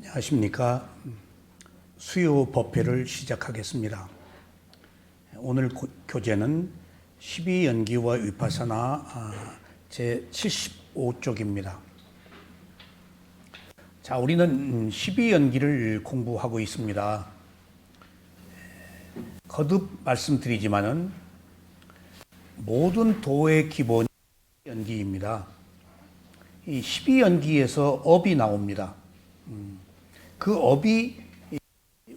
안녕하십니까. 수요 법회를 시작하겠습니다. 오늘 교재는 12연기와 위파사나 제 75쪽입니다. 자, 우리는 12연기를 공부하고 있습니다. 거듭 말씀드리지만은 모든 도의 기본이 연기입니다. 이 12연기에서 업이 나옵니다. 그 업이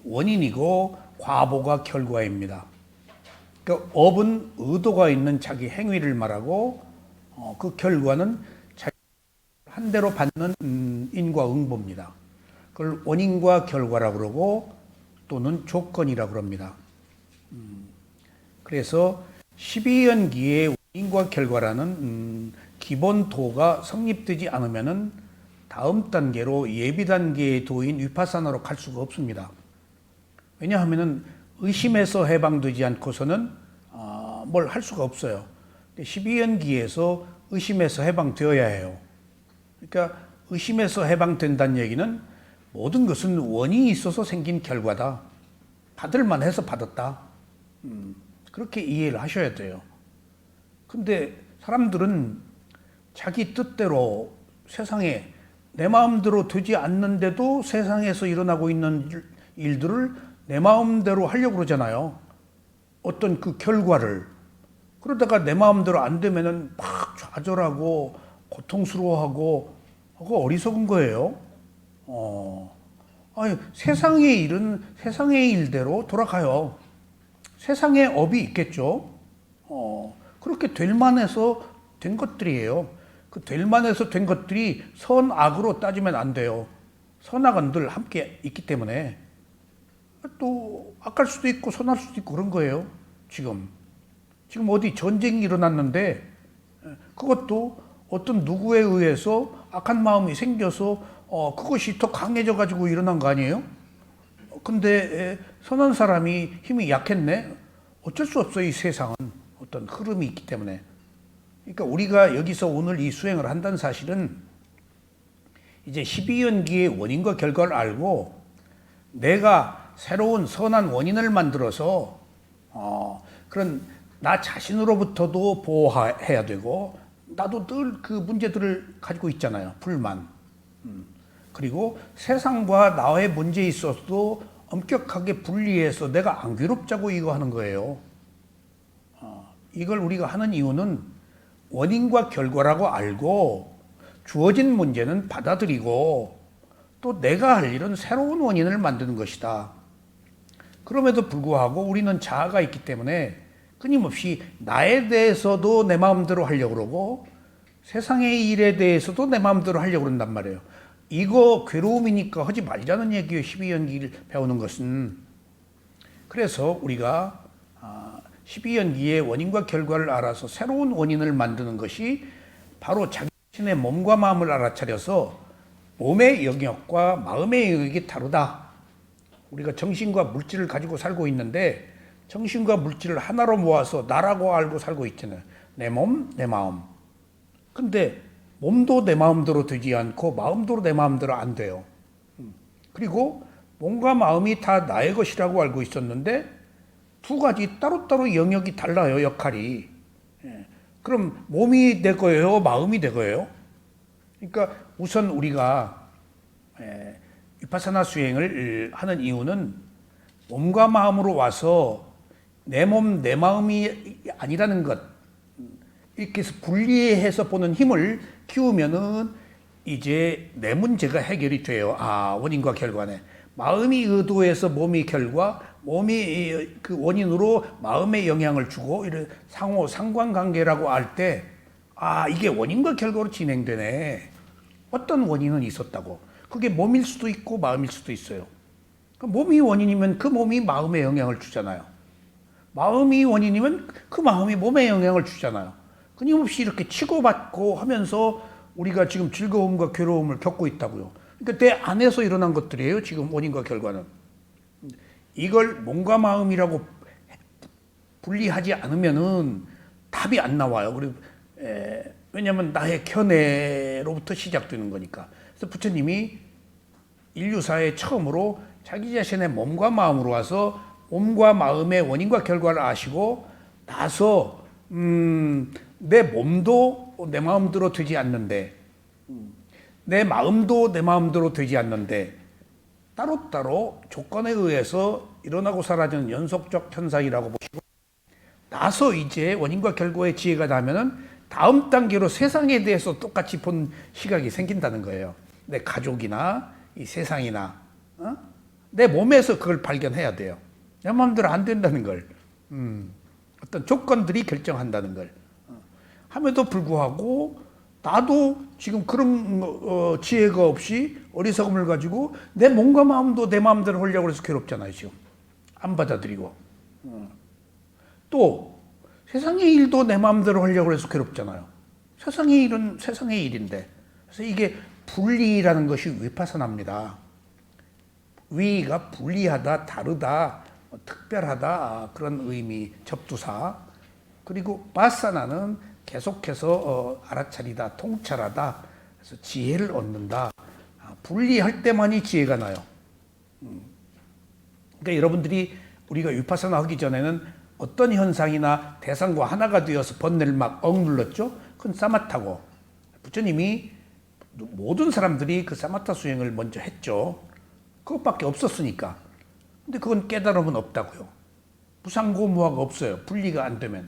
원인이고 과보가 결과입니다. 그 업은 의도가 있는 자기 행위를 말하고 그 결과는 자기 한 대로 받는 인과 응보입니다. 그걸 원인과 결과라고 그러고 또는 조건이라고 그럽니다. 그래서 12연기의 원인과 결과라는 기본 도가 성립되지 않으면은 다음 단계로 예비 단계의 도인 위파사나로 갈 수가 없습니다. 왜냐하면은 의심에서 해방되지 않고서는 뭘 할 수가 없어요. 12연기에서 의심에서 해방되어야 해요. 그러니까 의심에서 해방된다는 얘기는 모든 것은 원인이 있어서 생긴 결과다. 받을만 해서 받았다. 그렇게 이해를 하셔야 돼요. 근데 사람들은 자기 뜻대로 세상에 내 마음대로 되지 않는데도 세상에서 일어나고 있는 일들을 내 마음대로 하려고 그러잖아요. 어떤 그 결과를. 그러다가 내 마음대로 안 되면은 막 좌절하고 고통스러워하고 어리석은 거예요. 아니, 세상의 일은 세상의 일대로 돌아가요. 세상에 업이 있겠죠. 그렇게 될 만해서 된 것들이에요. 그 될 만해서 된 것들이 선악으로 따지면 안 돼요. 선악은 늘 함께 있기 때문에 또 악할 수도 있고 선할 수도 있고 그런 거예요. 지금 어디 전쟁이 일어났는데 그것도 어떤 누구에 의해서 악한 마음이 생겨서 그것이 더 강해져 가지고 일어난 거 아니에요? 근데 선한 사람이 힘이 약했네. 어쩔 수 없어요. 이 세상은 어떤 흐름이 있기 때문에. 그러니까 우리가 여기서 오늘 이 수행을 한다는 사실은 이제 12연기의 원인과 결과를 알고 내가 새로운 선한 원인을 만들어서 그런 나 자신으로부터도 보호해야 되고 나도 늘 그 문제들을 가지고 있잖아요. 불만. 그리고 세상과 나의 문제에 있어서도 엄격하게 분리해서 내가 안 괴롭자고 이거 하는 거예요. 이걸 우리가 하는 이유는 원인과 결과라고 알고 주어진 문제는 받아들이고 또 내가 할 일은 새로운 원인을 만드는 것이다. 그럼에도 불구하고 우리는 자아가 있기 때문에 끊임없이 나에 대해서도 내 마음대로 하려고 그러고 세상의 일에 대해서도 내 마음대로 하려고 그런단 말이에요. 이거 괴로움이니까 하지 말자는 얘기예요. 12연기를 배우는 것은. 그래서 우리가 12연기의 원인과 결과를 알아서 새로운 원인을 만드는 것이 바로 자기 자신의 몸과 마음을 알아차려서 몸의 영역과 마음의 영역이 다르다. 우리가 정신과 물질을 가지고 살고 있는데 정신과 물질을 하나로 모아서 나라고 알고 살고 있잖아요. 내 몸, 내 마음. 근데 몸도 내 마음대로 되지 않고 마음도 내 마음대로 안 돼요. 그리고 몸과 마음이 다 나의 것이라고 알고 있었는데 두 가지 따로따로 영역이 달라요. 역할이. 그럼 몸이 내 거예요? 마음이 내 거예요? 그러니까 우선 우리가 위파사나 수행을 하는 이유는 몸과 마음으로 와서 내 몸, 내 마음이 아니라는 것 이렇게 해서 분리해서 보는 힘을 키우면은 이제 내 문제가 해결이 돼요. 원인과 결과네. 마음이 의도해서 몸이 결과, 몸이 그 원인으로 마음에 영향을 주고 이런 상호 상관관계라고 알 때 이게 원인과 결과로 진행되네. 어떤 원인은 있었다고. 그게 몸일 수도 있고 마음일 수도 있어요. 몸이 원인이면 그 몸이 마음에 영향을 주잖아요. 마음이 원인이면 그 마음이 몸에 영향을 주잖아요. 끊임없이 이렇게 치고받고 하면서 우리가 지금 즐거움과 괴로움을 겪고 있다고요. 그러니까 내 안에서 일어난 것들이에요. 지금 원인과 결과는. 이걸 몸과 마음이라고 분리하지 않으면은 답이 안 나와요. 그리고 왜냐하면 나의 견해로부터 시작되는 거니까. 그래서 부처님이 인류사에 처음으로 자기 자신의 몸과 마음으로 와서 몸과 마음의 원인과 결과를 아시고 나서 내 몸도 내 마음대로 되지 않는데 내 마음도 내 마음대로 되지 않는데 따로따로 조건에 의해서 일어나고 사라지는 연속적 현상이라고 보시고 나서 이제 원인과 결과의 지혜가 나면은 다음 단계로 세상에 대해서 똑같이 본 시각이 생긴다는 거예요. 내 가족이나 이 세상이나 내 몸에서 그걸 발견해야 돼요. 내 마음대로 안 된다는 걸 어떤 조건들이 결정한다는 걸 함에도 불구하고 나도 지금 그런 지혜가 없이 어리석음을 가지고 내 몸과 마음도 내 마음대로 하려고 해서 괴롭잖아요. 지금 안 받아들이고 또 세상의 일도 내 마음대로 하려고 해서 괴롭잖아요. 세상의 일은 세상의 일인데 그래서 이게 분리라는 것이 위파사나입니다. 위가 분리하다, 다르다, 특별하다 그런 의미 접두사. 그리고 바사나는 계속해서 알아차리다, 통찰하다. 그래서 지혜를 얻는다. 분리할 때만이 지혜가 나요. 그러니까 여러분들이 우리가 위파사나 하기 전에는 어떤 현상이나 대상과 하나가 되어서 번뇌를 막 억눌렀죠. 그건 사마타고 부처님이 모든 사람들이 그 사마타 수행을 먼저 했죠. 그것밖에 없었으니까. 근데 그건 깨달음은 없다고요. 무상고무화가 없어요. 분리가 안 되면.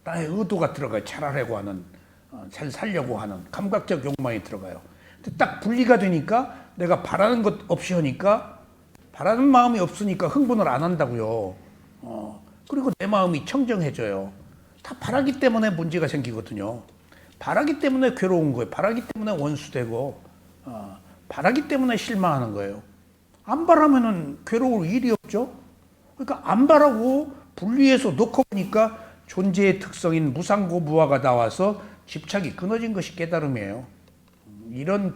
나의 의도가 들어가요. 잘하려고 하는, 잘 살려고 하는 감각적 욕망이 들어가요. 근데 딱 분리가 되니까 내가 바라는 것 없이 하니까 바라는 마음이 없으니까 흥분을 안 한다고요. 그리고 내 마음이 청정해져요. 다 바라기 때문에 문제가 생기거든요. 바라기 때문에 괴로운 거예요. 바라기 때문에 원수되고, 바라기 때문에 실망하는 거예요. 안 바라면은 괴로울 일이 없죠. 그러니까 안 바라고 분리해서 놓고 보니까 존재의 특성인 무상고 무아가 나와서 집착이 끊어진 것이 깨달음이에요. 이런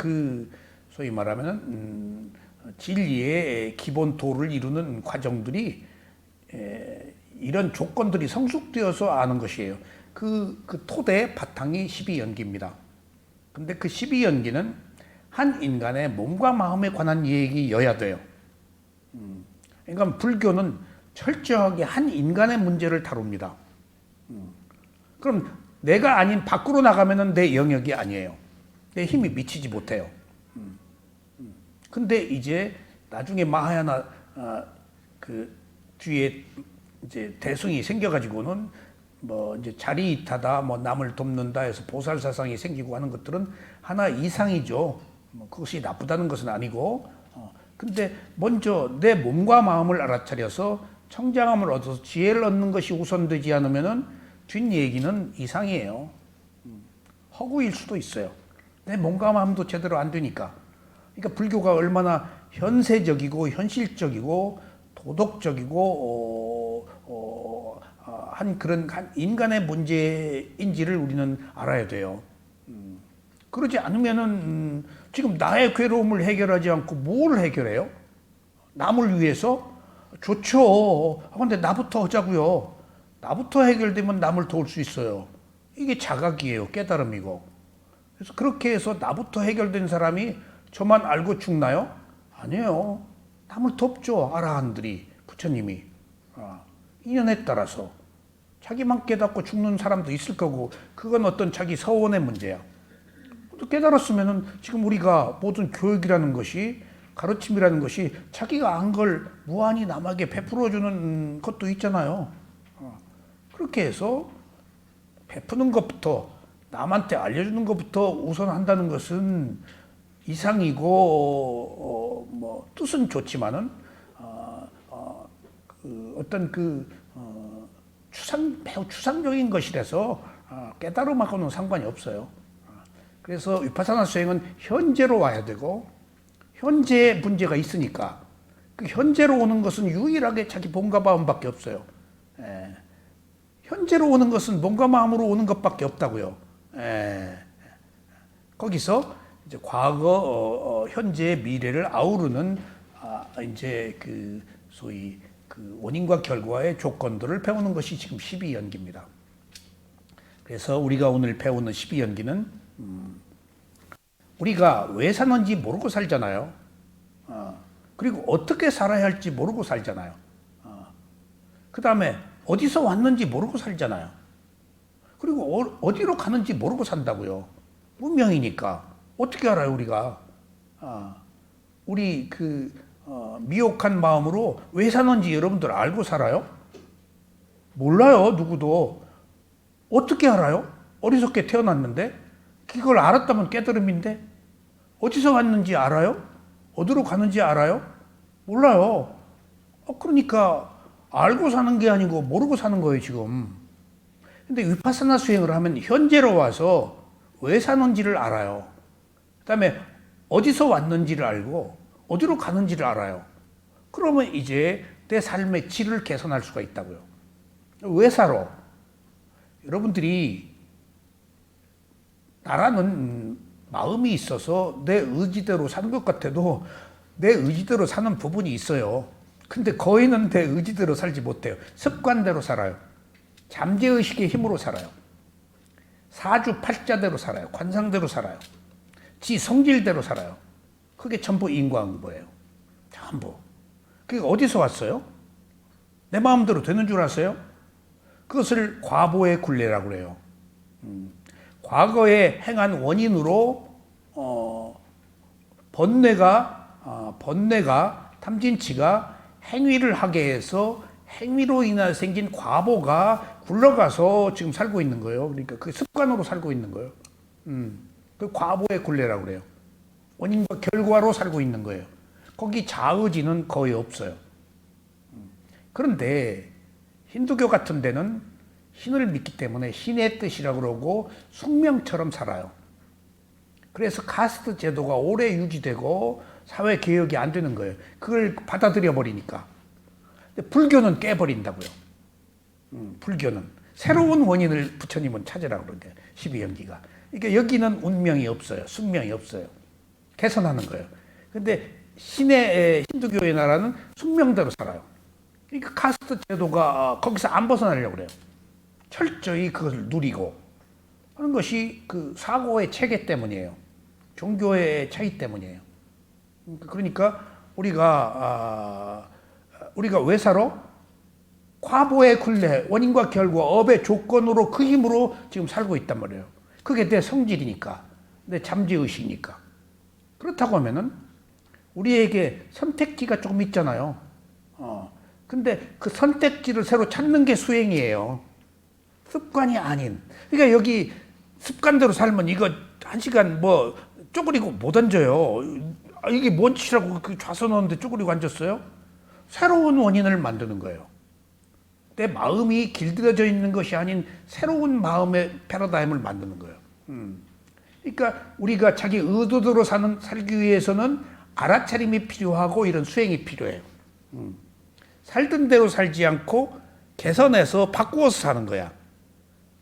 소위 말하면은 진리의 기본 도를 이루는 과정들이 이런 조건들이 성숙되어서 아는 것이에요. 그 토대 바탕이 12연기입니다. 근데 그 12연기는 한 인간의 몸과 마음에 관한 얘기여야 돼요. 그러니까 불교는 철저하게 한 인간의 문제를 다룹니다. 그럼 내가 아닌 밖으로 나가면은 내 영역이 아니에요. 내 힘이 미치지 못해요. 근데 이제 나중에 마하야나 그 뒤에 이제 대승이 생겨가지고는 뭐 이제 자리이타다, 뭐 남을 돕는다 해서 보살 사상이 생기고 하는 것들은 하나 이상이죠. 뭐 그것이 나쁘다는 것은 아니고, 근데 먼저 내 몸과 마음을 알아차려서 청장함을 얻어서 지혜를 얻는 것이 우선되지 않으면은 뒷 얘기는 이상이에요. 허구일 수도 있어요. 내 몸과 마음도 제대로 안 되니까. 그러니까 불교가 얼마나 현세적이고 현실적이고 도덕적이고 한 그런 한 인간의 문제인지를 우리는 알아야 돼요. 그러지 않으면은 지금 나의 괴로움을 해결하지 않고 뭘 해결해요? 남을 위해서? 좋죠. 근데 나부터 하자고요. 나부터 해결되면 남을 도울 수 있어요. 이게 자각이에요. 깨달음이고. 그래서 그렇게 해서 나부터 해결된 사람이 저만 알고 죽나요? 아니에요. 남을 돕죠. 아라한들이, 부처님이. 인연에 따라서. 자기만 깨닫고 죽는 사람도 있을 거고, 그건 어떤 자기 서원의 문제야. 또 깨달았으면은 지금 우리가 모든 교육이라는 것이, 가르침이라는 것이 자기가 안 걸 무한히 남에게 베풀어주는 것도 있잖아요. 그렇게 해서 베푸는 것부터, 남한테 알려주는 것부터 우선한다는 것은 이상이고, 뭐 뜻은 좋지만은 매우 추상적인 것이라서 깨달음하고는 상관이 없어요. 그래서 위파사나 수행은 현재로 와야 되고, 현재에 문제가 있으니까 그 현재로 오는 것은 유일하게 자기 몸과 마음밖에 없어요. 현재로 오는 것은 몸과 마음으로 오는 것밖에 없다고요. 거기서 이제 과거, 현재, 미래를 아우르는 이제 소위 원인과 결과의 조건들을 배우는 것이 지금 12연기입니다. 그래서 우리가 오늘 배우는 12연기는 우리가 왜 사는지 모르고 살잖아요. 그리고 어떻게 살아야 할지 모르고 살잖아요. 그 다음에 어디서 왔는지 모르고 살잖아요. 그리고 어디로 가는지 모르고 산다고요. 문명이니까. 어떻게 알아요, 우리가? 우리 미혹한 마음으로 왜 사는지 여러분들 알고 살아요? 몰라요, 누구도. 어떻게 알아요? 어리석게 태어났는데? 그걸 알았다면 깨달음인데? 어디서 왔는지 알아요? 어디로 가는지 알아요? 몰라요. 그러니까 알고 사는 게 아니고 모르고 사는 거예요, 지금. 근데 위파사나 수행을 하면 현재로 와서 왜 사는지를 알아요. 그 다음에 어디서 왔는지를 알고 어디로 가는지를 알아요. 그러면 이제 내 삶의 질을 개선할 수가 있다고요. 왜 살아? 여러분들이 나라는 마음이 있어서 내 의지대로 사는 것 같아도 내 의지대로 사는 부분이 있어요. 근데 거의는 내 의지대로 살지 못해요. 습관대로 살아요. 잠재의식의 힘으로 살아요. 사주팔자대로 살아요. 관상대로 살아요. 지 성질대로 살아요. 그게 전부 인과응보예요. 전부. 그게 어디서 왔어요? 내 마음대로 되는 줄 아세요? 그것을 과보의 굴레라고 그래요. 과거에 행한 원인으로 번뇌가 탐진치가 행위를 하게 해서 행위로 인해 생긴 과보가 굴러가서 지금 살고 있는 거예요. 그러니까 그 습관으로 살고 있는 거예요. 그 과보의 굴레라고 그래요. 원인과 결과로 살고 있는 거예요. 거기 자의지는 거의 없어요. 그런데 힌두교 같은 데는 신을 믿기 때문에 신의 뜻이라고 그러고 숙명처럼 살아요. 그래서 카스트 제도가 오래 유지되고 사회 개혁이 안 되는 거예요. 그걸 받아들여 버리니까. 근데 불교는 깨버린다고요. 불교는 새로운 원인을 부처님은 찾으라고 그러는데 12연기가. 그러니까 여기는 운명이 없어요. 숙명이 없어요. 개선하는 거예요. 근데 신의 힌두교의 나라는 숙명대로 살아요. 그러니까 카스트 제도가 거기서 안 벗어나려고 그래요. 철저히 그것을 누리고 하는 것이 그 사고의 체계 때문이에요. 종교의 차이 때문이에요. 그러니까 우리가 왜 살아? 과보의 굴레, 원인과 결과, 업의 조건으로 그 힘으로 지금 살고 있단 말이에요. 그게 내 성질이니까, 내 잠재의식이니까. 그렇다고 하면은 우리에게 선택지가 조금 있잖아요. 근데 그 선택지를 새로 찾는 게 수행이에요. 습관이 아닌. 그러니까 여기 습관대로 살면 이거 한 시간 뭐 쪼그리고 못 앉아요. 이게 뭔 짓이라고 그 좌선하는데 쪼그리고 앉았어요? 새로운 원인을 만드는 거예요. 내 마음이 길들여져 있는 것이 아닌 새로운 마음의 패러다임을 만드는 거예요. 그러니까 우리가 자기 의도대로 살기 위해서는 알아차림이 필요하고 이런 수행이 필요해요. 살던 대로 살지 않고 개선해서 바꾸어서 사는 거야.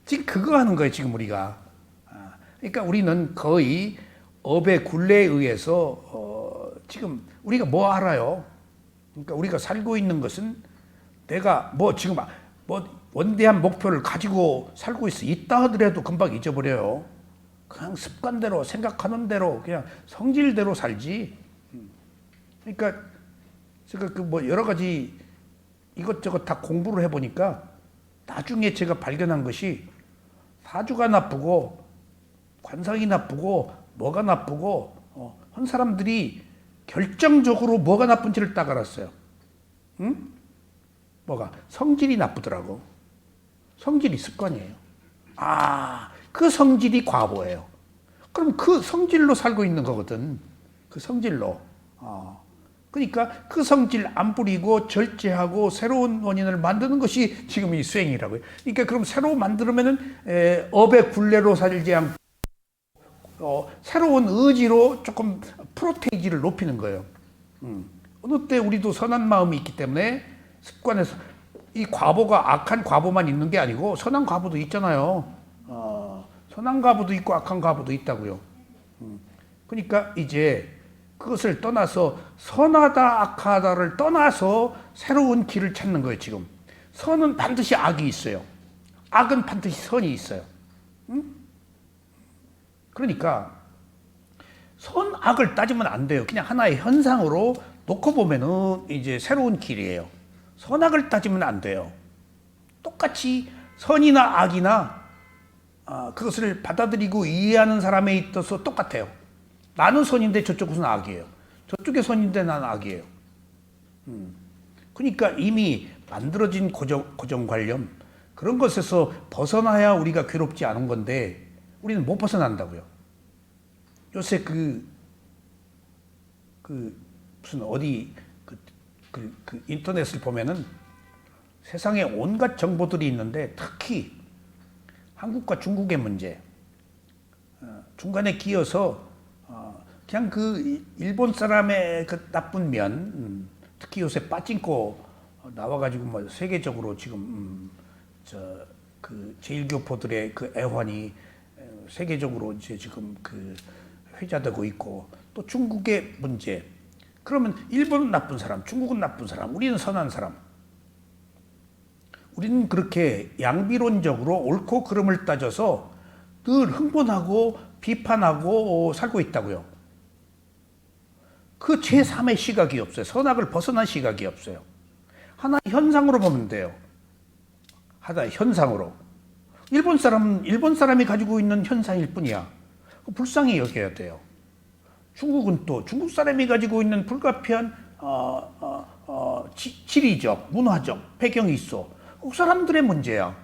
지금 그거 하는 거예요, 지금 우리가. 그러니까 우리는 거의 업의 굴레에 의해서 지금 우리가 뭐 알아요? 그러니까 우리가 살고 있는 것은 내가 지금 원대한 목표를 가지고 살고 있다 하더라도 금방 잊어버려요. 그냥 습관대로 생각하는 대로 그냥 성질대로 살지. 그러니까 제가 여러 가지 이것저것 다 공부를 해보니까 나중에 제가 발견한 것이 사주가 나쁘고 관상이 나쁘고 뭐가 나쁘고 한 사람들이 결정적으로 뭐가 나쁜지를 딱 알았어요. 응? 뭐가? 성질이 나쁘더라고. 성질이 습관이에요. 그 성질이 과보예요. 그럼 그 성질로 살고 있는 거거든. 그 성질로. 그러니까 그 성질 안 부리고 절제하고 새로운 원인을 만드는 것이 지금 이 수행이라고요. 그러니까 그럼 새로 만들면은 업의 굴레로 살지 않고 새로운 의지로 조금 프로테이지를 높이는 거예요. 어느 때 우리도 선한 마음이 있기 때문에 습관에서 이 과보가 악한 과보만 있는 게 아니고 선한 과보도 있잖아요. 선한 과보도 있고 악한 과보도 있다고요. 그러니까 이제 그것을 떠나서 선하다 악하다를 떠나서 새로운 길을 찾는 거예요. 지금 선은 반드시 악이 있어요. 악은 반드시 선이 있어요. 그러니까 선악을 따지면 안 돼요. 그냥 하나의 현상으로 놓고 보면은 이제 새로운 길이에요. 선악을 따지면 안 돼요. 똑같이 선이나 악이나 그것을 받아들이고 이해하는 사람에 있어서 똑같아요. 나는 선인데 저쪽은 악이에요. 저쪽이 선인데 나는 악이에요. 그러니까 이미 만들어진 고정관념 그런 것에서 벗어나야 우리가 괴롭지 않은 건데 우리는 못 벗어난다고요. 요새 무슨 어디 인터넷을 보면은 세상에 온갖 정보들이 있는데 특히 한국과 중국의 문제 중간에 끼어서 그냥 그 일본 사람의 그 나쁜 면 특히 요새 빠찡코 나와가지고 뭐 세계적으로 지금 그 제1교포들의 그 애환이 세계적으로 이제 지금 그 회자되고 있고 또 중국의 문제. 그러면 일본은 나쁜 사람, 중국은 나쁜 사람, 우리는 선한 사람. 우리는 그렇게 양비론적으로 옳고 그름을 따져서 늘 흥분하고 비판하고 살고 있다고요. 그 제3의 시각이 없어요. 선악을 벗어난 시각이 없어요. 하나의 현상으로 보면 돼요. 하나의 현상으로. 일본 사람은 일본 사람이 가지고 있는 현상일 뿐이야. 불쌍히 여겨야 돼요. 중국은 또 중국 사람이 가지고 있는 불가피한 지리적, 문화적 배경이 있어. 그 사람들의 문제야.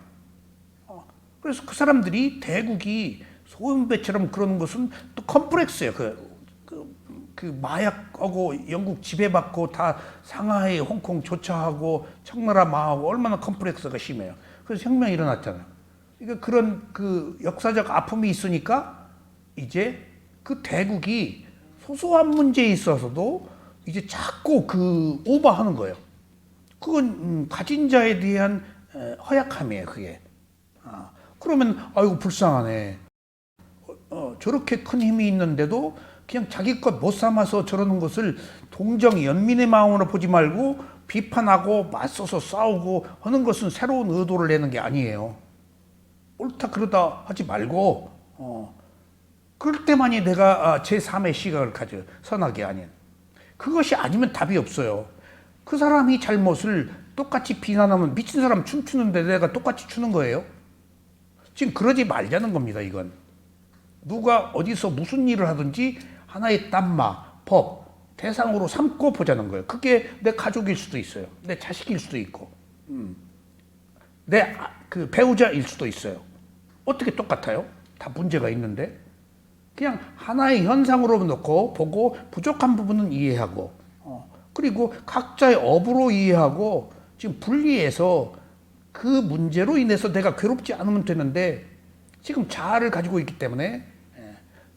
그래서 그 사람들이 대국이 소은배처럼 그러는 것은 또 컴플렉스예요. 그 마약하고 영국 지배받고 다 상하이, 홍콩 조차하고 청나라 망하고 얼마나 컴플렉스가 심해요. 그래서 혁명이 일어났잖아요. 그러니까 그런 그 역사적 아픔이 있으니까 이제 그 대국이 소소한 문제에 있어서도 이제 자꾸 그 오버하는 거예요. 그건 가진 자에 대한 허약함이에요, 그게. 그러면 아이고 불쌍하네. 저렇게 큰 힘이 있는데도 그냥 자기 것 못 삼아서 저러는 것을 동정 연민의 마음으로 보지 말고 비판하고 맞서서 싸우고 하는 것은 새로운 의도를 내는 게 아니에요. 옳다 그러다 하지 말고 그럴 때만이 내가 제3의 시각을 가져. 선악이 아닌. 그것이 아니면 답이 없어요. 그 사람이 잘못을 똑같이 비난하면 미친 사람 춤추는데 내가 똑같이 추는 거예요. 지금 그러지 말자는 겁니다. 이건. 누가 어디서 무슨 일을 하든지 하나의 땀마, 법, 대상으로 삼고 보자는 거예요. 그게 내 가족일 수도 있어요. 내 자식일 수도 있고 내 그 배우자일 수도 있어요. 어떻게 똑같아요? 다 문제가 있는데 그냥 하나의 현상으로 놓고 보고 부족한 부분은 이해하고 그리고 각자의 업으로 이해하고 지금 분리해서 그 문제로 인해서 내가 괴롭지 않으면 되는데 지금 자아를 가지고 있기 때문에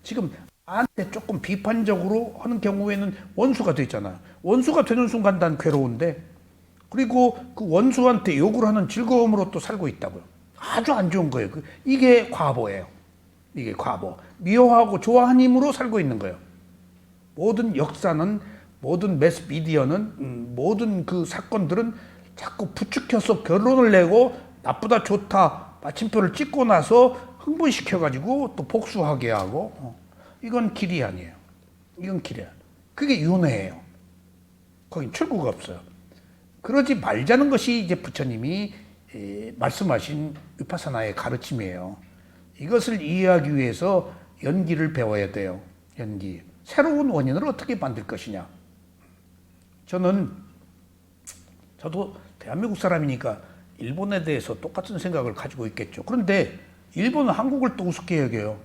지금 나한테 조금 비판적으로 하는 경우에는 원수가 되잖아요. 원수가 되는 순간 난 괴로운데 그리고 그 원수한테 욕을 하는 즐거움으로 또 살고 있다고요. 아주 안 좋은 거예요. 이게 과보예요. 이게 과보. 미워하고 좋아하는 힘으로 살고 있는 거예요. 모든 역사는 모든 매스미디어는 모든 그 사건들은 자꾸 부추겨서 결론을 내고 나쁘다 좋다 마침표를 찍고 나서 흥분시켜가지고 또 복수하게 하고 이건 길이 아니에요. 이건 길이 아니에요. 그게 윤회예요. 거긴 출구가 없어요. 그러지 말자는 것이 이제 부처님이 말씀하신 위파사나의 가르침이에요. 이것을 이해하기 위해서 연기를 배워야 돼요. 연기. 새로운 원인을 어떻게 만들 것이냐. 저도 대한민국 사람이니까 일본에 대해서 똑같은 생각을 가지고 있겠죠. 그런데 일본은 한국을 또 우습게 여겨요.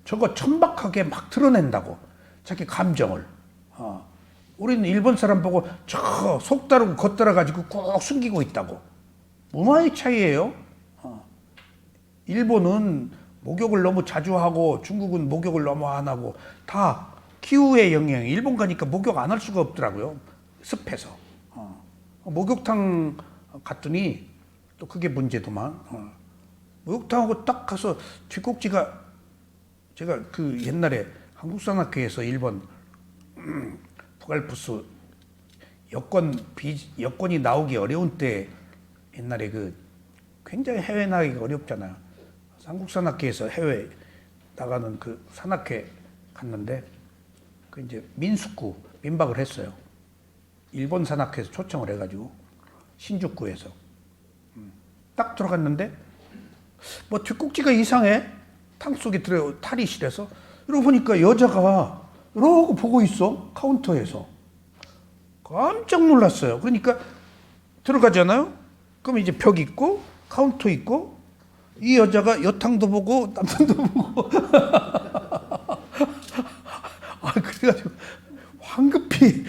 저거 천박하게 막 드러낸다고. 자기 감정을. 우리는 일본 사람 보고 저 속 다르고 겉 다르가지고 꼭 숨기고 있다고. 문화의 차이예요. 일본은 목욕을 너무 자주 하고 중국은 목욕을 너무 안 하고 다 기후의 영향이 일본 가니까 목욕 안 할 수가 없더라고요. 습해서. 목욕탕 갔더니 또 그게 문제더만. 목욕탕하고 딱 가서 뒷꼭지가 제가 그 옛날에 한국산학회에서 일본 부갈부스 여권이 나오기 어려운 때 옛날에 그 굉장히 해외 나가기가 어렵잖아요. 한국산학회에서 해외 나가는 그 산학회 갔는데 그 이제 민수구 민박을 했어요. 일본 산악회에서 초청을 해가지고 신주쿠에서 딱 들어갔는데 뭐 뒷꼭지가 이상해. 탕 속에 들어 탈이 실해서 이러고 보니까 여자가 이러고 보고 있어. 카운터에서. 깜짝 놀랐어요. 그러니까 들어가잖아요. 그럼 이제 벽 있고 카운터 있고 이 여자가 여탕도 보고 남탕도 보고 아 그래가지고 황급히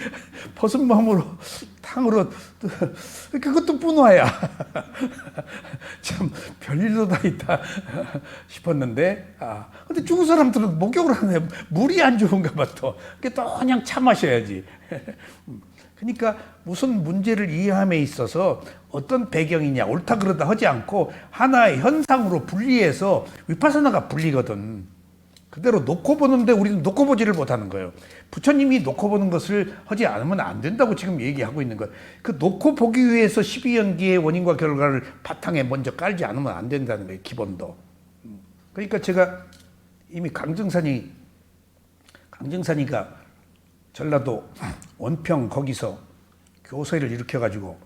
벗은 마음으로 탕으로 그것도 뿐화야. 참 별일도 다 있다 싶었는데 근데 중국 사람들은 목욕을 하네. 물이 안 좋은가 봐 또. 그냥 차 마셔야지. 그러니까 무슨 문제를 이해함에 있어서 어떤 배경이냐 옳다 그르다 하지 않고 하나의 현상으로 분리해서 위파사나가 분리거든. 그대로 놓고 보는데 우리는 놓고 보지를 못하는 거예요. 부처님이 놓고 보는 것을 하지 않으면 안 된다고 지금 얘기하고 있는 거예요. 그 놓고 보기 위해서 12연기의 원인과 결과를 바탕에 먼저 깔지 않으면 안 된다는 거예요. 기본도. 그러니까 제가 이미 강정산이가 전라도 원평 거기서 교세를 일으켜가지고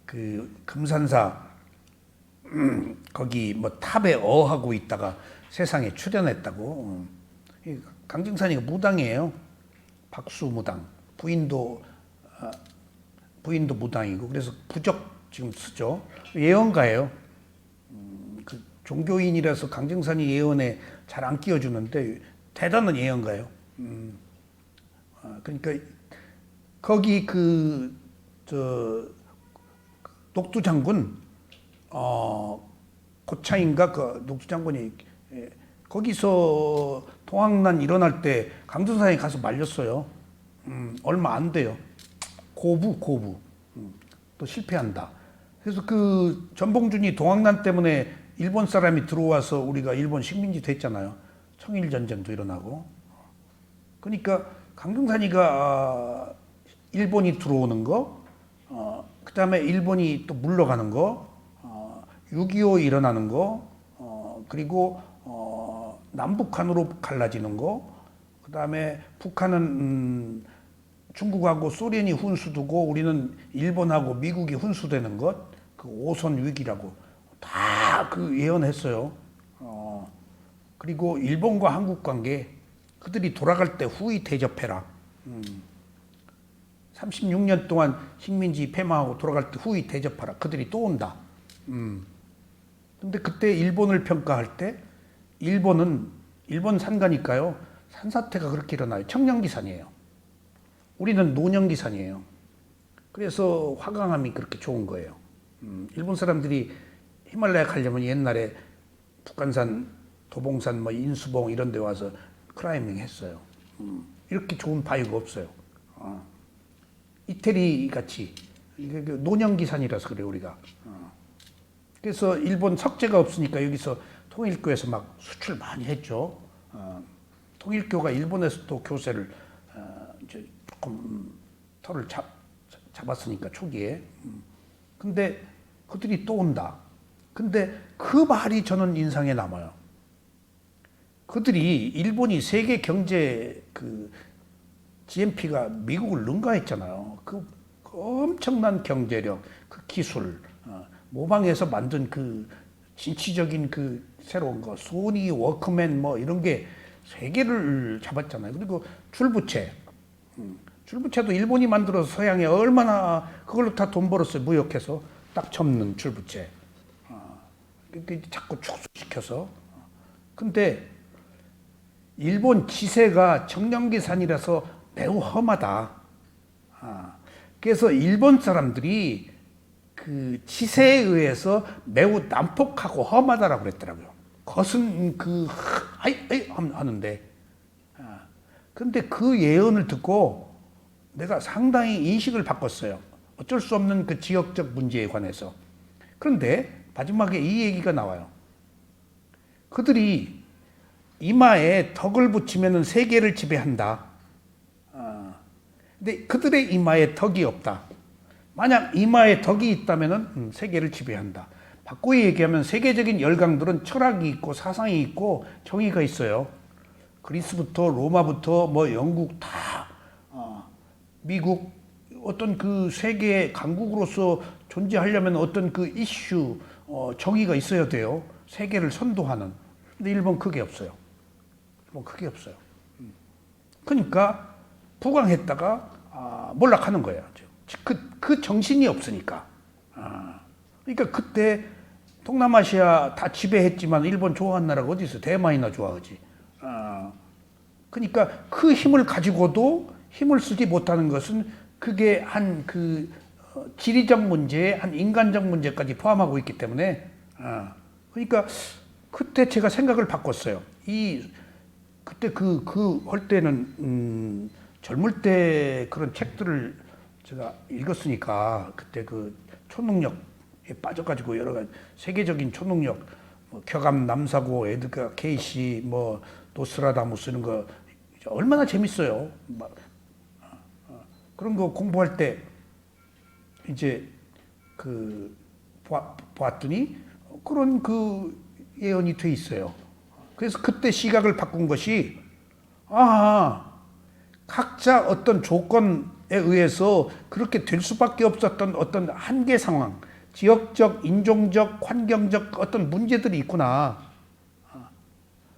그 금산사 거기 뭐 탑에 어하고 있다가 세상에 출연했다고. 강정산이가 무당이에요. 박수무당. 부인도 무당이고 그래서 부적 지금 쓰죠. 예언가예요. 그 종교인이라서 강정산이 예언에 잘 안 끼워주는데 대단한 예언가예요. 그러니까 거기 녹두장군 고차인가 그 녹두장군이 거기서 동학난 일어날 때 강정산에 가서 말렸어요. 얼마 안 돼요. 고부. 또 실패한다. 그래서 그 전봉준이 동학난 때문에 일본 사람이 들어와서 우리가 일본 식민지 됐잖아요. 청일전쟁도 일어나고. 그러니까 강정산이가 일본이 들어오는 거, 그 다음에 일본이 또 물러가는 거, 6.25 일어나는 거, 그리고 남북한으로 갈라지는 거, 그 다음에 북한은 중국하고 소련이 훈수두고 우리는 일본하고 미국이 훈수되는 것, 그 오선 위기라고 다 그 예언했어요. 그리고 일본과 한국 관계, 그들이 돌아갈 때 후이 대접해라. 36년 동안 식민지 폐마하고 돌아갈 때 후이 대접하라. 그들이 또 온다. 근데 그때 일본을 평가할 때 일본 산가니까요. 산사태가 그렇게 일어나요. 청량기산이에요. 우리는 노년기산이에요. 그래서 화강암이 그렇게 좋은 거예요. 일본 사람들이 히말라야 가려면 옛날에 북한산, 도봉산, 뭐 인수봉 이런 데 와서 클라이밍 했어요. 이렇게 좋은 바위가 없어요. 이태리 같이 노년기산이라서 그래요, 우리가. 그래서 일본 석재가 없으니까 여기서 통일교에서 막 수출 많이 했죠. 통일교가 일본에서 또 교세를 이제 조금 털을 잡았으니까 초기에. 근데 그들이 또 온다. 근데 그 말이 저는 인상에 남아요. 그들이 일본이 세계 경제 그 GNP가 미국을 능가했잖아요. 그 엄청난 경제력, 그 기술, 모방해서 만든 그 진취적인 그 새로운 거, 소니, 워크맨 뭐 이런 게 세계를 잡았잖아요. 그리고 줄부채도 일본이 만들어서 서양에 얼마나 그걸로 다 돈 벌었어요. 무역해서 딱 접는 줄부채. 자꾸 축소시켜서. 근데 일본 지세가 청량기산이라서 매우 험하다. 그래서 일본 사람들이 그 지세에 의해서 매우 난폭하고 험하다라고 그랬더라고요. 겉은 하는데. 근데 그 예언을 듣고 내가 상당히 인식을 바꿨어요. 어쩔 수 없는 그 지역적 문제에 관해서. 그런데 마지막에 이 얘기가 나와요. 그들이 이마에 덕을 붙이면 세계를 지배한다. 근데 그들의 이마에 덕이 없다. 만약 이마에 덕이 있다면 세계를 지배한다. 바꾸어 얘기하면 세계적인 열강들은 철학이 있고 사상이 있고 정의가 있어요. 그리스부터 로마부터 뭐 영국 다 미국 어떤 그 세계 강국으로서 존재하려면 어떤 그 이슈 정의가 있어야 돼요. 세계를 선도하는. 근데 일본 그게 없어요. 일본 그게 없어요. 그러니까 부강했다가 몰락하는 거예요. 그 정신이 없으니까. 그러니까 그때 동남아시아 다 지배했지만 일본 좋아하는 나라가 어디 있어? 대만이나 좋아하지. 그러니까 그 힘을 가지고도 힘을 쓰지 못하는 것은 그게 한 그 지리적 문제, 한 인간적 문제까지 포함하고 있기 때문에 그러니까 그때 제가 생각을 바꿨어요. 그때 할 때는 젊을 때 그런 책들을 제가 읽었으니까 그때 그 초능력에 빠져가지고 여러 가지 세계적인 초능력, 뭐 켜감 남사고, 에드가 케이시, 뭐 노스트라다무스 이런 거 얼마나 재밌어요. 막 그런 거 공부할 때 이제 그 보았더니 그런 그 예언이 돼 있어요. 그래서 그때 시각을 바꾼 것이 각자 어떤 조건에 의해서 그렇게 될 수밖에 없었던 어떤 한계 상황, 지역적, 인종적, 환경적 어떤 문제들이 있구나.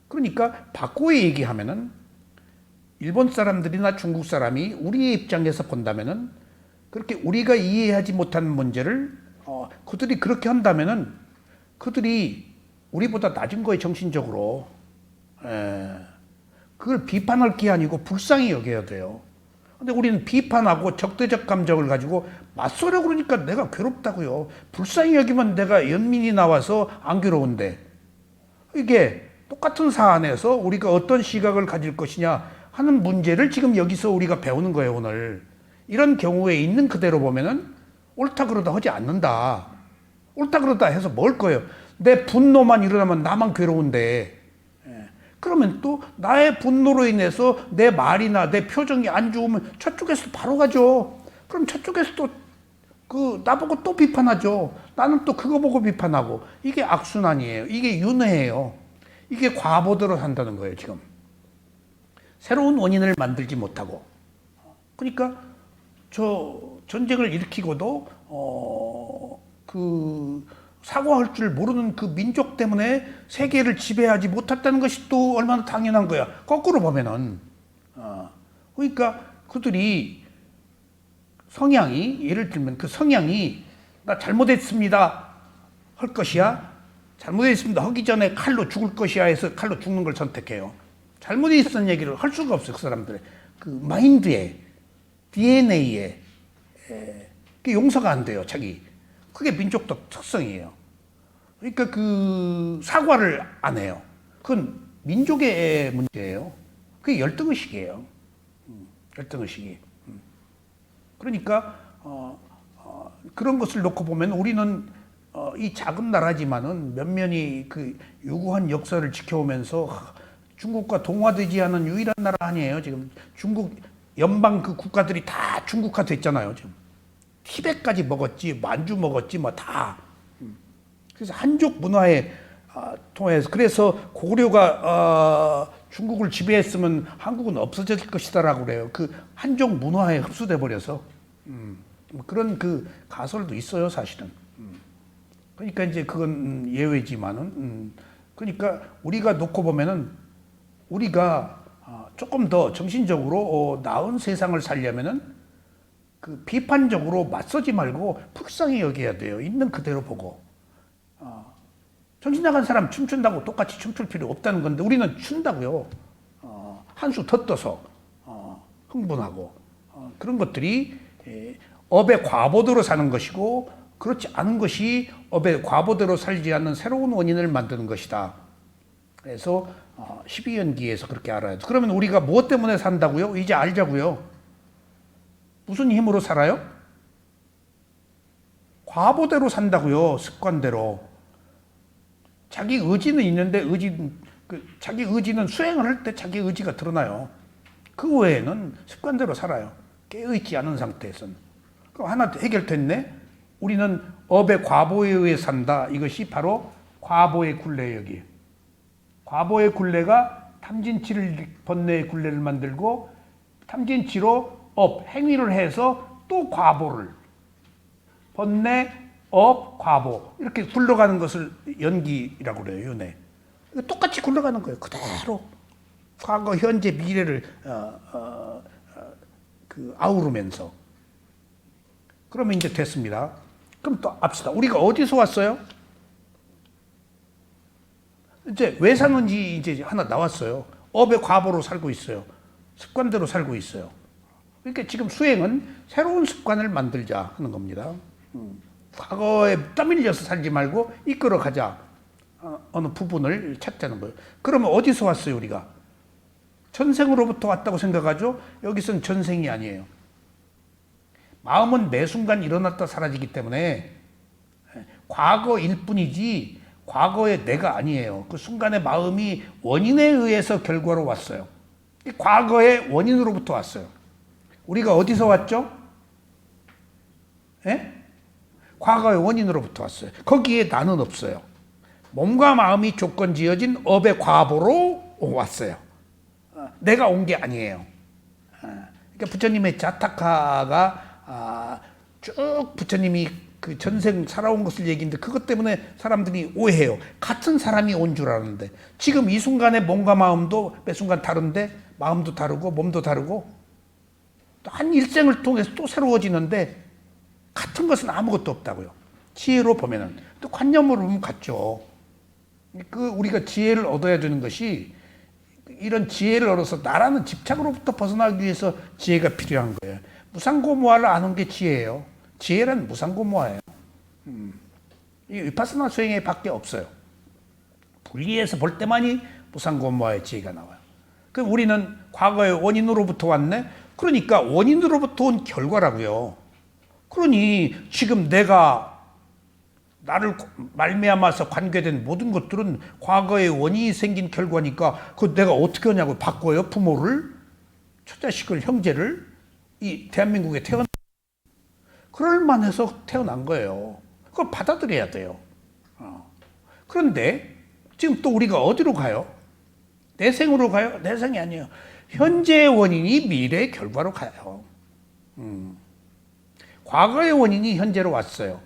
그러니까 바꾸어 얘기하면은 일본 사람들이나 중국 사람이 우리의 입장에서 본다면은 그렇게 우리가 이해하지 못하는 문제를 그들이 그렇게 한다면은 그들이 우리보다 낮은 거에 정신적으로 그걸 비판할 게 아니고 불쌍히 여겨야 돼요. 근데 우리는 비판하고 적대적 감정을 가지고 맞서려 그러니까 내가 괴롭다고요. 불쌍히 여기면 내가 연민이 나와서 안 괴로운데 이게 똑같은 사안에서 우리가 어떤 시각을 가질 것이냐 하는 문제를 지금 여기서 우리가 배우는 거예요, 오늘. 이런 경우에 있는 그대로 보면은 옳다 그러다 하지 않는다. 옳다 그러다 해서 먹을 거예요. 내 분노만 일어나면 나만 괴로운데. 그러면 또 나의 분노로 인해서 내 말이나 내 표정이 안 좋으면 저쪽에서 바로 가죠. 그럼 저쪽에서 또 나보고 또 비판하죠. 나는 또 그거 보고 비판하고. 이게 악순환이에요. 이게 윤회예요. 이게 과보대로 산다는 거예요, 지금. 새로운 원인을 만들지 못하고. 그러니까 저 전쟁을 일으키고도 사고할 줄 모르는 그 민족 때문에 세계를 지배하지 못했다는 것이 또 얼마나 당연한 거야. 거꾸로 보면은. 그러니까 그들이 성향이, 예를 들면 그 성향이 나 잘못했습니다 할 것이야. 잘못했습니다 하기 전에 칼로 죽을 것이야 해서 칼로 죽는 걸 선택해요. 잘못했다는 얘기를 할 수가 없어요. 그 사람들의 그 마인드에, DNA에 그게 용서가 안 돼요. 자기. 그게 민족적 특성이에요. 그러니까 그 사과를 안 해요. 그건 민족의 문제예요. 그게 열등의식이에요. 열등의식이. 그러니까 그런 것을 놓고 보면 우리는 이 작은 나라지만은 면면이 그 유구한 역사를 지켜오면서 중국과 동화되지 않은 유일한 나라 아니에요. 지금 중국 연방 그 국가들이 다 중국화 됐잖아요. 지금 티벳까지 먹었지, 만주 먹었지, 뭐 다. 그래서 한족 문화에 통해서 그래서 고려가 중국을 지배했으면 한국은 없어질 것이다라고 그래요. 그 한족 문화에 흡수돼 버려서 그런 그 가설도 있어요, 사실은. 그러니까 이제 그건 예외지만은 그러니까 우리가 놓고 보면은 우리가 조금 더 정신적으로 나은 세상을 살려면은 그 비판적으로 맞서지 말고 불쌍히 여겨야 돼요. 있는 그대로 보고. 정신 나간 사람 춤춘다고 똑같이 춤출 필요 없다는 건데 우리는 춘다고요. 한 수 더 떠서 흥분하고 그런 것들이 업의 과보대로 사는 것이고 그렇지 않은 것이 업의 과보대로 살지 않는 새로운 원인을 만드는 것이다. 그래서 12연기에서 그렇게 알아야 돼. 그러면 우리가 무엇 때문에 산다고요? 이제 알자고요. 무슨 힘으로 살아요? 과보대로 산다고요. 습관대로. 자기 의지는 있는데 자기 의지는 수행을 할 때 자기 의지가 드러나요. 그 외에는 습관대로 살아요. 깨어있지 않은 상태에서는. 그럼 하나 해결됐네? 우리는 업의 과보에 의해 산다. 이것이 바로 과보의 굴레예요, 여기. 과보의 굴레가 탐진치를 번뇌의 굴레를 만들고 탐진치로 업 행위를 해서 또 과보를 번뇌 업 과보 이렇게 굴러가는 것을 연기라고 그래요. 윤회. 똑같이 굴러가는 거예요. 그대로 과거, 현재, 미래를 아우르면서. 그러면 이제 됐습니다. 그럼 또 합시다. 우리가 어디서 왔어요? 이제 왜 사는지 이제 하나 나왔어요. 업의 과보로 살고 있어요. 습관대로 살고 있어요. 그러니까 지금 수행은 새로운 습관을 만들자 하는 겁니다. 과거에 땀 흘려서 살지 말고 이끌어 가자. 어느 부분을 찾자는 거예요. 그러면 어디서 왔어요, 우리가? 전생으로부터 왔다고 생각하죠? 여기서는 전생이 아니에요. 마음은 매 순간 일어났다 사라지기 때문에 과거일 뿐이지 과거의 내가 아니에요. 그 순간의 마음이 원인에 의해서 결과로 왔어요. 과거의 원인으로부터 왔어요. 우리가 어디서 왔죠? 예? 과거의 원인으로부터 왔어요. 거기에 나는 없어요. 몸과 마음이 조건 지어진 업의 과보로 왔어요. 내가 온 게 아니에요. 그러니까 부처님의 자타카가 쭉 부처님이 그 전생 살아온 것을 얘기인데 그것 때문에 사람들이 오해해요. 같은 사람이 온 줄 아는데 지금 이 순간에 몸과 마음도 매 순간 다른데 마음도 다르고 몸도 다르고 또 한 일생을 통해서 또 새로워지는데 같은 것은 아무것도 없다고요. 지혜로 보면은 또 관념으로 보면 같죠. 그 우리가 지혜를 얻어야 되는 것이 이런 지혜를 얻어서 나라는 집착으로부터 벗어나기 위해서 지혜가 필요한 거예요. 무상고무화를 아는 게 지혜예요. 지혜란 무상고무화예요. 이 위파스나 수행에 밖에 없어요. 분리해서 볼 때만이 무상고무화의 지혜가 나와요. 그럼 우리는 과거의 원인으로부터 왔네? 그러니까 원인으로부터 온 결과라고요. 그러니 지금 내가 나를 말미암아서 관계된 모든 것들은 과거의 원인이 생긴 결과니까 그 내가 어떻게 하냐고 바꿔요. 부모를, 처자식을, 형제를 이 대한민국에 태어난 그럴 만해서 태어난 거예요. 그걸 받아들여야 돼요. 그런데 지금 또 우리가 어디로 가요? 내생으로 가요? 내생이 아니에요. 현재의 원인이 미래의 결과로 가요. 과거의 원인이 현재로 왔어요.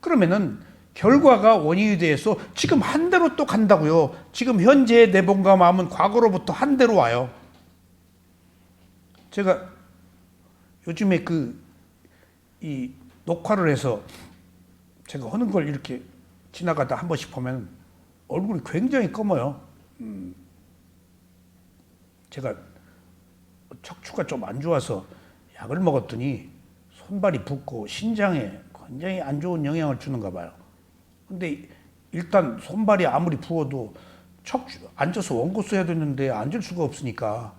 그러면은 결과가 원인이 돼서 지금 한 대로 또 간다고요. 지금 현재의 내 몸과 마음은 과거로부터 한 대로 와요. 제가 요즘에 이 녹화를 해서 제가 하는 걸 이렇게 지나가다 한 번씩 보면 얼굴이 굉장히 검어요. 제가 척추가 좀 안 좋아서 약을 먹었더니 손발이 붓고 신장에 굉장히 안 좋은 영향을 주는가 봐요. 근데 일단 손발이 아무리 부어도 척추 앉아서 원고 써야 되는데 앉을 수가 없으니까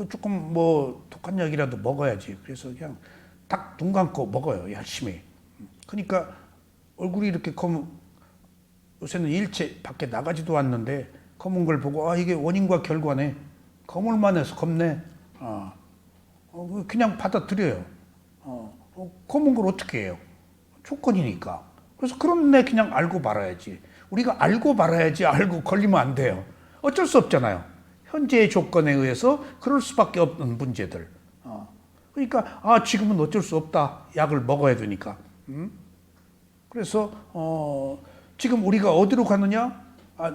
조금 뭐 독한 약이라도 먹어야지. 그래서 그냥 딱 눈 감고 먹어요. 열심히. 그러니까 얼굴이 이렇게 검은 요새는 일체 밖에 나가지도 않는데 검은 걸 보고 이게 원인과 결과네. 검을만 해서 검네. 그냥 받아들여요. 검은 걸 어떻게 해요? 조건이니까. 그래서 그런 애 그냥 알고 말아야지. 우리가 알고 말아야지 알고 걸리면 안 돼요. 어쩔 수 없잖아요. 현재의 조건에 의해서 그럴 수밖에 없는 문제들. 그러니까 지금은 어쩔 수 없다. 약을 먹어야 되니까. 그래서 지금 우리가 어디로 가느냐?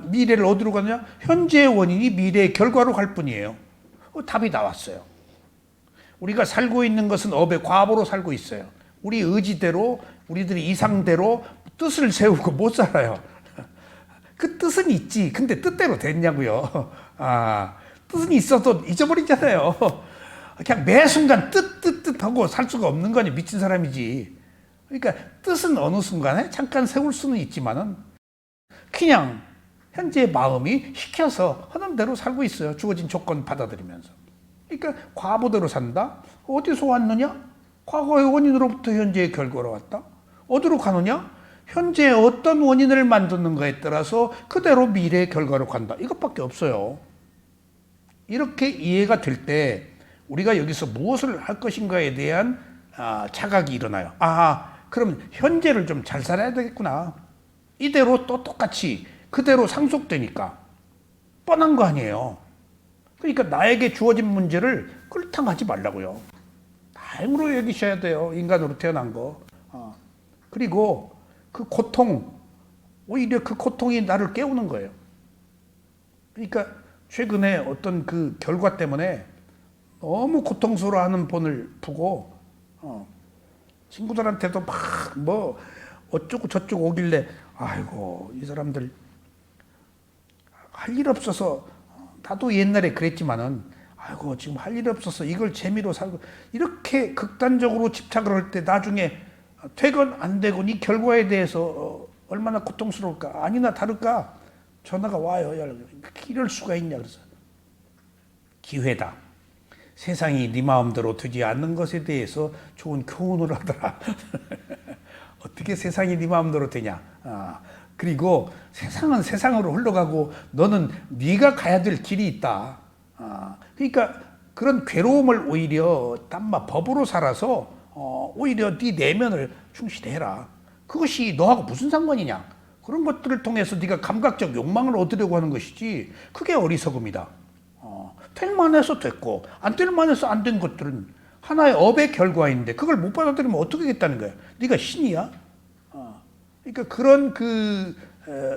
미래를 어디로 가느냐? 현재의 원인이 미래의 결과로 갈 뿐이에요. 답이 나왔어요. 우리가 살고 있는 것은 업의 과보로 살고 있어요. 우리 의지대로, 우리들이 이상대로 뜻을 세우고 못 살아요. 그 뜻은 있지. 근데 뜻대로 됐냐고요. 뜻은 있어도 잊어버리잖아요. 그냥 매 순간 뜻 하고 살 수가 없는 거니 미친 사람이지. 그러니까 뜻은 어느 순간에 잠깐 세울 수는 있지만은 그냥 현재의 마음이 시켜서 하는 대로 살고 있어요. 주어진 조건 받아들이면서. 그러니까 과보대로 산다. 어디서 왔느냐? 과거의 원인으로부터 현재의 결과로 왔다. 어디로 가느냐? 현재의 어떤 원인을 만드는가에 따라서 그대로 미래의 결과로 간다. 이것밖에 없어요. 이렇게 이해가 될 때 우리가 여기서 무엇을 할 것인가에 대한 자각이 일어나요. 그럼 현재를 좀 잘 살아야 되겠구나. 이대로 또 똑같이 그대로 상속되니까. 뻔한 거 아니에요. 그러니까 나에게 주어진 문제를 끌탕하지 말라고요. 다행으로 여기셔야 돼요. 인간으로 태어난 거. 그리고 그 고통, 오히려 그 고통이 나를 깨우는 거예요. 그러니까 최근에 어떤 그 결과 때문에 너무 고통스러워하는 본을 보고 친구들한테도 막 뭐 어쩌고 저쩌고 오길래 아이고 이 사람들 할 일 없어서 나도 옛날에 그랬지만은 아이고 지금 할 일 없어서 이걸 재미로 살고 이렇게 극단적으로 집착을 할 때 나중에 되건 안 되건 이 결과에 대해서 얼마나 고통스러울까 아니나 다를까 전화가 와요. 이럴 수가 있냐 그래서 기회다. 세상이 네 마음대로 되지 않는 것에 대해서 좋은 교훈을 하더라. 어떻게 세상이 네 마음대로 되냐. 그리고 세상은 세상으로 흘러가고 너는 네가 가야 될 길이 있다. 그러니까 그런 괴로움을 오히려 땀마 법으로 살아서 오히려 네 내면을 충실해라. 그것이 너하고 무슨 상관이냐. 그런 것들을 통해서 네가 감각적 욕망을 얻으려고 하는 것이지 그게 어리석음이다. 될 만해서 됐고 안 될 만해서 안 된 것들은 하나의 업의 결과인데 그걸 못 받아들이면 어떻게 하겠다는 거야. 네가 신이야? 그러니까 그런 그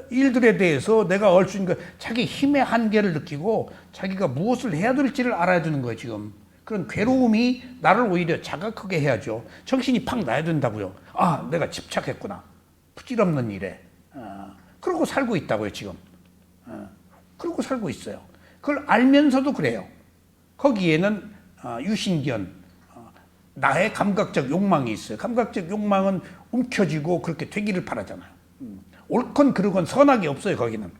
일들에 대해서 내가 알 수 있는 거 자기 힘의 한계를 느끼고 자기가 무엇을 해야 될지를 알아야 되는 거예요. 지금 그런 괴로움이 나를 오히려 자각하게 해야죠. 정신이 팍 나야 된다고요. 내가 집착했구나. 부질없는 일에. 그러고 살고 있다고요. 지금. 그러고 살고 있어요. 그걸 알면서도 그래요. 거기에는 유신견, 나의 감각적 욕망이 있어요. 감각적 욕망은 움켜쥐고 그렇게 되기를 바라잖아요. 옳건 그르건 선악이 없어요. 거기는.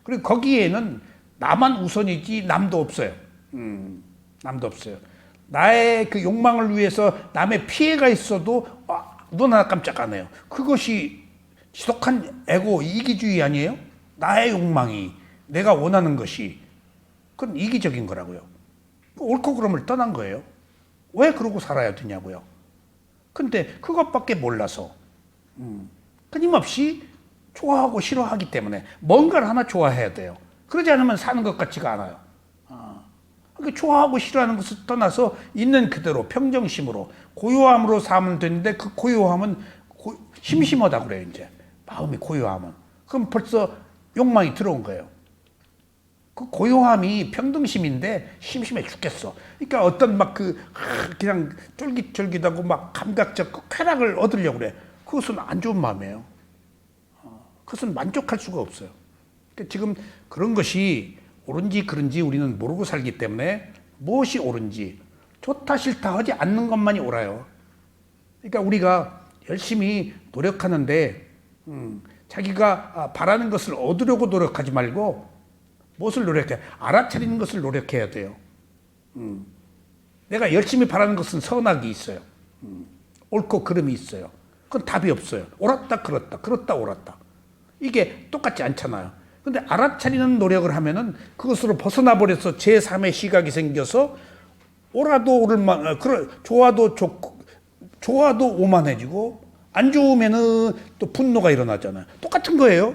그리고 거기에는 나만 우선이지 남도 없어요. 남도 없어요. 나의 그 욕망을 위해서 남의 피해가 있어도 눈 하나 깜짝 안 해요. 그것이 지독한 에고 이기주의 아니에요? 나의 욕망이 내가 원하는 것이 그건 이기적인 거라고요. 옳고 그름을 떠난 거예요. 왜 그러고 살아야 되냐고요. 근데 그것밖에 몰라서 끊임없이 좋아하고 싫어하기 때문에 뭔가를 하나 좋아해야 돼요. 그러지 않으면 사는 것 같지가 않아요. 그러니까 좋아하고 싫어하는 것을 떠나서 있는 그대로 평정심으로 고요함으로 살면 되는데 그 고요함은 심심하다 그래요. 이제 마음이 고요함은 그럼 벌써 욕망이 들어온 거예요. 그 고요함이 평등심인데 심심해 죽겠어. 그러니까 어떤 막 그냥 쫄깃쫄깃하고 막 감각적 그 쾌락을 얻으려고 그래. 그것은 안 좋은 마음이에요. 그것은 만족할 수가 없어요. 그러니까 지금 그런 것이 옳은지 그른지 우리는 모르고 살기 때문에 무엇이 옳은지 좋다 싫다 하지 않는 것만이 옳아요. 그러니까 우리가 열심히 노력하는데 자기가 바라는 것을 얻으려고 노력하지 말고 무엇을 노력해? 알아차리는 것을 노력해야 돼요. 내가 열심히 바라는 것은 선악이 있어요. 옳고 그름이 있어요. 그건 답이 없어요. 옳았다 그렇다 그렇다 옳았다. 이게 똑같지 않잖아요. 근데 알아차리는 노력을 하면은 그것으로 벗어나 버려서 제3의 시각이 생겨서 옳아도 옳을만, 좋아도 오만해지고 안 좋으면은 또 분노가 일어나잖아요. 똑같은 거예요.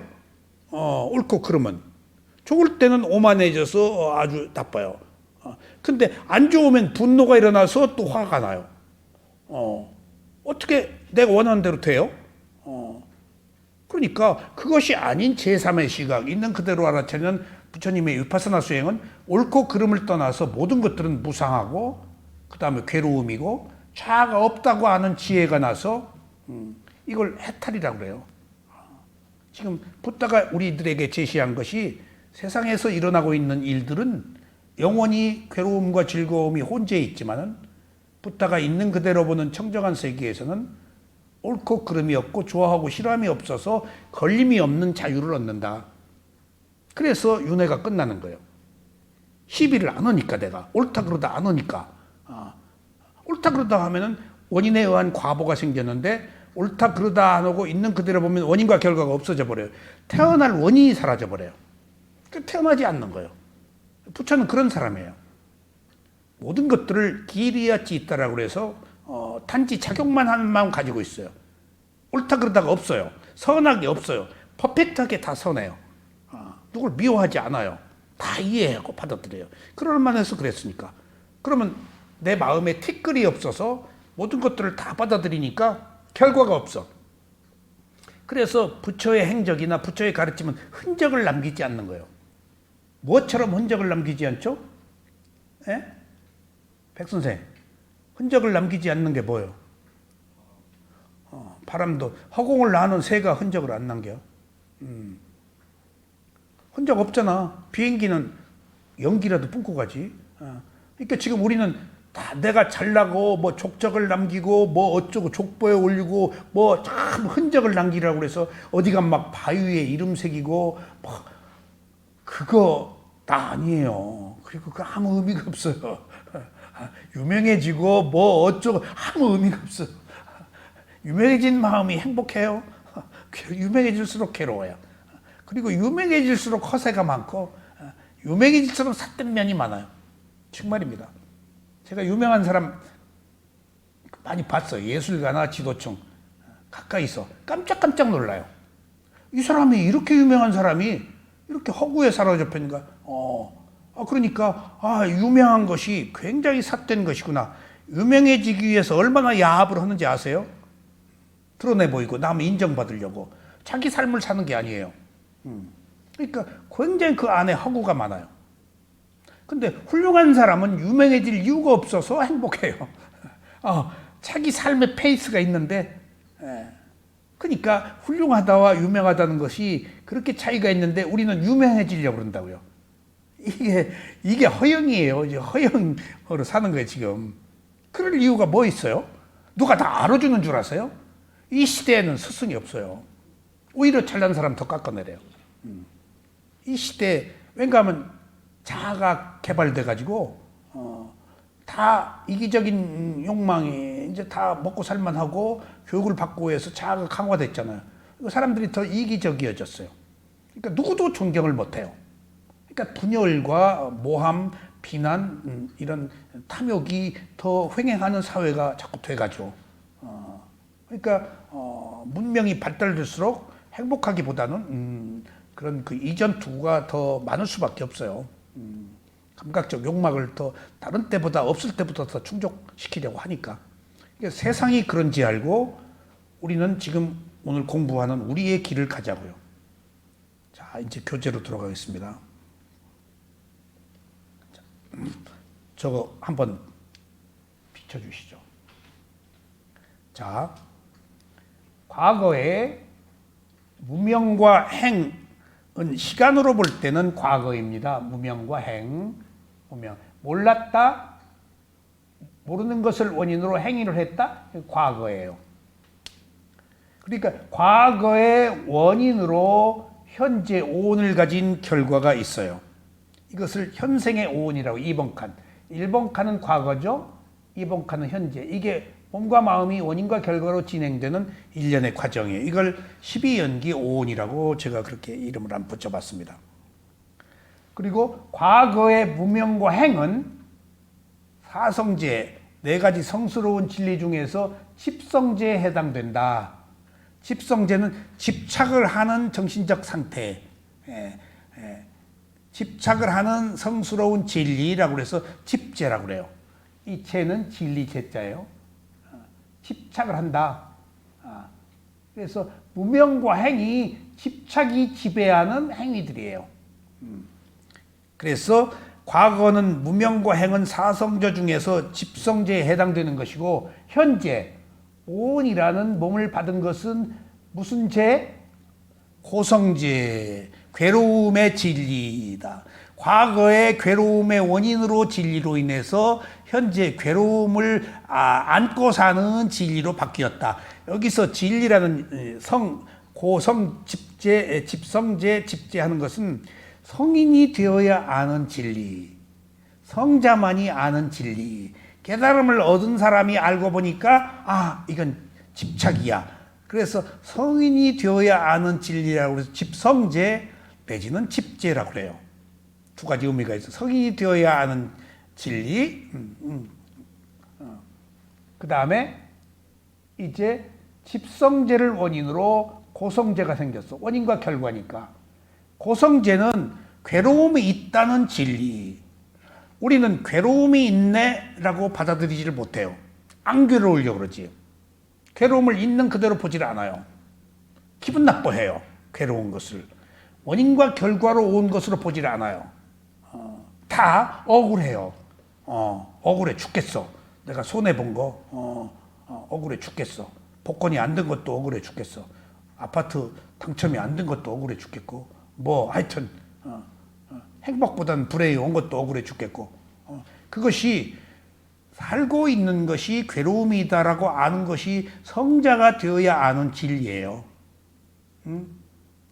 옳고 그름은. 좋을 때는 오만해져서 아주 나빠요. 근데 안 좋으면 분노가 일어나서 또 화가 나요. 어떻게 내가 원하는 대로 돼요? 그러니까 그것이 아닌 제3의 시각, 있는 그대로 알아차리는 부처님의 위파사나 수행은 옳고 그름을 떠나서 모든 것들은 무상하고 그 다음에 괴로움이고 자아가 없다고 아는 지혜가 나서 이걸 해탈이라고 그래요. 지금 붓다가 우리들에게 제시한 것이 세상에서 일어나고 있는 일들은 영원히 괴로움과 즐거움이 혼재해 있지만은 붓다가 있는 그대로 보는 청정한 세계에서는 옳고 그름이 없고 좋아하고 싫어함이 없어서 걸림이 없는 자유를 얻는다. 그래서 윤회가 끝나는 거예요. 시비를 안 하니까 내가 옳다 그러다 안 하니까 옳다 그러다 하면은 원인에 의한 과보가 생겼는데 옳다 그러다 안 하고 있는 그대로 보면 원인과 결과가 없어져 버려요. 태어날 원인이 사라져 버려요. 태어나지 않는 거예요. 부처는 그런 사람이에요. 모든 것들을 기리야치 있다라고 해서 단지 작용만 하는 마음 가지고 있어요. 옳다 그러다가 없어요. 선악이 없어요. 퍼펙트하게 다 선해요. 누굴 미워하지 않아요. 다 이해하고 받아들여요. 그럴 만해서 그랬으니까. 그러면 내 마음에 티끌이 없어서 모든 것들을 다 받아들이니까 결과가 없어. 그래서 부처의 행적이나 부처의 가르침은 흔적을 남기지 않는 거예요. 뭐처럼 흔적을 남기지 않죠? 예? 백선생, 흔적을 남기지 않는 게 뭐예요? 바람도 허공을 나는 새가 흔적을 안 남겨. 흔적 없잖아. 비행기는 연기라도 뿜고 가지. 그러니까 지금 우리는 다 내가 잘나고 뭐 족적을 남기고 뭐 어쩌고 족보에 올리고 뭐 참 흔적을 남기라고 그래서 어디가 막 바위에 이름 새기고 막 그거 다 아니에요. 그리고 그 아무 의미가 없어요. 유명해지고 뭐 어쩌고 아무 의미가 없어요. 유명해진 마음이 행복해요. 유명해질수록 괴로워요. 그리고 유명해질수록 허세가 많고 유명해질수록 삿된 면이 많아요. 정말입니다. 제가 유명한 사람 많이 봤어요. 예술가나 지도층 가까이서 깜짝깜짝 놀라요. 이 사람이 이렇게 유명한 사람이 이렇게 허구에 사로잡히니까 그러니까 유명한 것이 굉장히 삿된 것이구나. 유명해지기 위해서 얼마나 야합을 하는지 아세요? 드러내 보이고 남 인정받으려고 자기 삶을 사는 게 아니에요. 그러니까 굉장히 그 안에 허구가 많아요. 근데 훌륭한 사람은 유명해질 이유가 없어서 행복해요. 자기 삶의 페이스가 있는데, 그러니까 훌륭하다와 유명하다는 것이 그렇게 차이가 있는데 우리는 유명해지려고 그런다고요. 이게 허영이에요. 이제 허영으로 사는 거예요, 지금. 그럴 이유가 뭐 있어요? 누가 다 알아주는 줄 아세요? 이 시대에는 스승이 없어요. 오히려 잘난 사람 더 깎아내려요. 이 시대에, 왠가 하면 자아가 개발돼가지고, 다 이기적인 욕망이 이제 다 먹고 살만하고 교육을 받고 해서 자아가 강화됐잖아요. 사람들이 더 이기적이어졌어요. 그러니까 누구도 존경을 못해요. 그러니까 분열과 모함, 비난, 이런 탐욕이 더 횡행하는 사회가 자꾸 돼가죠. 그러니까 문명이 발달될수록 행복하기보다는 그런 그 이전 투구가 더 많을 수밖에 없어요. 감각적 욕망을 더 다른 때보다 없을 때보다 더 충족시키려고 하니까. 그러니까 세상이 그런지 알고 우리는 지금 오늘 공부하는 우리의 길을 가자고요. 자, 이제 교재로 들어가겠습니다. 저거 한번 비춰주시죠. 자, 과거에 무명과 행은 시간으로 볼 때는 과거입니다. 무명과 행. 무명. 몰랐다, 모르는 것을 원인으로 행위를 했다, 과거예요. 그러니까 과거의 원인으로 현재 오온을 가진 결과가 있어요. 이것을 현생의 오온이라고 2번 칸. 1번 칸은 과거죠. 2번 칸은 현재. 이게 몸과 마음이 원인과 결과로 진행되는 일련의 과정이에요. 이걸 12연기 오온이라고 제가 그렇게 이름을 안 붙여봤습니다. 그리고 과거의 무명과 행은 사성제, 4가지 성스러운 진리 중에서 집성제에 해당된다. 집성제는 집착을 하는 정신적 상태, 집착을 하는 성스러운 진리라고 해서 집제라고 그래요. 이 제는 진리 제자예요. 집착을 한다. 그래서 무명과 행이 집착이 지배하는 행위들이에요. 그래서 과거는 무명과 행은 사성제 중에서 집성제에 해당되는 것이고, 현재 오온이라는 몸을 받은 것은 무슨 제? 고성제, 괴로움의 진리이다. 과거의 괴로움의 원인으로 진리로 인해서 현재 괴로움을 안고 사는 진리로 바뀌었다. 여기서 진리라는 고성 집제, 집성제, 집제하는 것은 성인이 되어야 아는 진리, 성자만이 아는 진리, 깨달음을 얻은 사람이 알고 보니까 이건 집착이야. 그래서 성인이 되어야 아는 진리라고 해서 집성제 내지는 집제라고 그래요. 2가지 의미가 있어. 성인이 되어야 아는 진리. 그 다음에 이제 집성제를 원인으로 고성제가 생겼어. 원인과 결과니까. 고성제는 괴로움이 있다는 진리. 우리는 괴로움이 있네라고 받아들이지를 못해요. 안 괴로우려고 그러지. 괴로움을 있는 그대로 보질 않아요. 기분 나빠해요. 괴로운 것을. 원인과 결과로 온 것으로 보질 않아요. 다 억울해요. 억울해 죽겠어. 내가 손해본 거 억울해 죽겠어. 복권이 안 된 것도 억울해 죽겠어. 아파트 당첨이 안 된 것도 억울해 죽겠고, 뭐 하여튼 행복보다는 불행이 온 것도 억울해 죽겠고, 그것이 살고 있는 것이 괴로움이다라고 아는 것이 성자가 되어야 아는 진리예요.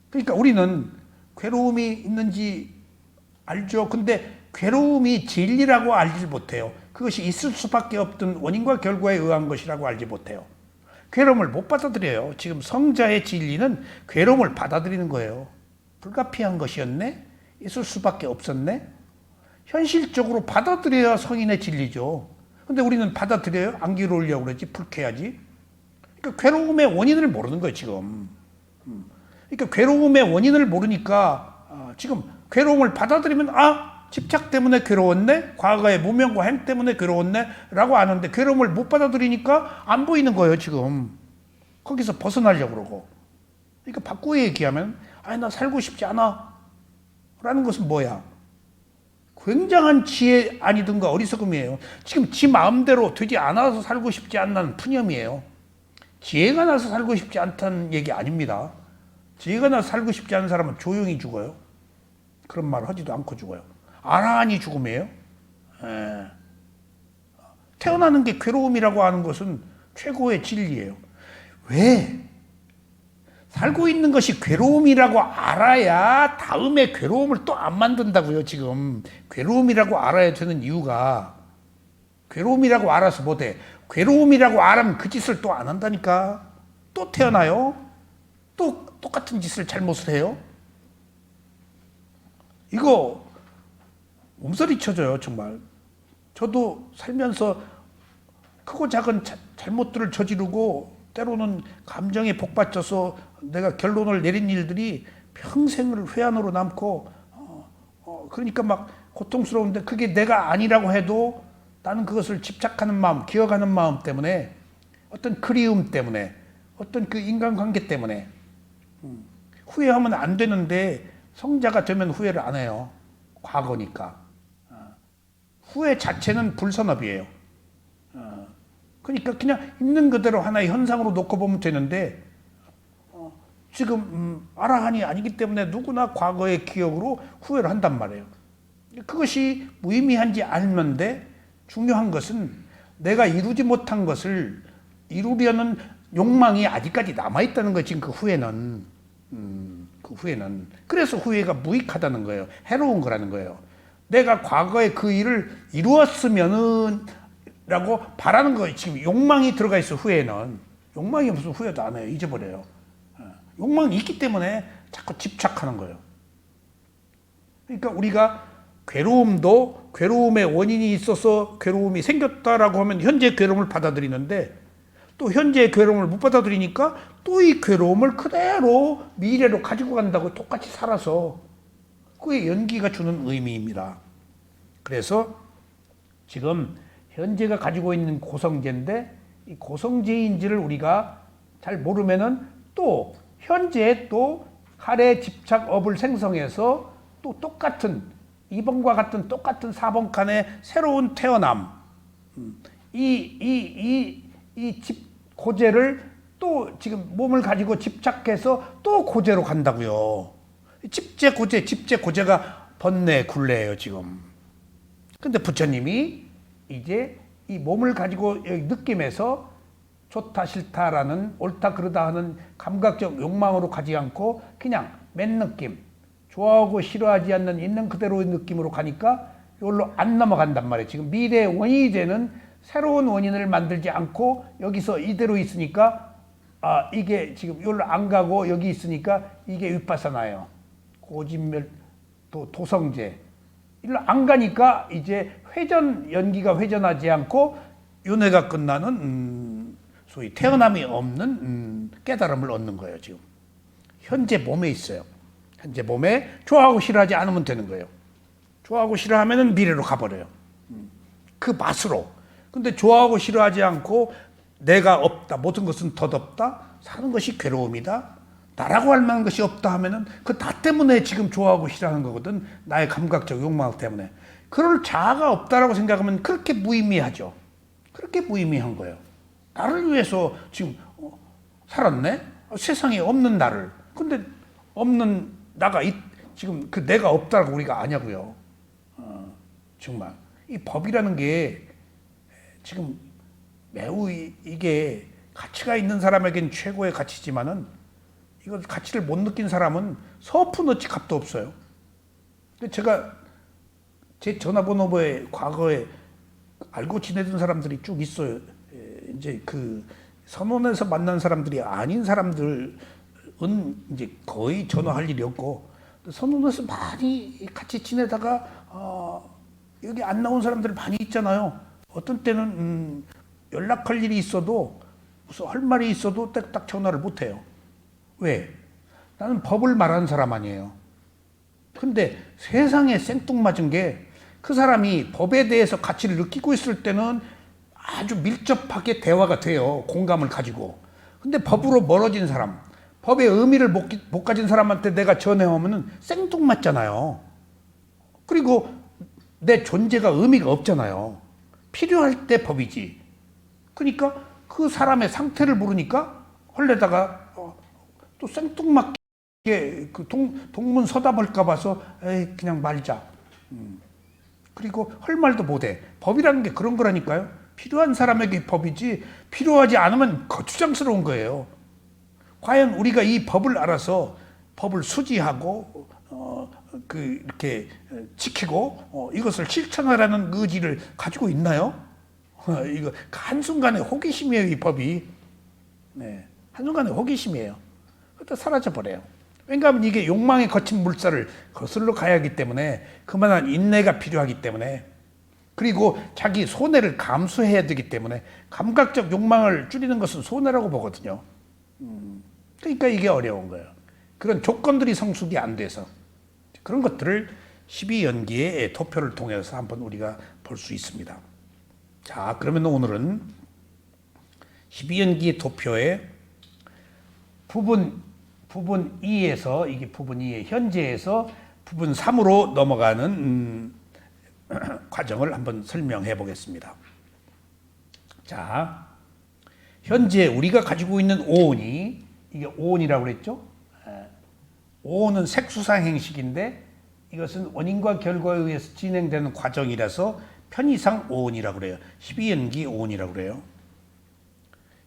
그러니까 우리는 괴로움이 있는지 알죠. 근데 괴로움이 진리라고 알지 못해요. 그것이 있을 수밖에 없던 원인과 결과에 의한 것이라고 알지 못해요. 괴로움을 못 받아들여요. 지금 성자의 진리는 괴로움을 받아들이는 거예요. 불가피한 것이었네? 있을 수밖에 없었네? 현실적으로 받아들여야 성인의 진리죠. 근데 우리는 받아들여요? 안 괴로우려고 그러지? 불쾌하지? 그러니까 괴로움의 원인을 모르는 거예요, 지금. 그러니까 괴로움의 원인을 모르니까 지금 괴로움을 받아들이면 집착 때문에 괴로웠네? 과거의 무명과 행 때문에 괴로웠네? 라고 아는데 괴로움을 못 받아들이니까 안 보이는 거예요, 지금. 거기서 벗어나려고 그러고. 그러니까 바꾸어 얘기하면 나 살고 싶지 않아. 라는 것은 뭐야? 굉장한 지혜 아니든가 어리석음이에요. 지금 지 마음대로 되지 않아서 살고 싶지 않다는 푸념이에요. 지혜가 나서 살고 싶지 않다는 얘기 아닙니다. 지혜가 나서 살고 싶지 않은 사람은 조용히 죽어요. 그런 말 하지도 않고 죽어요. 아라하니 죽음이에요. 태어나는 게 괴로움이라고 하는 것은 최고의 진리예요. 왜? 살고 있는 것이 괴로움이라고 알아야 다음에 괴로움을 또 안 만든다고요, 지금. 괴로움이라고 알아야 되는 이유가, 괴로움이라고 알아서 못해. 괴로움이라고 알면 그 짓을 또 안 한다니까. 또 태어나요. 또 똑같은 짓을 잘못을 해요. 이거 몸서리 쳐져요, 정말. 저도 살면서 크고 작은 잘못들을 저지르고 때로는 감정에 복받쳐서 내가 결론을 내린 일들이 평생을 회한으로 남고 그러니까 막 고통스러운데 그게 내가 아니라고 해도 나는 그것을 집착하는 마음, 기억하는 마음 때문에 어떤 그리움 때문에 어떤 그 인간관계 때문에 후회하면 안 되는데 성자가 되면 후회를 안 해요. 과거니까. 후회 자체는 불선업이에요. 그러니까 그냥 있는 그대로 하나의 현상으로 놓고 보면 되는데 지금 아라한이 아니기 때문에 누구나 과거의 기억으로 후회를 한단 말이에요. 그것이 무의미한지 알는데 중요한 것은 내가 이루지 못한 것을 이루려는 욕망이 아직까지 남아있다는 거예요. 지금 그 후회는. 그 후회는. 그래서 후회가 무익하다는 거예요. 해로운 거라는 거예요. 내가 과거에 그 일을 이루었으면은 라고 바라는 거예요. 지금 욕망이 들어가 있어, 후회는. 욕망이 무슨 후회도 안 해요. 잊어버려요. 욕망이 있기 때문에 자꾸 집착하는 거예요. 그러니까 우리가 괴로움도 괴로움의 원인이 있어서 괴로움이 생겼다라고 하면 현재 괴로움을 받아들이는데 또 현재의 괴로움을 못 받아들이니까 또 이 괴로움을 그대로 미래로 가지고 간다고 똑같이 살아서 그게 연기가 주는 의미입니다. 그래서 지금 현재가 가지고 있는 고성제인데 이 고성제인지를 우리가 잘 모르면은 또 현재에 또 할애 집착업을 생성해서 또 똑같은 2번과 같은 똑같은 4번 칸의 새로운 태어남 이 고제를 또 지금 몸을 가지고 집착해서 또 고제로 간다고요. 집제 고제가 번뇌 굴레예요 지금. 근데 부처님이 이제 이 몸을 가지고 느낌에서 좋다 싫다라는 옳다 그르다 하는 감각적 욕망으로 가지 않고 그냥 맨 느낌, 좋아하고 싫어하지 않는 있는 그대로의 느낌으로 가니까 이걸로 안 넘어간단 말이에요. 지금 미래의 원인이 되는 새로운 원인을 만들지 않고 여기서 이대로 있으니까 이게 지금 이걸로 안 가고 여기 있으니까 이게 위파사나예요. 고진멸 도성제. 이걸로 안 가니까 이제 연기가 회전하지 않고 윤회가 끝나는 소위 태어남이 없는 깨달음을 얻는 거예요. 지금 현재 몸에 있어요. 현재 몸에 좋아하고 싫어하지 않으면 되는 거예요. 좋아하고 싫어하면은 미래로 가버려요. 그 맛으로. 근데 좋아하고 싫어하지 않고 내가 없다, 모든 것은 덧없다, 사는 것이 괴로움이다, 나라고 할 만한 것이 없다 하면은 그 나 때문에 지금 좋아하고 싫어하는 거거든. 나의 감각적 욕망 때문에. 그럴 자아가 없다라고 생각하면 그렇게 무의미하죠. 그렇게 무의미한 거예요. 나를 위해서 지금 살았네? 세상에 없는 나를. 근데 없는 나가 지금 그 내가 없다라고 우리가 아냐고요. 정말. 이 법이라는 게 지금 매우 이게 가치가 있는 사람에겐 최고의 가치지만은 이거 가치를 못 느낀 사람은 서푼 어치 값도 없어요. 제가 제 전화번호부에 과거에 알고 지내던 사람들이 쭉 있어요. 이제 그 선원에서 만난 사람들이 아닌 사람들은 이제 거의 전화할 일이 없고, 선원에서 많이 같이 지내다가 여기 안 나온 사람들 많이 있잖아요. 어떤 때는 연락할 일이 있어도 무슨 할 말이 있어도 딱 전화를 못 해요. 왜? 나는 법을 말하는 사람 아니에요. 근데 세상에 생뚱맞은 게 그 사람이 법에 대해서 가치를 느끼고 있을 때는 아주 밀접하게 대화가 돼요. 공감을 가지고. 근데 법으로 멀어진 사람, 법의 의미를 못 가진 사람한테 내가 전해오면은 생뚱맞잖아요. 그리고 내 존재가 의미가 없잖아요. 필요할 때 법이지. 그러니까 그 사람의 상태를 모르니까 헐레다가 또 생뚱맞게 그 동문 서답을까 봐서 에이 그냥 말자. 그리고 할 말도 못해. 법이라는 게 그런 거라니까요. 필요한 사람에게 법이지 필요하지 않으면 거추장스러운 거예요. 과연 우리가 이 법을 알아서 법을 수지하고 이렇게 지키고 이것을 실천하라는 의지를 가지고 있나요? 이거 한순간에 호기심이에요, 이 법이. 네, 한순간에 호기심이에요. 그때 사라져 버려요. 왜냐하면 이게 욕망에 거친 물살을 거슬러 가야 하기 때문에 그만한 인내가 필요하기 때문에, 그리고 자기 손해를 감수해야 되기 때문에 감각적 욕망을 줄이는 것은 손해라고 보거든요. 그러니까 이게 어려운 거예요. 그런 조건들이 성숙이 안 돼서 그런 것들을 12연기의 도표를 통해서 한번 우리가 볼 수 있습니다. 자, 그러면 오늘은 12연기의 도표의 부분 2에서 이게 부분 2의 현재에서 부분 3으로 넘어가는 과정을 한번 설명해 보겠습니다. 자, 현재 우리가 가지고 있는 오온이, 이게 오온이라고 그랬죠? 오온은 색수상 행식인데 이것은 원인과 결과에 의해서 진행되는 과정이라서 편의상 오온이라고 그래요. 12연기 오온이라고 그래요.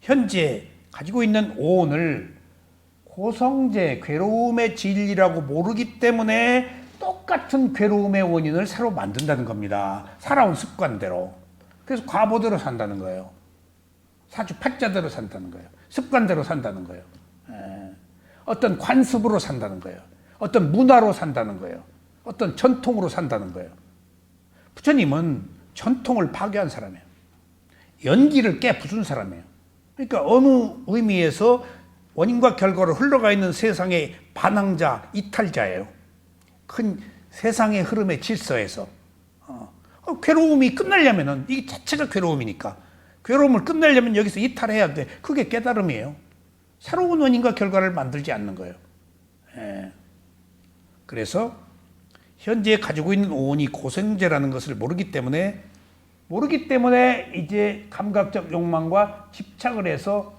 현재 가지고 있는 오온을 고성제, 괴로움의 진리라고 모르기 때문에 똑같은 괴로움의 원인을 새로 만든다는 겁니다. 살아온 습관대로. 그래서 과보대로 산다는 거예요. 사주팔자대로 산다는 거예요. 습관대로 산다는 거예요. 어떤 관습으로 산다는 거예요. 어떤 문화로 산다는 거예요. 어떤 전통으로 산다는 거예요. 부처님은 전통을 파괴한 사람이에요. 연기를 깨부순 사람이에요. 그러니까 어느 의미에서 원인과 결과로 흘러가 있는 세상의 반항자, 이탈자예요. 큰 세상의 흐름의 질서에서. 괴로움이 끝나려면은 이게 자체가 괴로움이니까 괴로움을 끝내려면 여기서 이탈해야 돼. 그게 깨달음이에요. 새로운 원인과 결과를 만들지 않는 거예요. 그래서 현재 가지고 있는 오온이 고생제라는 것을 모르기 때문에 이제 감각적 욕망과 집착을 해서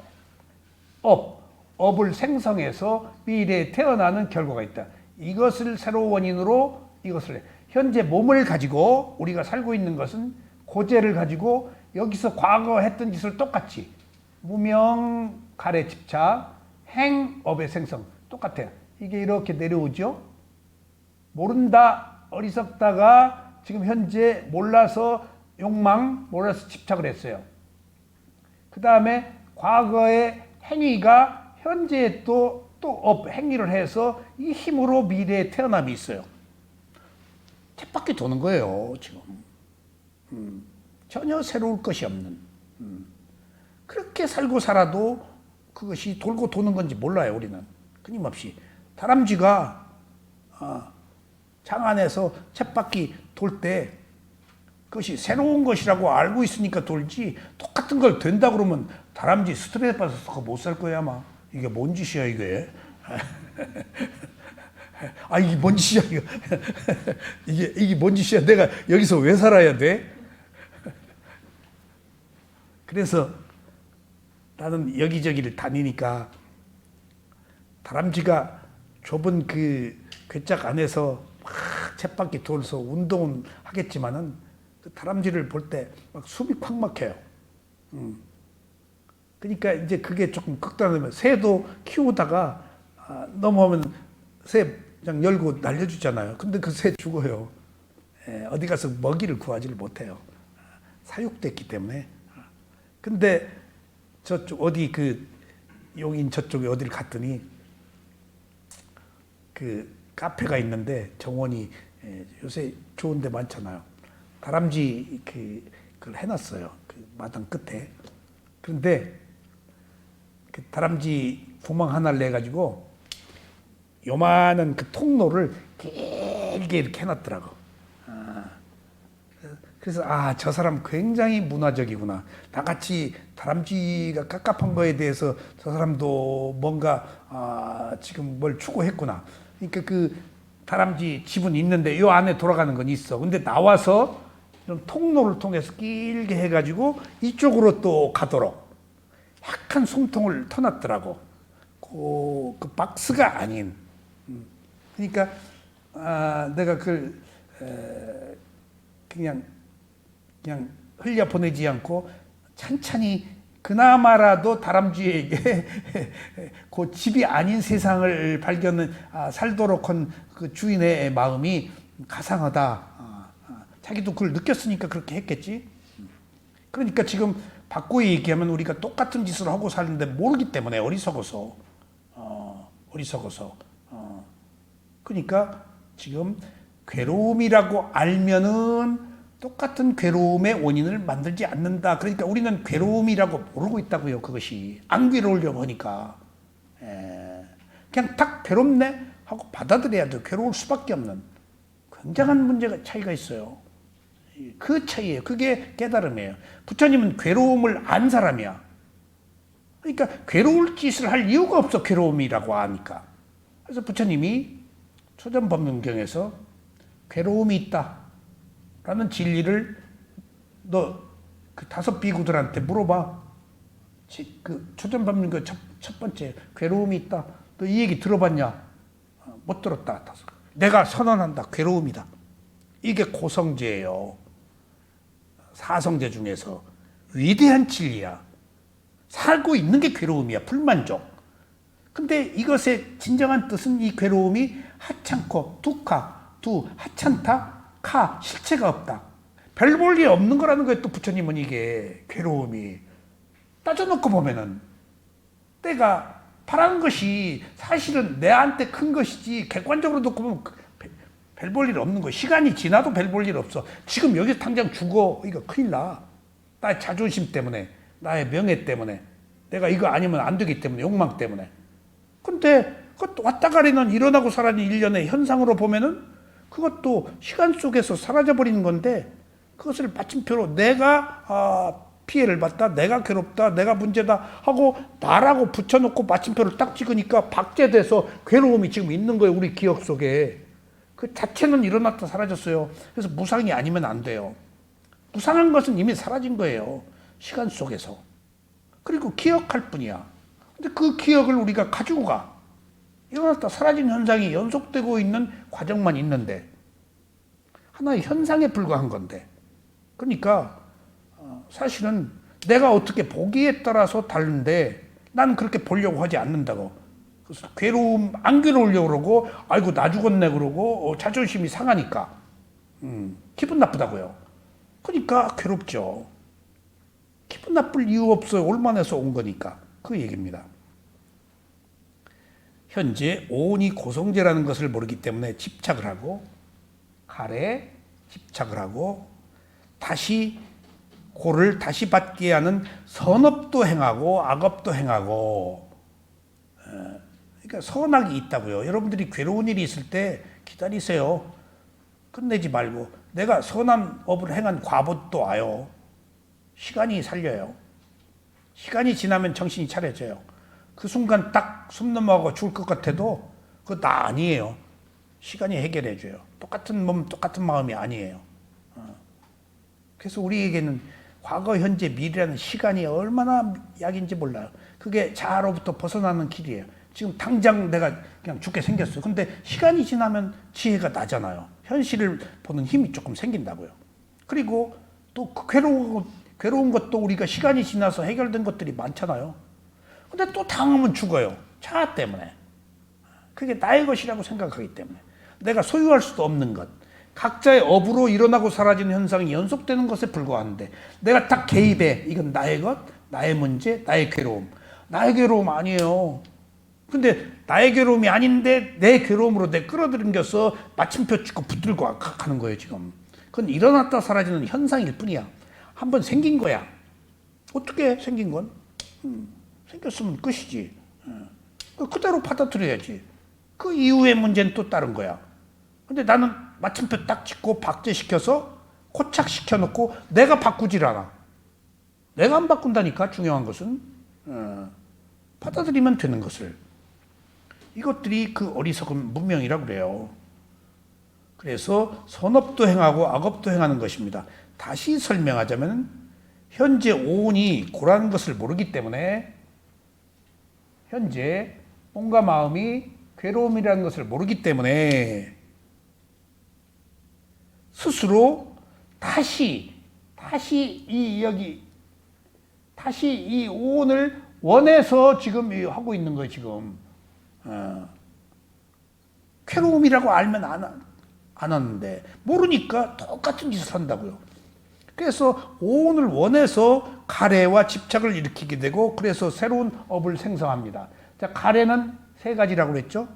업을 생성해서 미래에 태어나는 결과가 있다. 이것을 새로운 원인으로 현재 몸을 가지고 우리가 살고 있는 것은 고재를 가지고 여기서 과거 했던 짓을 똑같이 무명, 가래, 집착, 행, 업의 생성 똑같아요. 이게 이렇게 내려오죠. 모른다, 어리석다가 지금 현재 몰라서 욕망, 몰라서 집착을 했어요. 그 다음에 과거의 행위가 현재에 또 행위를 해서 이 힘으로 미래에 태어남이 있어요. 쳇바퀴 도는 거예요, 지금. 전혀 새로울 것이 없는. 그렇게 살고 살아도 그것이 돌고 도는 건지 몰라요, 우리는. 끊임없이. 다람쥐가 장 안에서 쳇바퀴 돌 때 그것이 새로운 것이라고 알고 있으니까 돌지, 똑같은 걸 된다 그러면 다람쥐 스트레스 받아서 못 살 거야 아마. 이게 뭔 짓이야 이게. 이게 뭔 짓이야 이거. 이게 뭔 짓이야. 내가 여기서 왜 살아야 돼? 그래서 나는 여기저기를 다니니까 다람쥐가 좁은 그 괴짝 안에서 막 쳇바퀴 돌면서 운동은 하겠지만은 그 다람쥐를 볼 때 막 숨이 콱 막혀요. 그러니까 이제 그게 조금 극단하면, 새도 키우다가 넘어오면 새 그냥 열고 날려주잖아요. 근데 그 새 죽어요. 어디 가서 먹이를 구하지를 못해요. 사육됐기 때문에. 근데 저쪽 어디 그 용인 저쪽에 어디를 갔더니 그 카페가 있는데, 정원이 요새 좋은 데 많잖아요. 다람쥐 그걸 해놨어요. 그 마당 끝에. 그런데 그 다람쥐 구멍 하나를 내가지고 요만한 그 통로를 길게 이렇게 해놨더라고. 그래서 저 사람 굉장히 문화적이구나. 나같이 다람쥐가 깝깝한 거에 대해서 저 사람도 뭔가 지금 뭘 추구했구나. 그러니까 그 다람쥐 집은 있는데 요 안에 돌아가는 건 있어. 근데 나와서 이런 통로를 통해서 길게 해가지고 이쪽으로 또 가도록 약간 숨통을 터놨더라고. 그 박스가 아닌. 그러니까 내가 그걸 그냥 흘려보내지 않고 찬찬히, 그나마라도 다람쥐에게 그 집이 아닌 세상을 살도록 한 그 주인의 마음이 가상하다. 자기도 그걸 느꼈으니까 그렇게 했겠지. 그러니까 지금 바꾸어 얘기하면 우리가 똑같은 짓을 하고 사는데 모르기 때문에, 어리석어서. 그러니까 지금 괴로움이라고 알면은 똑같은 괴로움의 원인을 만들지 않는다. 그러니까 우리는 괴로움이라고 모르고 있다고요. 그것이 안 괴로우려고 하니까. 그냥 딱 괴롭네 하고 받아들여야 돼. 괴로울 수밖에 없는 굉장한 문제가 차이가 있어요. 그 차이예요. 그게 깨달음이에요. 부처님은 괴로움을 안 사람이야. 그러니까 괴로울 짓을 할 이유가 없어. 괴로움이라고 하니까. 그래서 부처님이 초전법문경에서 괴로움이 있다 라는 진리를 너 그 5 비구들한테 물어봐. 그 초전법문경 첫 번째, 괴로움이 있다. 너 이 얘기 들어봤냐? 못 들었다. 내가 선언한다. 괴로움이다. 이게 고성제예요. 사성제 중에서 위대한 진리야. 살고 있는 게 괴로움이야. 불만족. 근데 이것의 진정한 뜻은, 이 괴로움이 하찮고 하찮다, 실체가 없다. 별 볼 일 없는 거라는 거예요. 또 부처님은 이게 괴로움이. 따져놓고 보면은 때가 바라는 것이 사실은 내한테 큰 것이지, 객관적으로 놓고 보면 별 볼 일 없는 거. 시간이 지나도 별 볼 일 없어. 지금 여기서 당장 죽어. 이거 큰일 나. 나의 자존심 때문에, 나의 명예 때문에, 내가 이거 아니면 안 되기 때문에, 욕망 때문에. 근데 그것도 왔다 가리는 일어나고 사라지는 일련의 현상으로 보면은 그것도 시간 속에서 사라져버리는 건데, 그것을 마침표로 내가 피해를 봤다, 내가 괴롭다, 내가 문제다 하고 나라고 붙여놓고 마침표를 딱 찍으니까 박제돼서 괴로움이 지금 있는 거예요. 우리 기억 속에. 그 자체는 일어났다 사라졌어요. 그래서 무상이 아니면 안 돼요. 무상한 것은 이미 사라진 거예요. 시간 속에서. 그리고 기억할 뿐이야. 근데 그 기억을 우리가 가지고 가. 일어났다 사라진 현상이 연속되고 있는 과정만 있는데, 하나의 현상에 불과한 건데. 그러니까 사실은 내가 어떻게 보기에 따라서 다른데, 나는 그렇게 보려고 하지 않는다고. 그래서 괴로움, 안 괴로우려고 그러고, 아이고 나 죽었네 그러고 자존심이 상하니까 기분 나쁘다고요. 그러니까 괴롭죠. 기분 나쁠 이유 없어요. 올만해서 온 거니까. 그 얘기입니다. 현재 오온이 고성제라는 것을 모르기 때문에 집착을 하고, 칼에 집착을 하고, 다시 고를 다시 받게 하는 선업도 행하고 악업도 행하고. 그러니까 선악이 있다고요. 여러분들이 괴로운 일이 있을 때 기다리세요. 끝내지 말고. 내가 선한 업을 행한 과보도 와요. 시간이 살려요. 시간이 지나면 정신이 차려져요. 그 순간 딱 숨 넘어가고 죽을 것 같아도 그거 나 아니에요. 시간이 해결해줘요. 똑같은 몸, 똑같은 마음이 아니에요. 그래서 우리에게는 과거, 현재, 미래라는 시간이 얼마나 약인지 몰라요. 그게 자아로부터 벗어나는 길이에요. 지금 당장 내가 그냥 죽게 생겼어요. 근데 시간이 지나면 지혜가 나잖아요. 현실을 보는 힘이 조금 생긴다고요. 그리고 또 괴로운 것도 우리가 시간이 지나서 해결된 것들이 많잖아요. 근데 또 당하면 죽어요. 자아 때문에. 그게 나의 것이라고 생각하기 때문에. 내가 소유할 수도 없는 것. 각자의 업으로 일어나고 사라지는 현상이 연속되는 것에 불과한데 내가 딱 개입해. 이건 나의 것, 나의 문제, 나의 괴로움. 나의 괴로움 아니에요. 근데 나의 괴로움이 아닌데 내 괴로움으로 내 끌어들여서 마침표 찍고 붙들고 가는 거예요 지금. 그건 일어났다 사라지는 현상일 뿐이야. 한번 생긴 거야. 어떻게 생긴 건? 생겼으면 끝이지. 그대로 받아들여야지. 그 이후의 문제는 또 다른 거야. 근데 나는 마침표 딱 찍고 박제시켜서 코착시켜놓고 내가 바꾸질 않아. 내가 안 바꾼다니까. 중요한 것은 받아들이면 되는 것을. 이것들이 그 어리석은 문명이라고 그래요. 그래서 선업도 행하고 악업도 행하는 것입니다. 다시 설명하자면 현재 오온이 고라는 것을 모르기 때문에 현재 몸과 마음이 괴로움이라는 것을 모르기 때문에 스스로 다시 이 오온을 원해서 지금 하고 있는 거예요 지금. 괴로움이라고 알면 안 하는데 모르니까 똑같은 짓을 한다고요. 그래서 오온을 원해서 가래와 집착을 일으키게 되고 그래서 새로운 업을 생성합니다. 자, 가래는 세 가지라고 그랬죠.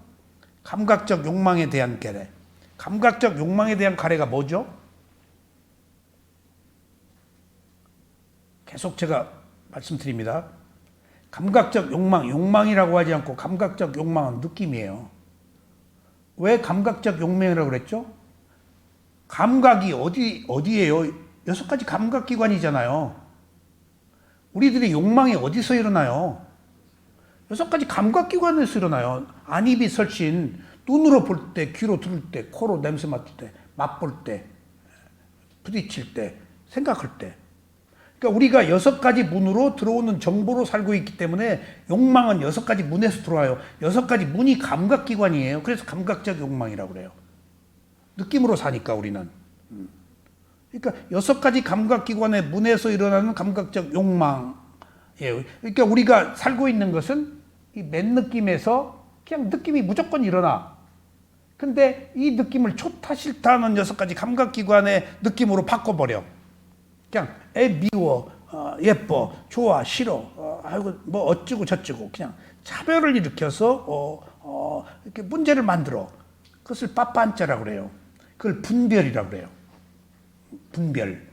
감각적 욕망에 대한 가래. 감각적 욕망에 대한 가래가 뭐죠? 계속 제가 말씀드립니다. 감각적 욕망, 욕망이라고 하지 않고 감각적 욕망은 느낌이에요. 왜 감각적 욕망이라고 그랬죠? 감각이 어디예요? 6가지 감각기관이잖아요. 우리들의 욕망이 어디서 일어나요? 6가지 감각기관에서 일어나요. 안입이 설신, 눈으로 볼 때, 귀로 들을 때, 코로 냄새 맡을 때, 맛볼 때, 부딪힐 때, 생각할 때. 그러니까 우리가 6가지 문으로 들어오는 정보로 살고 있기 때문에 욕망은 6가지 문에서 들어와요. 6가지 문이 감각기관이에요. 그래서 감각적 욕망이라고 그래요. 느낌으로 사니까 우리는. 그러니까 6가지 감각기관의 문에서 일어나는 감각적 욕망이에요. 그러니까 우리가 살고 있는 것은 이 맨느낌에서 그냥 느낌이 무조건 일어나. 근데 이 느낌을 좋다 싫다 하는 6가지 감각기관의 느낌으로 바꿔버려. 그냥 미워, 예뻐, 좋아, 싫어, 아이고 뭐 어쩌고 저쩌고 그냥 차별을 일으켜서 이렇게 문제를 만들어. 그것을 빠빤자라고 그래요. 그걸 분별이라고 그래요. 분별.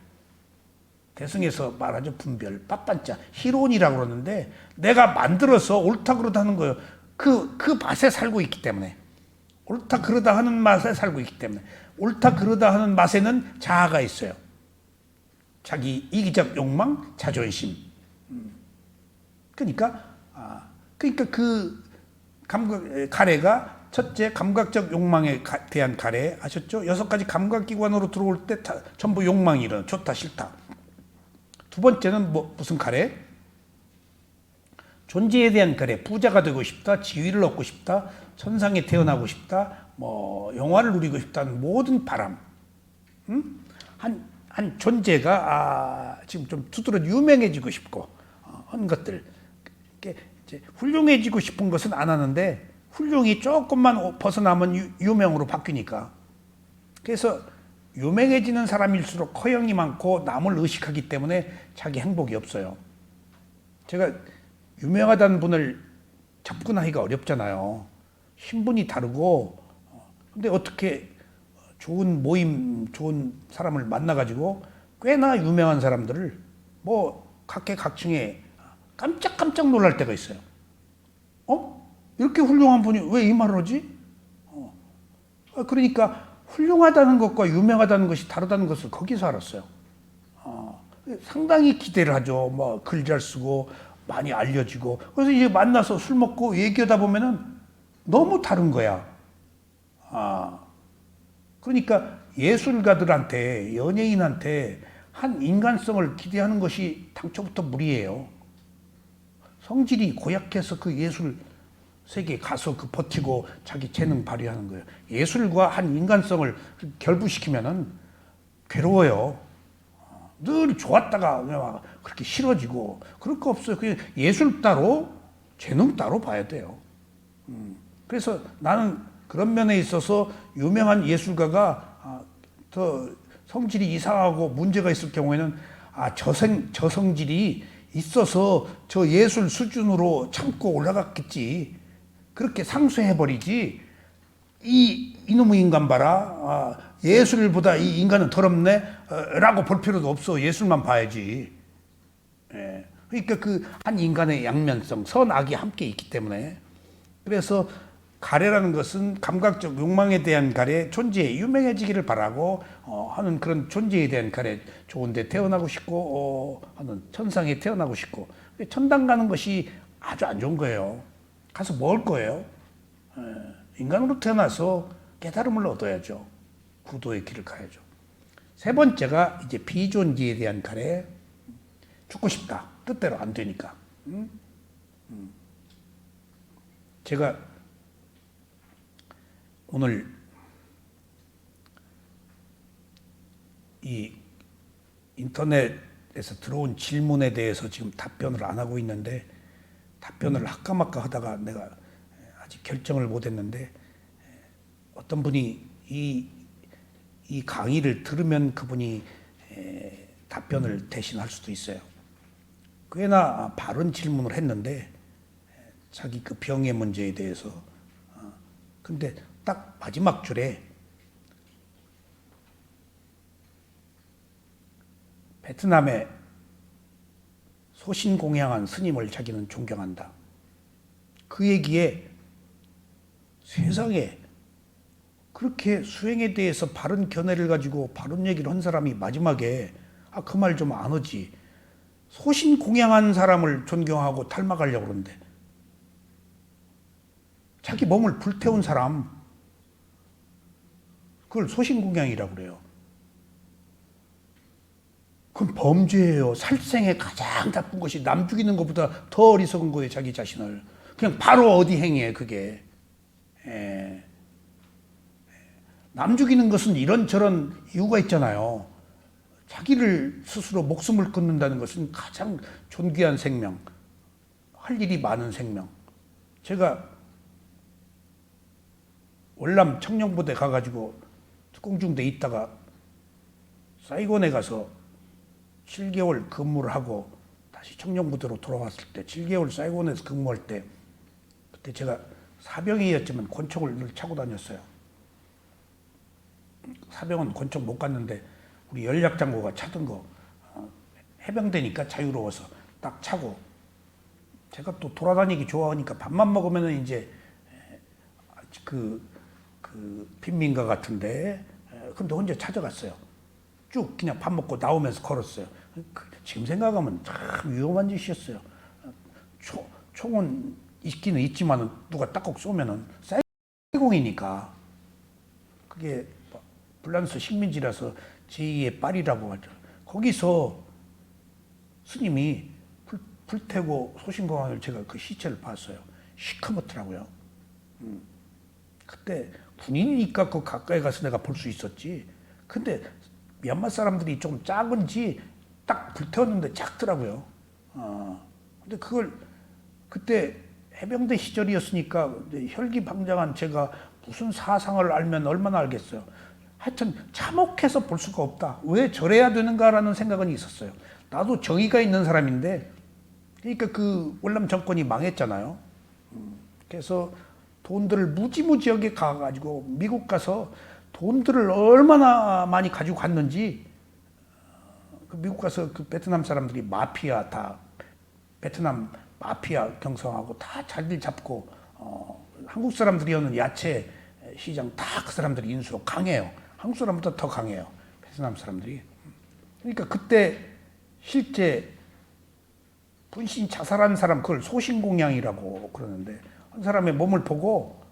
대승에서 말하죠. 분별. 빠빤자. 희론이라고 그러는데 내가 만들어서 옳다 그러다 하는 거예요. 그 맛에 살고 있기 때문에. 옳다 그러다 하는 맛에 살고 있기 때문에. 옳다 그러다 하는 맛에는 자아가 있어요. 자기 이기적 욕망, 자존심. 그러니까 그 가래가 첫째 감각적 욕망에 대한 가래 아셨죠? 6가지 감각기관으로 들어올 때 전부 욕망이 일어나. 좋다 싫다. 두 번째는 무슨 가래? 존재에 대한 가래. 부자가 되고 싶다, 지위를 얻고 싶다, 천상에 태어나고 싶다, 영화를 누리고 싶다는 모든 바람. 한 존재가 지금 좀 두드러 유명해지고 싶고 한 것들. 이제 훌륭해지고 싶은 것은 안 하는데 훌륭이 조금만 벗어나면 유명으로 바뀌니까. 그래서 유명해지는 사람일수록 허영이 많고 남을 의식하기 때문에 자기 행복이 없어요. 제가 유명하다는 분을 접근하기가 어렵잖아요. 신분이 다르고. 근데 어떻게 좋은 모임, 좋은 사람을 만나가지고 꽤나 유명한 사람들을 각계각층에 깜짝깜짝 놀랄 때가 있어요. 이렇게 훌륭한 분이 왜 이 말을 하지? 그러니까 훌륭하다는 것과 유명하다는 것이 다르다는 것을 거기서 알았어요. 상당히 기대를 하죠. 뭐 글 잘 쓰고 많이 알려지고. 그래서 이제 만나서 술 먹고 얘기하다 보면은 너무 다른 거야. 그러니까 예술가들한테, 연예인한테 한 인간성을 기대하는 것이 당초부터 무리예요. 성질이 고약해서 그 예술 세계에 가서 그 버티고 자기 재능 발휘하는 거예요. 예술과 한 인간성을 결부시키면은 괴로워요. 늘 좋았다가 그냥 그렇게 싫어지고 그럴 거 없어요. 그냥 예술 따로 재능 따로 봐야 돼요. 그래서 나는 그런 면에 있어서 유명한 예술가가 더 성질이 이상하고 문제가 있을 경우에는 저 성질이 있어서 저 예술 수준으로 참고 올라갔겠지. 그렇게 상쇄해버리지. 이놈의 인간 봐라. 예술보다 이 인간은 더럽네. 라고 볼 필요도 없어. 예술만 봐야지. 예. 그러니까 그 한 인간의 양면성, 선악이 함께 있기 때문에. 그래서 가래라는 것은 감각적 욕망에 대한 가래, 존재에 유명해지기를 바라고 하는 그런 존재에 대한 가래, 좋은데 태어나고 싶고 하는 천상에 태어나고 싶고. 천당 가는 것이 아주 안 좋은 거예요. 가서 뭘 거예요? 인간으로 태어나서 깨달음을 얻어야죠. 구도의 길을 가야죠. 세 번째가 이제 비존재에 대한 가래. 죽고 싶다. 뜻대로 안 되니까. 제가 오늘 이 인터넷에서 들어온 질문에 대해서 지금 답변을 안 하고 있는데, 답변을 할까 말까 하다가 내가 아직 결정을 못 했는데, 어떤 분이 이 강의를 들으면 그분이 답변을 대신할 수도 있어요. 꽤나 바른 질문을 했는데, 자기 그 병의 문제에 대해서. 근데 딱 마지막 줄에 베트남에 소신공양한 스님을 자기는 존경한다. 그 얘기에 세상에 그렇게 수행에 대해서 바른 견해를 가지고 바른 얘기를 한 사람이 마지막에 그 말 좀 안 하지. 소신공양한 사람을 존경하고 닮아가려고 그러는데, 자기 몸을 불태운 사람, 그걸 소신공양이라고 그래요. 그건 범죄예요. 살생에 가장 나쁜 것이 남 죽이는 것보다 더 어리석은 거예요. 자기 자신을. 그냥 바로 어디 행위에 그게. 남 죽이는 것은 이런저런 이유가 있잖아요. 자기를 스스로 목숨을 끊는다는 것은 가장 존귀한 생명, 할 일이 많은 생명. 제가 월남 청령부대 가가지고 특공중대 있다가 사이곤에 가서 7개월 근무를 하고 다시 청령부대로 돌아왔을 때, 7개월 사이곤에서 근무할 때, 그때 제가 사병이었지만 권총을 늘 차고 다녔어요. 사병은 권총 못 갔는데 우리 연락장고가 차던 거, 해병대니까 자유로워서 딱 차고, 제가 또 돌아다니기 좋아하니까 밥만 먹으면 이제 그 빈민가 같은데, 근데 혼자 찾아갔어요. 쭉 그냥 밥 먹고 나오면서 걸었어요. 지금 생각하면 참 위험한 짓이었어요. 총은 있기는 있지만 누가 딱꼭 쏘면은 쌀공이니까. 그게 불란서 식민지라서 제2의 파리라고 하죠. 거기서 스님이 불태고 소신공양을, 제가 그 시체를 봤어요. 시커멓더라고요. 그때 군인이니까 그 가까이 가서 내가 볼 수 있었지. 근데 미얀마 사람들이 좀 작은지 딱 불태웠는데 작더라고요. 근데 그걸 그때 해병대 시절이었으니까 혈기방장한 제가 무슨 사상을 알면 얼마나 알겠어요. 하여튼 참혹해서 볼 수가 없다. 왜 저래야 되는가라는 생각은 있었어요. 나도 정의가 있는 사람인데, 그러니까 그 월남 정권이 망했잖아요. 그래서 돈들을 무지무지하게 가가지고 미국 가서 돈들을 얼마나 많이 가지고 갔는지, 그 미국 가서 그 베트남 사람들이 마피아, 다 베트남 마피아 경성하고 다 자리를 잡고, 한국 사람들이 하는 야채 시장 다 그 사람들이 인수로 강해요. 한국 사람보다 더 강해요. 베트남 사람들이. 그러니까 그때 실제 분신 자살한 사람 그걸 소신공양이라고 그러는데 한 사람의 몸을 보고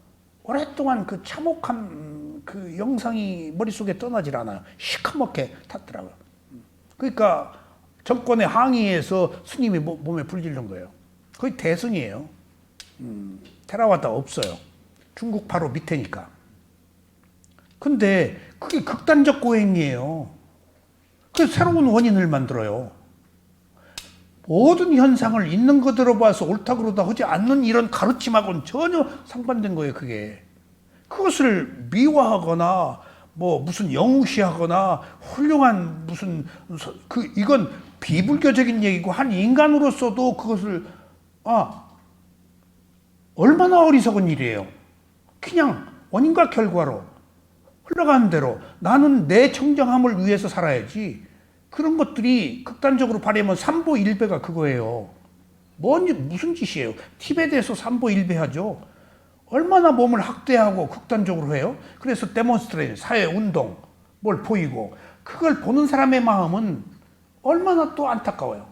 오랫동안 그 참혹한 그 영상이 머릿속에 떠나질 않아요. 시커멓게 탔더라고요. 그러니까 정권의 항의에서 스님이 몸에 불 지른 거예요. 거의 대승이에요. 테라와다 없어요. 중국 바로 밑에니까. 근데 그게 극단적 고행이에요. 그래서 새로운 원인을 만들어요. 모든 현상을 있는 그대로 봐서 옳다 그러다 하지 않는 이런 가르침하고는 전혀 상반된 거예요, 그게. 그것을 미화하거나 뭐 무슨 영웅시하거나 훌륭한 무슨 이건 비불교적인 얘기고 한 인간으로서도 그것을 얼마나 어리석은 일이에요. 그냥 원인과 결과로 흘러가는 대로 나는 내 청정함을 위해서 살아야지. 그런 것들이 극단적으로 발휘하면 삼보일배가 그거예요. 무슨 짓이에요? 티벳에서 삼보일배하죠. 얼마나 몸을 학대하고 극단적으로 해요? 그래서 데몬스트레이션, 사회운동, 뭘 보이고 그걸 보는 사람의 마음은 얼마나 또 안타까워요.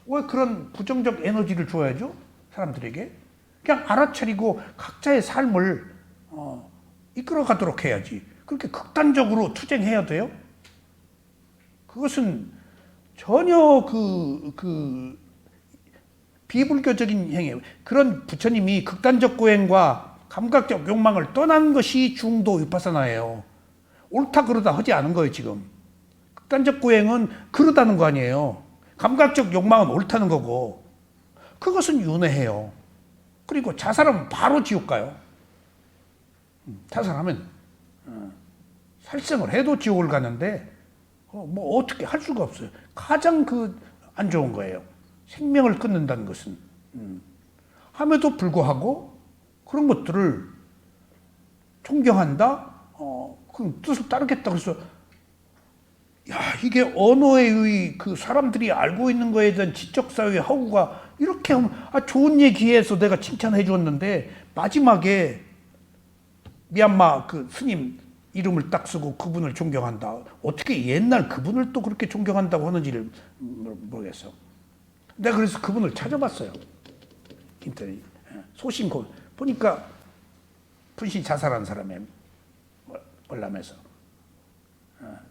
왜 그런 부정적 에너지를 줘야죠? 사람들에게. 그냥 알아차리고 각자의 삶을 이끌어가도록 해야지. 그렇게 극단적으로 투쟁해야 돼요? 그것은 전혀 비불교적인 행위예요. 그런 부처님이 극단적 고행과 감각적 욕망을 떠난 것이 중도 위파사나예요. 옳다 그러다 하지 않은 거예요, 지금. 극단적 고행은 그러다는 거 아니에요. 감각적 욕망은 옳다는 거고. 그것은 윤회해요. 그리고 자살하면 바로 지옥 가요. 자살하면 살생을 해도 지옥을 가는데 뭐 어떻게 할 수가 없어요. 가장 안 좋은 거예요. 생명을 끊는다는 것은. 함에도 불구하고 그런 것들을 존경한다. 그 뜻을 따르겠다. 그래서 이게 언어의 그 사람들이 알고 있는 거에 대한 지적사회의 허구가 이렇게 하면 좋은 얘기해서 내가 칭찬해 줬는데 마지막에 미얀마 그 스님 이름을 딱 쓰고 그분을 존경한다. 어떻게 옛날 그분을 또 그렇게 존경한다고 하는지를 모르겠어. 내가 그래서 그분을 찾아봤어요. 인터넷 소신고 보니까 분신 자살한 사람의 월남에서.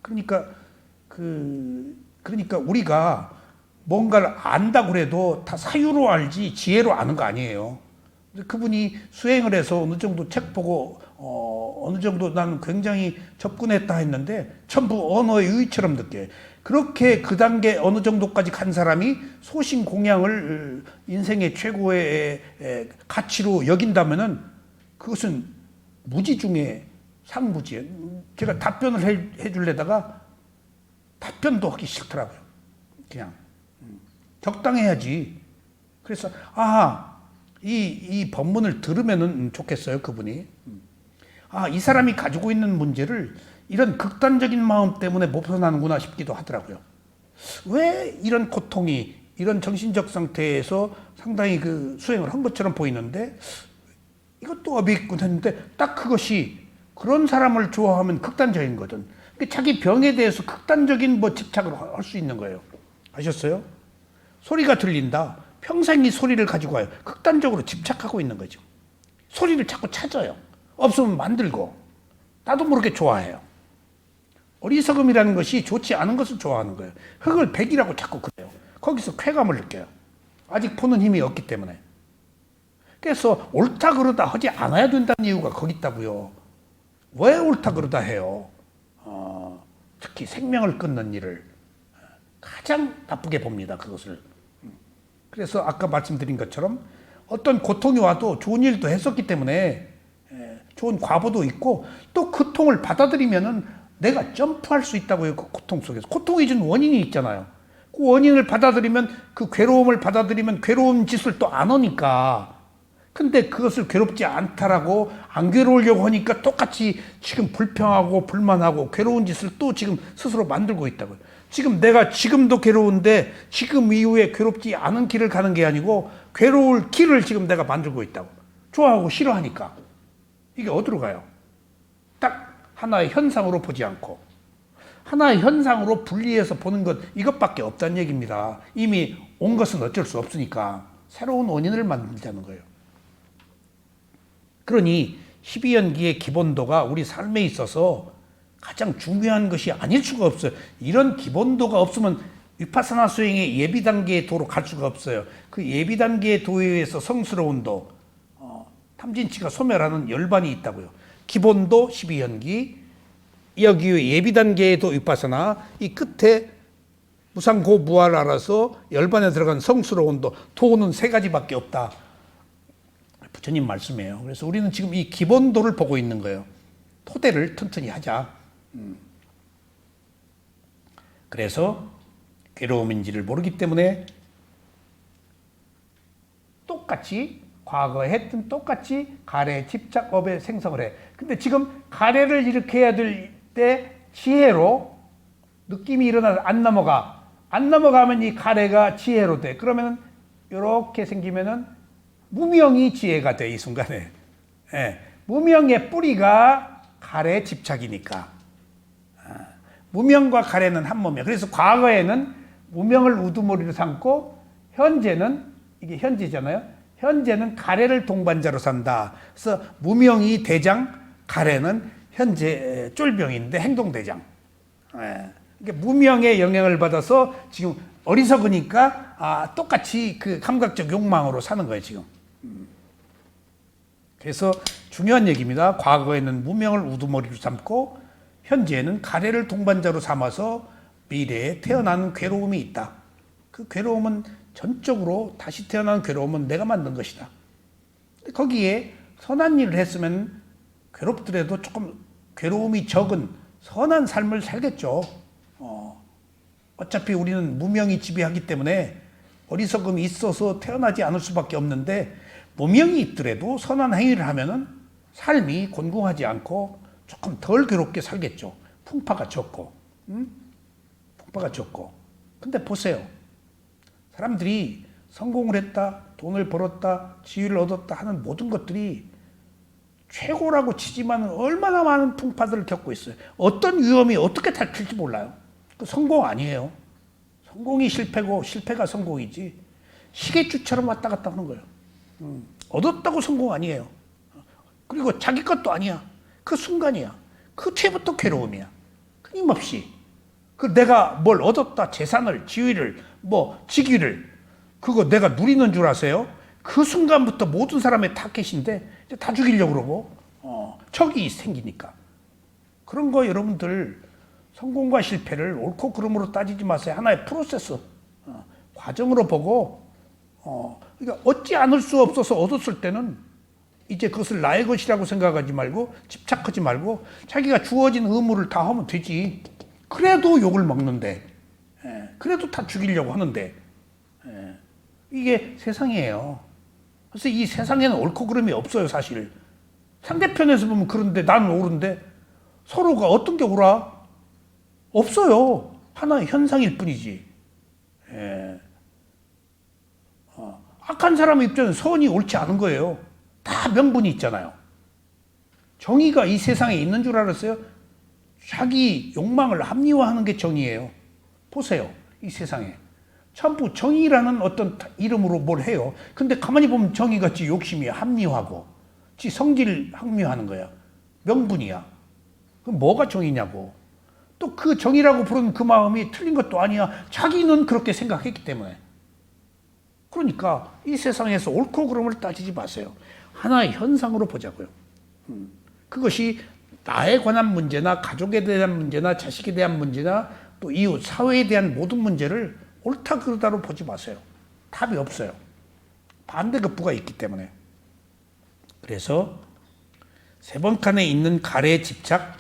그러니까 우리가 뭔가를 안다고 그래도 다 사유로 알지 지혜로 아는 거 아니에요. 그분이 수행을 해서 어느 정도 책 보고 어느 정도 나는 굉장히 접근했다 했는데 전부 언어의 유의처럼 느껴요. 그렇게 그 단계 어느 정도까지 간 사람이 소신 공양을 인생의 최고의 가치로 여긴다면은 그것은 무지 중에 상무지예요. 제가 답변을 해주려다가 답변도 하기 싫더라고요. 그냥 적당해야지. 그래서 이 법문을 들으면은 좋겠어요, 그분이. 이 사람이 가지고 있는 문제를 이런 극단적인 마음 때문에 못 벗어나는구나 싶기도 하더라고요. 왜 이런 고통이, 이런 정신적 상태에서 상당히 수행을 한 것처럼 보이는데, 이것도 업이 있군 했는데, 딱 그것이 그런 사람을 좋아하면 극단적인 거든. 자기 병에 대해서 극단적인 집착을 할 수 있는 거예요. 아셨어요? 소리가 들린다. 평생 이 소리를 가지고 와요. 극단적으로 집착하고 있는 거죠. 소리를 자꾸 찾아요. 없으면 만들고. 나도 모르게 좋아해요. 어리석음이라는 것이 좋지 않은 것을 좋아하는 거예요. 흙을 백이라고 자꾸 그래요. 거기서 쾌감을 느껴요. 아직 보는 힘이 없기 때문에. 그래서 옳다 그러다 하지 않아야 된다는 이유가 거기 있다고요. 왜 옳다 그러다 해요? 특히 생명을 끊는 일을 가장 나쁘게 봅니다. 그것을. 그래서 아까 말씀드린 것처럼 어떤 고통이 와도 좋은 일도 했었기 때문에 좋은 과보도 있고 또 그 통을 받아들이면은 내가 점프할 수 있다고요. 그 고통 속에서. 고통이 준 원인이 있잖아요. 그 원인을 받아들이면 그 괴로움을 받아들이면 괴로운 짓을 또 안 하니까. 근데 그것을 괴롭지 않다라고 안 괴로우려고 하니까 똑같이 지금 불평하고 불만하고 괴로운 짓을 또 지금 스스로 만들고 있다고요. 지금 내가 지금도 괴로운데 지금 이후에 괴롭지 않은 길을 가는 게 아니고 괴로울 길을 지금 내가 만들고 있다고. 좋아하고 싫어하니까. 이게 어디로 가요? 하나의 현상으로 보지 않고 하나의 현상으로 분리해서 보는 것 이것밖에 없다는 얘기입니다. 이미 온 것은 어쩔 수 없으니까 새로운 원인을 만들자는 거예요. 그러니 12연기의 기본도가 우리 삶에 있어서 가장 중요한 것이 아닐 수가 없어요. 이런 기본도가 없으면 위파사나 수행의 예비 단계의 도로 갈 수가 없어요. 그 예비 단계의 도에 의해서 성스러운 도, 탐진치가 소멸하는 열반이 있다고요. 기본도 12연기, 여기 예비 단계의 도 위파사나, 이 끝에 무상고 무아를 알아서 열반에 들어간 성스러운 도, 도는 세 가지밖에 없다. 부처님 말씀이에요. 그래서 우리는 지금 이 기본도를 보고 있는 거예요. 토대를 튼튼히 하자. 그래서 괴로움인지를 모르기 때문에 똑같이 과거에 했던 똑같이 가래, 집착, 업에 생성을 해. 근데 지금 가래를 일으켜야 될 때 지혜로 느낌이 일어나서 안 넘어가. 안 넘어가면 이 가래가 지혜로 돼. 그러면 이렇게 생기면은 무명이 지혜가 돼, 이 순간에. 예. 무명의 뿌리가 가래 집착이니까. 무명과 가래는 한 몸이야. 그래서 과거에는 무명을 우두머리로 삼고 현재는, 이게 현재잖아요. 현재는 가래를 동반자로 산다. 그래서 무명이 대장, 가래는 현재 쫄병인데 행동대장. 그러니까 무명의 영향을 받아서 지금 어리석으니까 똑같이 그 감각적 욕망으로 사는 거예요, 지금. 그래서 중요한 얘기입니다. 과거에는 무명을 우두머리로 삼고 현재는 가래를 동반자로 삼아서 미래에 태어나는 괴로움이 있다. 그 괴로움은 전적으로 다시 태어난 괴로움은 내가 만든 것이다. 거기에 선한 일을 했으면 괴롭더라도 조금 괴로움이 적은 선한 삶을 살겠죠. 어차피 우리는 무명이 지배하기 때문에 어리석음이 있어서 태어나지 않을 수밖에 없는데 무명이 있더라도 선한 행위를 하면은 삶이 곤궁하지 않고 조금 덜 괴롭게 살겠죠. 풍파가 적고. 풍파가 적고. 근데 보세요. 사람들이 성공을 했다, 돈을 벌었다, 지위를 얻었다 하는 모든 것들이 최고라고 치지만 얼마나 많은 풍파들을 겪고 있어요. 어떤 위험이 어떻게 닥칠지 몰라요. 그 성공 아니에요. 성공이 실패고 실패가 성공이지. 시계추처럼 왔다 갔다 하는 거예요. 얻었다고 성공 아니에요. 그리고 자기 것도 아니야. 그 순간이야. 그 뒤부터 괴로움이야. 끊임없이. 그 내가 뭘 얻었다, 재산을, 지위를, 뭐 직위를, 그거 내가 누리는 줄 아세요? 그 순간부터 모든 사람의 타켓인데 이제 다 죽이려고 그러고 적이 생기니까. 그런 거 여러분들 성공과 실패를 옳고 그름으로 따지지 마세요. 하나의 프로세스, 과정으로 보고 그러니까 얻지 않을 수 없어서 얻었을 때는 이제 그것을 나의 것이라고 생각하지 말고 집착하지 말고 자기가 주어진 의무를 다 하면 되지. 그래도 욕을 먹는데, 그래도 다 죽이려고 하는데, 이게 세상이에요. 그래서 이 세상에는 옳고 그름이 없어요, 사실. 상대편에서 보면 그런데 나는 옳은데 서로가 어떤 게 옳아? 없어요. 하나의 현상일 뿐이지. 악한 사람의 입장에서 선이 옳지 않은 거예요. 다 명분이 있잖아요. 정의가 이 세상에 있는 줄 알았어요? 자기 욕망을 합리화하는 게 정의예요. 보세요, 이 세상에. 전부 정의라는 어떤 이름으로 뭘 해요. 근데 가만히 보면 정의같이 욕심이 합리화고 지 성질 합리화하는 거야. 명분이야. 그럼 뭐가 정의냐고. 또 그 정의라고 부르는 그 마음이 틀린 것도 아니야. 자기는 그렇게 생각했기 때문에. 그러니까 이 세상에서 옳고 그름을 따지지 마세요. 하나의 현상으로 보자고요. 그것이 나에 관한 문제나 가족에 대한 문제나 자식에 대한 문제나 또 이웃, 사회에 대한 모든 문제를 옳다 그르다로 보지 마세요. 답이 없어요. 반대급부가 있기 때문에. 그래서 세 번 칸에 있는 가래에 집착,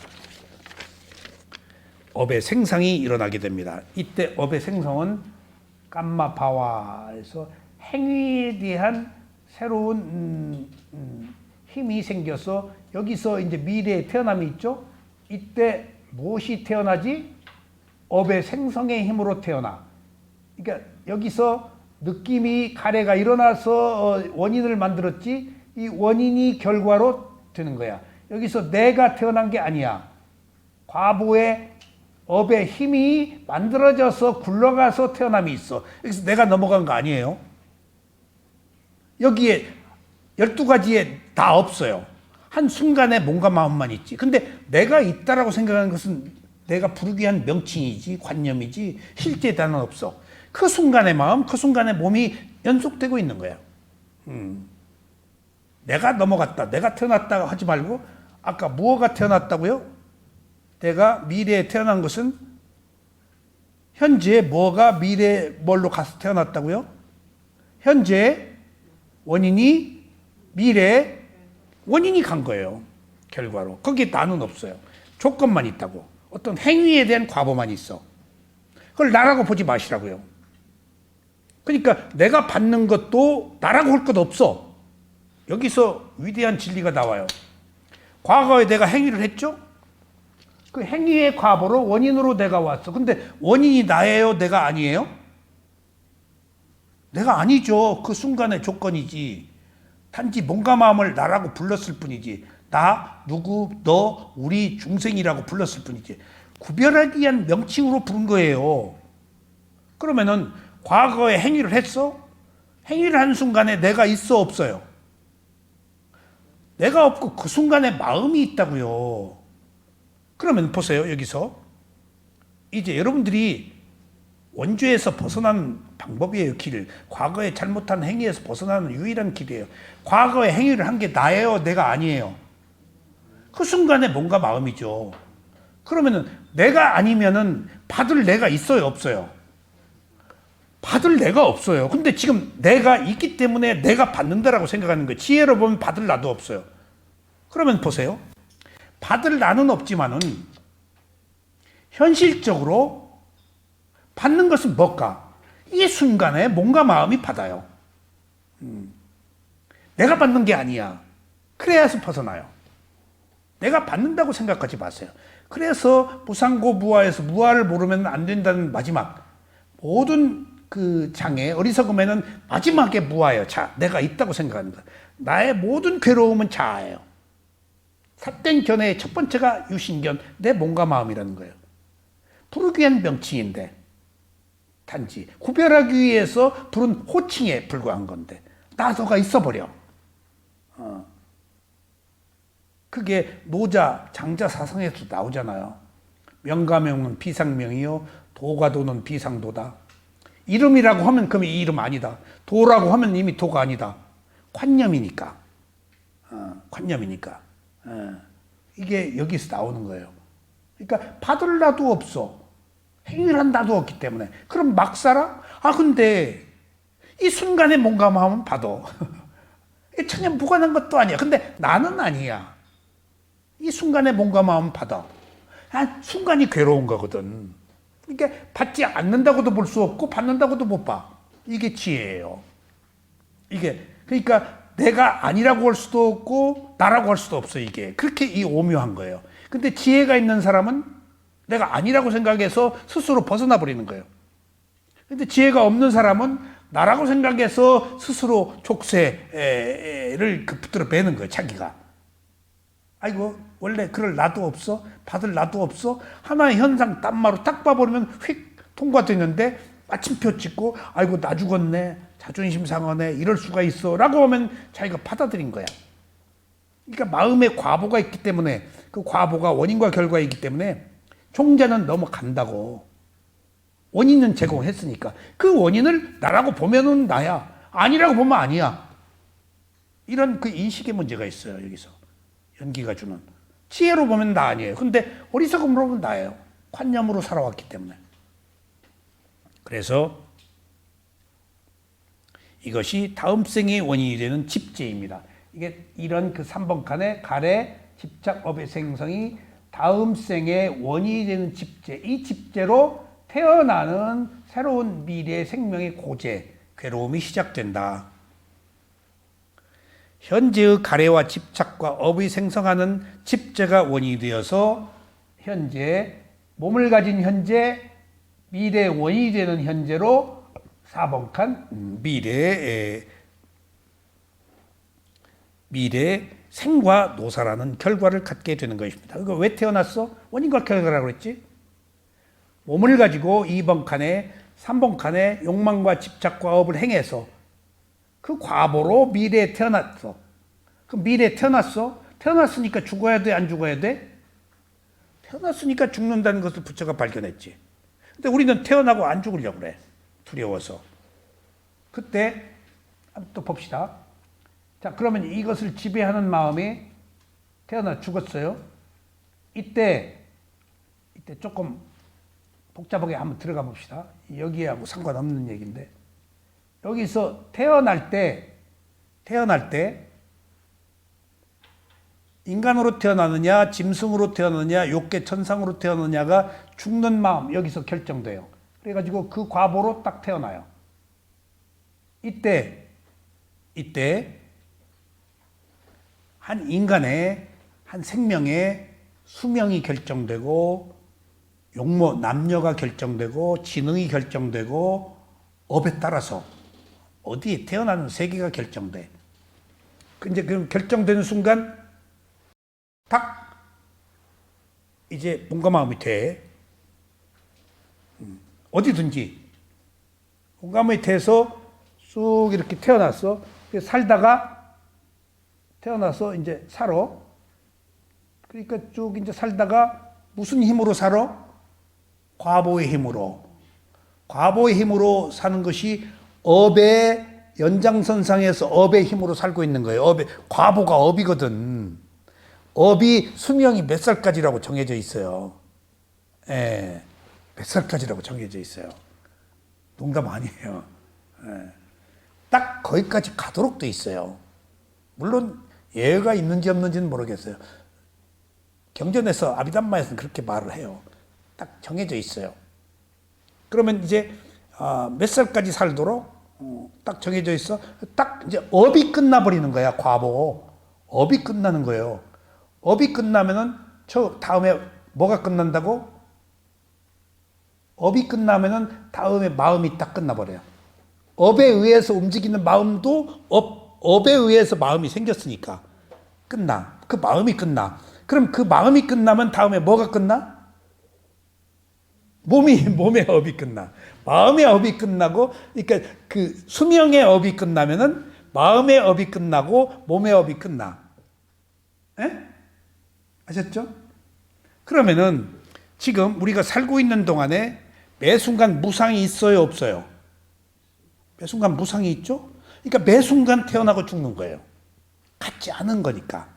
업의 생성이 일어나게 됩니다. 이때 업의 생성은 깜마바와에서 행위에 대한 새로운 힘이 생겨서 여기서 이제 미래의 태어남이 있죠. 이때 무엇이 태어나지? 업의 생성의 힘으로 태어나. 그러니까 여기서 느낌이 가래가 일어나서 원인을 만들었지 이 원인이 결과로 되는 거야. 여기서 내가 태어난 게 아니야. 과보의 업의 힘이 만들어져서 굴러가서 태어남이 있어. 여기서 내가 넘어간 거 아니에요? 여기에 12가지에 다 없어요. 한순간에 몸과 마음만 있지. 근데 내가 있다라고 생각하는 것은 내가 부르기 위한 명칭이지, 관념이지, 실제 단어는 없어. 그 순간의 마음, 그 순간의 몸이 연속되고 있는 거야. 내가 넘어갔다, 내가 태어났다 하지 말고, 아까 무엇가 태어났다고요? 내가 미래에 태어난 것은 현재 뭐가 미래에 뭘로 가서 태어났다고요? 현재 원인이 미래에 원인이 간 거예요. 결과로. 거기에 나는 없어요. 조건만 있다고. 어떤 행위에 대한 과보만 있어. 그걸 나라고 보지 마시라고요. 그러니까 내가 받는 것도 나라고 할 것 없어. 여기서 위대한 진리가 나와요. 과거에 내가 행위를 했죠? 그 행위의 과보로 원인으로 내가 왔어. 근데 원인이 나예요? 내가 아니에요? 내가 아니죠. 그 순간의 조건이지. 단지 몸과 마음을 나라고 불렀을 뿐이지. 나, 누구, 너, 우리, 중생이라고 불렀을 뿐이지. 구별하기 위한 명칭으로 부른 거예요. 그러면은 과거에 행위를 했어? 행위를 한 순간에 내가 있어 없어요? 내가 없고 그 순간에 마음이 있다고요. 그러면 보세요. 여기서 이제 여러분들이 원죄에서 벗어나는 방법이에요. 길. 과거에 잘못한 행위에서 벗어나는 유일한 길이에요. 과거에 행위를 한 게 나예요? 내가 아니에요? 그 순간에 뭔가 마음이죠. 그러면은 내가 아니면은 받을 내가 있어요? 없어요? 받을 내가 없어요. 근데 지금 내가 있기 때문에 내가 받는다라고 생각하는 거예요. 지혜로 보면 받을 나도 없어요. 그러면 보세요. 받을 나는 없지만은 현실적으로 받는 것은 뭘까? 이 순간에 몸과 마음이 받아요. 내가 받는 게 아니야. 그래야서 벗어나요. 내가 받는다고 생각하지 마세요. 그래서 무상고 무아에서 무아를 모르면 안 된다는 마지막 모든 그 장애 어리석음에는 마지막에 무아예요. 자, 내가 있다고 생각하는 거야. 나의 모든 괴로움은 자아예요. 삿된 견해의 첫 번째가 유신견, 내 몸과 마음이라는 거예요. 부르기 위한 명칭인데 단지 구별하기 위해서 부른 호칭에 불과한 건데 나도가 있어버려. 그게 노자, 장자 사상에서 나오잖아요. 명가명은 비상명이요 도가도는 비상도다. 이름이라고 하면 그럼 이 이름 아니다. 도라고 하면 이미 도가 아니다. 관념이니까. 관념이니까. 이게 여기서 나오는 거예요. 그러니까 받을 나도 없어. 행위를 한 나도 없기 때문에. 그럼 막 살아? 아 근데 이 순간에 뭔가 마음은 받아. 전혀 무관한 것도 아니야. 근데 나는 아니야. 이 순간에 뭔가 마음은 받아. 아, 순간이 괴로운 거거든. 그러니까 받지 않는다고도 볼 수 없고 받는다고도 못 봐. 이게 지혜예요. 이게 그러니까 내가 아니라고 할 수도 없고 나라고 할 수도 없어. 이게 그렇게 이 오묘한 거예요. 근데 지혜가 있는 사람은 내가 아니라고 생각해서 스스로 벗어나 버리는 거예요. 근데 지혜가 없는 사람은 나라고 생각해서 스스로 족쇄를 붙들어 매는 거예요. 자기가. 아이고 원래 그럴 나도 없어? 받을 나도 없어? 하나의 현상 딴마로 딱 봐버리면 휙 통과되는데 마침표 찍고 아이고 나 죽었네, 자존심 상하네, 이럴 수가 있어 라고 하면 자기가 받아들인 거야. 그러니까 마음에 과보가 있기 때문에 그 과보가 원인과 결과이기 때문에 종자는 넘어간다고. 원인은 제공했으니까 그 원인을 나라고 보면은 나야, 아니라고 보면 아니야. 이런 그 인식의 문제가 있어요. 여기서 연기가 주는. 지혜로 보면 나 아니에요. 근데 어리석음으로 보면 나예요. 관념으로 살아왔기 때문에. 그래서 이것이 다음 생의 원인이 되는 집재입니다. 이게 이런 그 3번 칸에 가래 집착업의 생성이 다음 생의 원인이 되는 집재, 이 집재로 태어나는 새로운 미래의 생명의 고재, 괴로움이 시작된다. 현재의 가래와 집착과 업의 생성하는 집재가 원인이 되어서 현재, 몸을 가진 현재, 미래의 원인이 되는 현재로 4번 칸 미래 생과 노사라는 결과를 갖게 되는 것입니다. 그거 왜 태어났어? 원인과 결과라고 그랬지? 몸을 가지고 2번 칸에 3번 칸에 욕망과 집착과 업을 행해서 그 과보로 미래에 태어났어. 그 미래에 태어났어? 태어났으니까 죽어야 돼? 안 죽어야 돼? 태어났으니까 죽는다는 것을 부처가 발견했지. 근데 우리는 태어나고 안 죽으려고 그래. 두려워서. 그때 또 봅시다. 자, 그러면 이것을 지배하는 마음이 태어나 죽었어요. 이때 조금 복잡하게 한번 들어가 봅시다. 여기하고 상관없는 얘기인데, 여기서 태어날 때 인간으로 태어나느냐, 짐승으로 태어나느냐, 욕계 천상으로 태어나느냐가 죽는 마음, 여기서 결정돼요. 그래가지고 그 과보로 딱 태어나요. 이때 한 인간의, 한 생명의 수명이 결정되고, 용모, 남녀가 결정되고, 지능이 결정되고, 업에 따라서 어디에 태어나는 세계가 결정돼. 이제 그 결정되는 순간 딱 이제 몸과 마음이 돼. 어디든지 몸과 마음이 돼서 쑥 이렇게 태어났어. 살다가 태어나서 이제 살아. 그러니까 쭉 이제 살다가 무슨 힘으로 살아? 과보의 힘으로. 과보의 힘으로 사는 것이 업의 연장선상에서 업의 힘으로 살고 있는 거예요. 과보가 업이거든. 업이 수명이 몇 살까지라고 정해져 있어요. 몇 살까지라고 정해져 있어요. 농담 아니에요. 딱 거기까지 가도록 돼 있어요. 물론 예외가 있는지 없는지는 모르겠어요. 경전에서 아비담마에서는 그렇게 말을 해요. 딱 정해져 있어요. 그러면 이제 몇 살까지 살도록 딱 정해져 있어. 딱 이제 업이 끝나버리는 거야. 과보. 업이 끝나는 거예요. 업이 끝나면은 저 다음에 뭐가 끝난다고? 업이 끝나면은 다음에 마음이 딱 끝나버려요. 업에 의해서 움직이는 마음도 업에 의해서 마음이 생겼으니까 끝나. 그 마음이 끝나. 그럼 그 마음이 끝나면 다음에 뭐가 끝나? 몸의 업이 끝나. 마음의 업이 끝나고, 그러니까 그 수명의 업이 끝나면은 마음의 업이 끝나고 몸의 업이 끝나. 에? 아셨죠? 그러면은 지금 우리가 살고 있는 동안에 매 순간 무상이 있어요, 없어요? 매 순간 무상이 있죠? 그러니까 매 순간 태어나고 죽는 거예요. 같지 않은 거니까.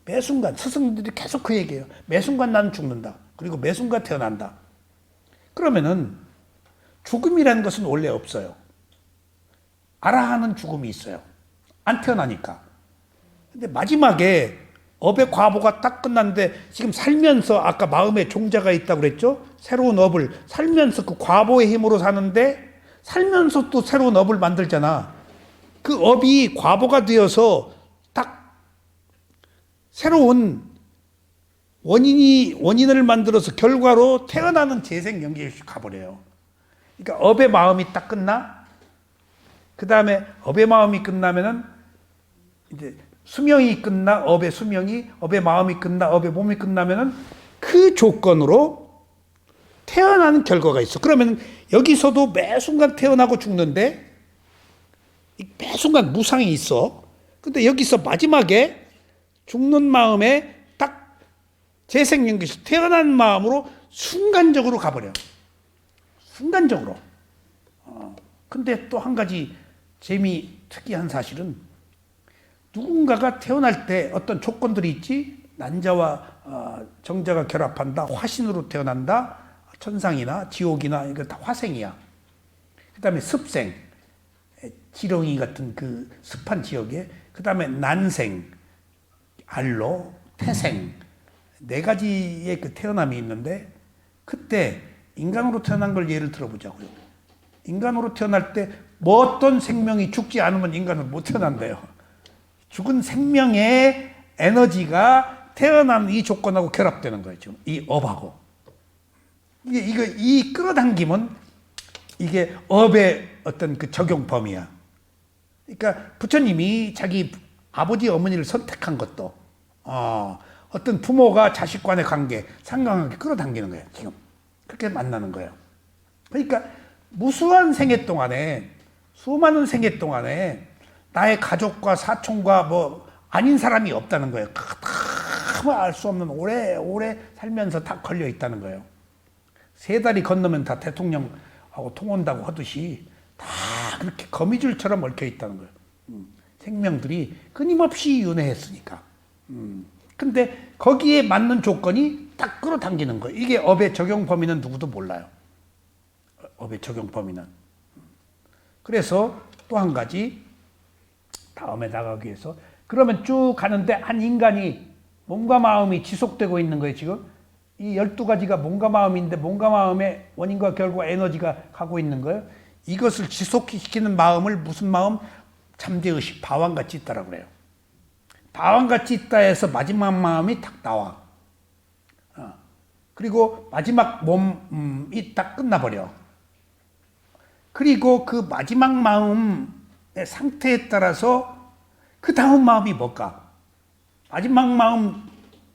매 순간 스승들이 계속 그 얘기해요. 매 순간 나는 죽는다. 그리고 매 순간 태어난다. 그러면은 죽음이라는 것은 원래 없어요. 알아하는 죽음이 있어요. 안 태어나니까. 근데 마지막에 업의 과보가 딱 끝났는데 지금 살면서 아까 마음에 종자가 있다고 그랬죠? 새로운 업을 살면서 그 과보의 힘으로 사는데 살면서 또 새로운 업을 만들잖아. 그 업이 과보가 되어서 딱 새로운 원인을 만들어서 결과로 태어나는 재생 연계에 가버려요. 그러니까 업의 마음이 딱 끝나? 그 다음에 업의 마음이 끝나면은 이제 수명이 끝나, 업의 수명이, 업의 마음이 끝나, 업의 몸이 끝나면은 그 조건으로 태어나는 결과가 있어. 그러면 여기서도 매 순간 태어나고 죽는데 매 순간 무상이 있어. 근데 여기서 마지막에 죽는 마음에 딱 재생연기에서 태어난 마음으로 순간적으로 가버려. 순간적으로. 근데 또 한 가지 특이한 사실은 누군가가 태어날 때 어떤 조건들이 있지. 난자와 정자가 결합한다. 화신으로 태어난다. 천상이나 지옥이나 이거 다 화생이야. 그 다음에 습생, 지렁이 같은 그 습한 지역에, 그 다음에 난생, 알로, 태생, 네 가지의 그 태어남이 있는데, 그때 인간으로 태어난 걸 예를 들어보자고요. 인간으로 태어날 때 뭐 어떤 생명이 죽지 않으면 인간으로 못 태어난대요. 죽은 생명의 에너지가 태어난 이 조건하고 결합되는 거예요. 지금 이 업하고. 이 끌어당김은 이게 업의 어떤 그 적용 범위야. 그러니까 부처님이 자기 아버지 어머니를 선택한 것도 어떤 부모가 자식 간의 관계, 상관관계 끌어당기는 거예요. 지금 그렇게 만나는 거예요. 그러니까 무수한 생애 동안에, 수많은 생애 동안에 나의 가족과 사촌과 뭐 아닌 사람이 없다는 거예요. 알 수 없는 오래 살면서 다 걸려 있다는 거예요. 3달이 건너면 다 대통령하고 통한다고 하듯이 다 그렇게 거미줄처럼 얽혀 있다는 거예요. 생명들이 끊임없이 윤회했으니까. 근데 거기에 맞는 조건이 딱 끌어당기는 거예요. 이게 업의 적용 범위는 누구도 몰라요. 업의 적용 범위는. 그래서 또 한 가지 다음에 나가기 위해서, 그러면 쭉 가는데 한 인간이 몸과 마음이 지속되고 있는 거예요. 지금 이 12가지가 몸과 마음인데, 몸과 마음의 원인과 결과 에너지가 가고 있는 거예요. 이것을 지속시키는 마음을 무슨 마음? 잠재의식, 바왕같이 있다라고 그래요. 바왕같이 있다 해서 마지막 마음이 딱 나와. 그리고 마지막 몸이 딱 끝나버려. 그리고 그 마지막 마음의 상태에 따라서 그 다음 마음이 뭘까? 마지막 마음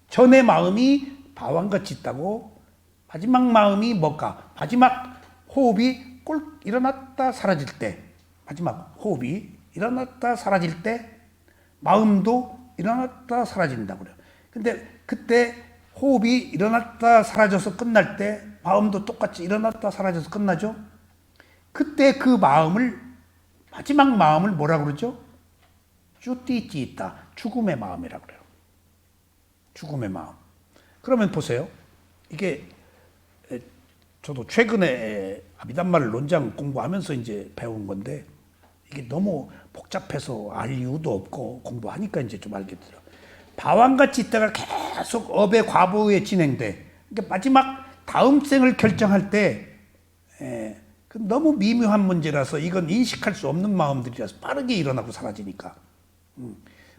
전의 마음이 바왕같이 있다고, 마지막 마음이 뭘까? 마지막 호흡이 꼴 일어났다 사라질 때, 마지막 호흡이 일어났다 사라질 때 마음도 일어났다 사라진다고 그래요. 근데 그때 호흡이 일어났다 사라져서 끝날 때 마음도 똑같이 일어났다 사라져서 끝나죠. 그때 그 마음을, 마지막 마음을 뭐라고 그러죠? 쭈띠찌 있다. 죽음의 마음이라고 그래요. 죽음의 마음. 그러면 보세요. 이게 저도 최근에 아비담마를 논장 공부하면서 이제 배운 건데, 이게 너무 복잡해서 알 이유도 없고 공부하니까 이제 좀 알게 돼요. 바왕같이 있다가 계속 업의 과보에 진행돼. 그러니까 마지막 다음 생을 결정할 때, 너무 미묘한 문제라서 이건 인식할 수 없는 마음들이라서 빠르게 일어나고 사라지니까.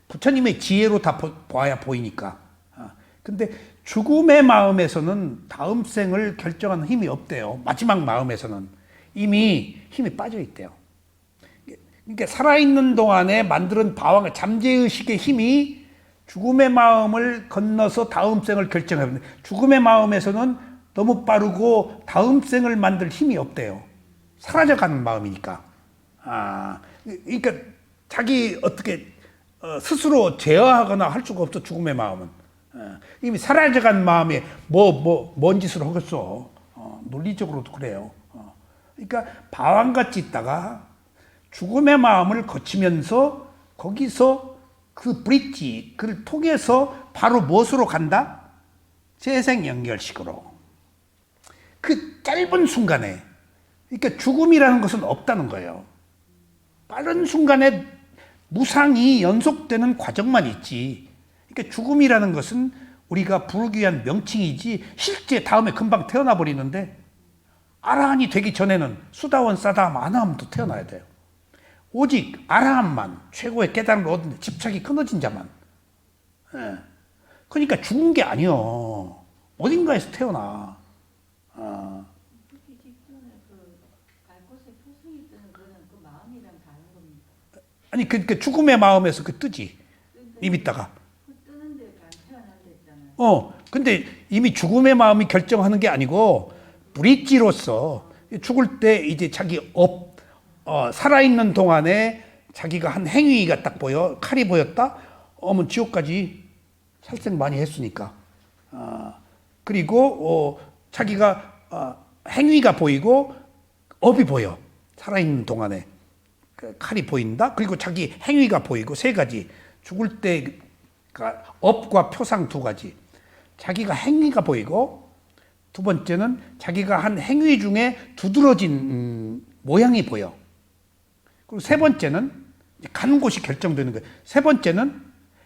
부처님의 지혜로 다 봐야 보이니까. 근데 죽음의 마음에서는 다음 생을 결정하는 힘이 없대요. 마지막 마음에서는 이미 힘이 빠져 있대요. 그러니까 살아있는 동안에 만드는 바왕, 잠재의식의 힘이 죽음의 마음을 건너서 다음 생을 결정하는데, 죽음의 마음에서는 너무 빠르고 다음 생을 만들 힘이 없대요. 사라져가는 마음이니까. 그러니까 자기 어떻게 스스로 제어하거나 할 수가 없어. 죽음의 마음은 이미 사라져간 마음에 뭔 짓을 하겠어. 논리적으로도 그래요. 그러니까 바왕같이 있다가 죽음의 마음을 거치면서 거기서 그 브릿지, 그를 통해서 바로 무엇으로 간다? 재생 연결식으로. 그 짧은 순간에, 그러니까 죽음이라는 것은 없다는 거예요. 빠른 순간에 무상이 연속되는 과정만 있지. 그러니까 죽음이라는 것은 우리가 부르기 위한 명칭이지 실제 다음에 금방 태어나 버리는데, 아라한이 되기 전에는 수다원 사다함 아나함도 태어나야 돼요. 오직 아라한만, 최고의 깨달음을 얻은 집착이 끊어진 자만. 그러니까 죽은 게 아니요. 어딘가에서 태어나. 아니 그 죽음의 마음에서 그 뜨지. 이미 있다가. 근데 이미 죽음의 마음이 결정하는 게 아니고 브릿지로서 죽을 때 이제 자기 살아있는 동안에 자기가 한 행위가 딱 보여. 칼이 보였다? 지옥까지 살생 많이 했으니까. 그리고 자기가 행위가 보이고 업이 보여. 살아있는 동안에 칼이 보인다. 그리고 자기 행위가 보이고 3가지. 죽을 때가 업과 표상 2가지. 자기가 행위가 보이고, 2번째는 자기가 한 행위 중에 두드러진 모양이 보여. 그리고 3번째는 가는 곳이 결정되는 거예요. 3번째는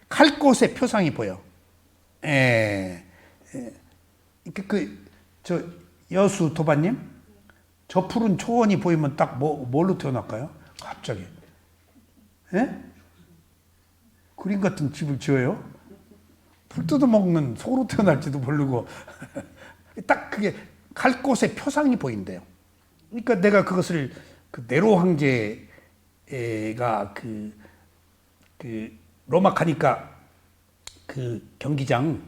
갈 곳의 표상이 보여. 저 여수 도반님, 저 푸른 초원이 보이면 딱 뭘로 태어날까요? 갑자기. 그림 같은 집을 지어요? 풀 뜯어먹는 소로 태어날지도 모르고. 딱 그게 갈 곳의 표상이 보인대요. 그러니까 내가 그것을 그 네로 황제가 로마 가니까 그 경기장,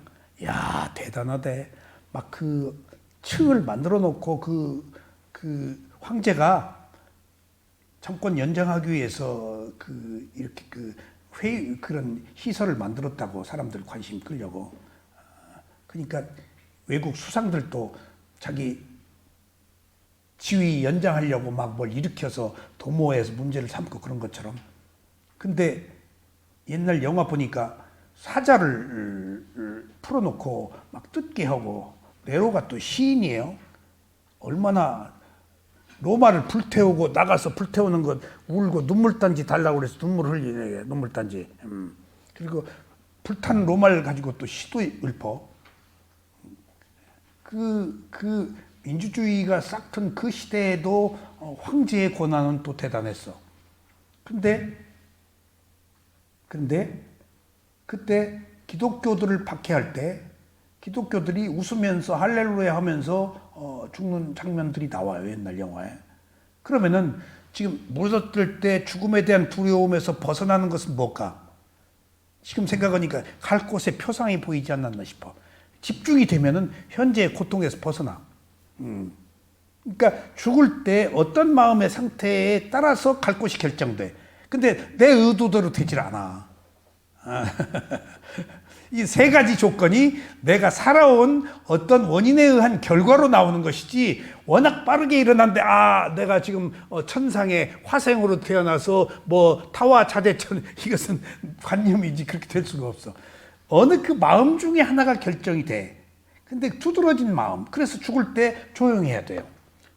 야 대단하대. 막 그 층을 만들어 놓고 그 황제가 정권 연장하기 위해서 그 이렇게 그 회의 그런 시설을 만들었다고 사람들 관심 끌려고. 그러니까 외국 수상들도 자기 지위 연장하려고 막 뭘 일으켜서 도모해서 문제를 삼고 그런 것처럼. 근데 옛날 영화 보니까 사자를 풀어놓고 막 뜯게 하고, 네로가 또 시인이에요. 얼마나 로마를 불태우고 나가서 불태우는 것 울고 눈물단지 달라고 그래서 눈물 흘리네, 눈물단지. 그리고 불탄 로마를 가지고 또 시도 읊어. 그 민주주의가 싹튼 그 시대에도 황제의 권한은 또 대단했어. 근데 그때 기독교들을 박해할 때 기독교들이 웃으면서 할렐루야 하면서 죽는 장면들이 나와요, 옛날 영화에. 그러면은 지금 물어뜯을 때 죽음에 대한 두려움에서 벗어나는 것은 뭘까? 지금 생각하니까 갈 곳에 표상이 보이지 않았나 싶어. 집중이 되면은 현재의 고통에서 벗어나. 그러니까 죽을 때 어떤 마음의 상태에 따라서 갈 곳이 결정돼. 근데 내 의도대로 되질 않아. 이 세 가지 조건이 내가 살아온 어떤 원인에 의한 결과로 나오는 것이지, 워낙 빠르게 일어난데 내가 지금 천상의 화생으로 태어나서 뭐 타화자재천, 이것은 관념이지 그렇게 될 수가 없어. 어느 그 마음 중에 하나가 결정이 돼. 근데 두드러진 마음, 그래서 죽을 때 조용해야 돼요.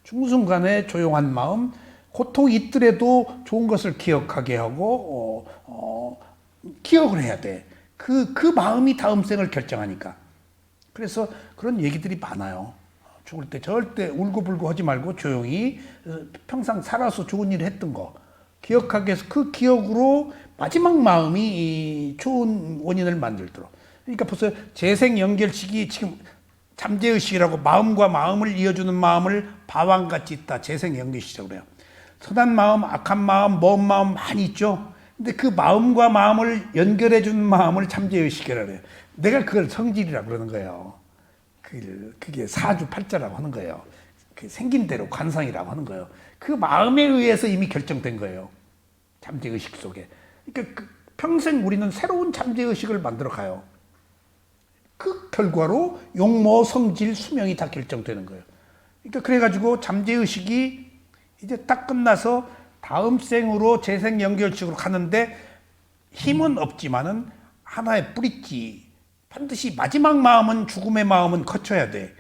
죽는 순간에 조용한 마음, 고통이 있더라도 좋은 것을 기억하게 하고 기억을 해야 돼. 그 마음이 다음 생을 결정하니까. 그래서 그런 얘기들이 많아요. 죽을 때 절대 울고불고 하지 말고 조용히 평상 살아서 좋은 일을 했던 거 기억하게 해서 그 기억으로 마지막 마음이 좋은 원인을 만들도록. 그러니까 벌써 재생연결식이 지금 잠재의식이라고, 마음과 마음을 이어주는 마음을 바왕같이 있다, 재생연결식이라고 그래요. 선한 마음, 악한 마음, 먼 마음 많이 있죠. 근데 그 마음과 마음을 연결해 주는 마음을 잠재의식이라고 해요. 내가 그걸 성질이라고 그러는 거예요. 그게 사주팔자라고 하는 거예요. 생긴 대로 관상이라고 하는 거예요. 그 마음에 의해서 이미 결정된 거예요. 잠재의식 속에. 그러니까 평생 우리는 새로운 잠재의식을 만들어 가요. 그 결과로 용모, 성질, 수명이 다 결정되는 거예요. 그러니까 그래가지고 잠재의식이 이제 딱 끝나서 다음 생으로 재생연결식으로 가는데 힘은 없지만은 하나의 뿌리지. 반드시 마지막 마음은, 죽음의 마음은 거쳐야 돼.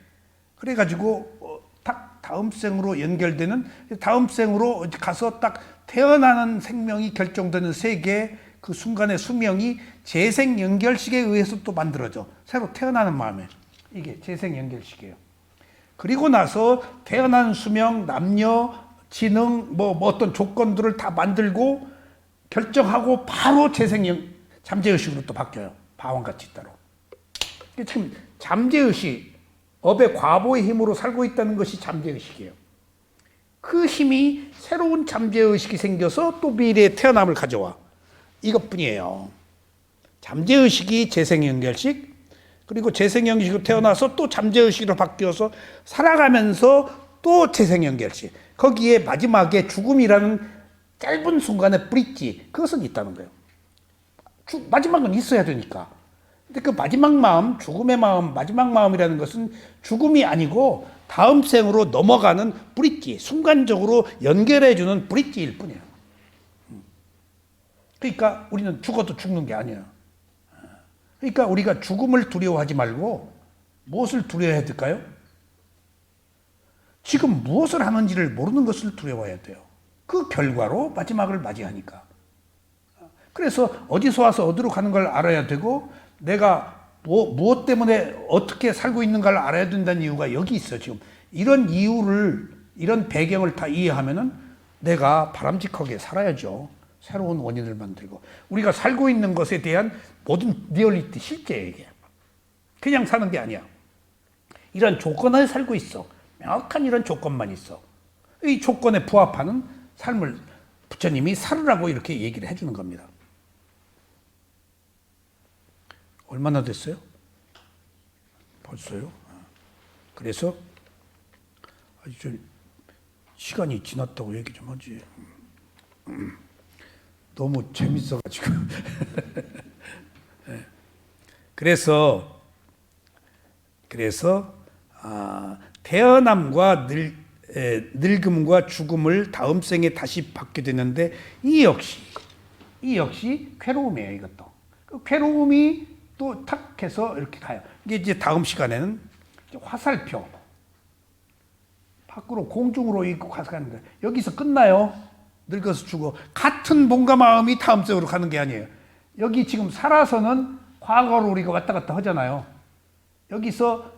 그래가지고 딱 다음 생으로 연결되는, 다음 생으로 가서 딱 태어나는 생명이 결정되는 세계, 그 순간의 수명이 재생연결식에 의해서 또 만들어져. 새로 태어나는 마음에. 이게 재생연결식이에요. 그리고 나서 태어난 수명, 남녀, 지능, 뭐 어떤 조건들을 다 만들고 결정하고 바로 잠재의식으로 또 바뀌어요. 바왕같이 따로. 참 잠재의식, 업의 과보의 힘으로 살고 있다는 것이 잠재의식이에요. 그 힘이 새로운 잠재의식이 생겨서 또 미래의 태어남을 가져와. 이것뿐이에요. 잠재의식이 재생연결식, 그리고 재생연결식으로 태어나서 또 잠재의식으로 바뀌어서 살아가면서 또 재생연결식. 거기에 마지막에 죽음이라는 짧은 순간의 브릿지, 그것은 있다는 거예요. 마지막은 있어야 되니까. 근데 그 마지막 마음, 죽음의 마음, 마지막 마음이라는 것은 죽음이 아니고 다음 생으로 넘어가는 브릿지, 순간적으로 연결해주는 브릿지일 뿐이에요. 그러니까 우리는 죽어도 죽는 게 아니에요. 그러니까 우리가 죽음을 두려워하지 말고 무엇을 두려워해야 될까요? 지금 무엇을 하는지를 모르는 것을 두려워해야 돼요. 그 결과로 마지막을 맞이하니까. 그래서 어디서 와서 어디로 가는 걸 알아야 되고, 내가 무엇 때문에 어떻게 살고 있는가를 알아야 된다는 이유가 여기 있어요. 지금 이런 이유를, 이런 배경을 다 이해하면은 내가 바람직하게 살아야죠. 새로운 원인을 만들고. 우리가 살고 있는 것에 대한 모든 리얼리티, 실제 이게 그냥 사는 게 아니야. 이런 조건에 살고 있어. 명확한 이런 조건만 있어. 이 조건에 부합하는 삶을 부처님이 살으라고 이렇게 얘기를 해주는 겁니다. 얼마나 됐어요? 벌써요? 그래서 아주 좀 시간이 지났다고 얘기 좀 하지. 너무 재밌어가지고. 그래서 태어남과 늙음과 죽음을 다음 생에 다시 받게 되는데 이 역시 괴로움이에요. 이것도 그 괴로움이 또 탁 해서 이렇게 가요. 이게 이제 다음 시간에는 화살표 밖으로 공중으로 입고 가서 가는데 여기서 끝나요. 늙어서 죽어. 같은 몸과 마음이 다음 생으로 가는 게 아니에요. 여기 지금 살아서는 과거로 우리가 왔다 갔다 하잖아요. 여기서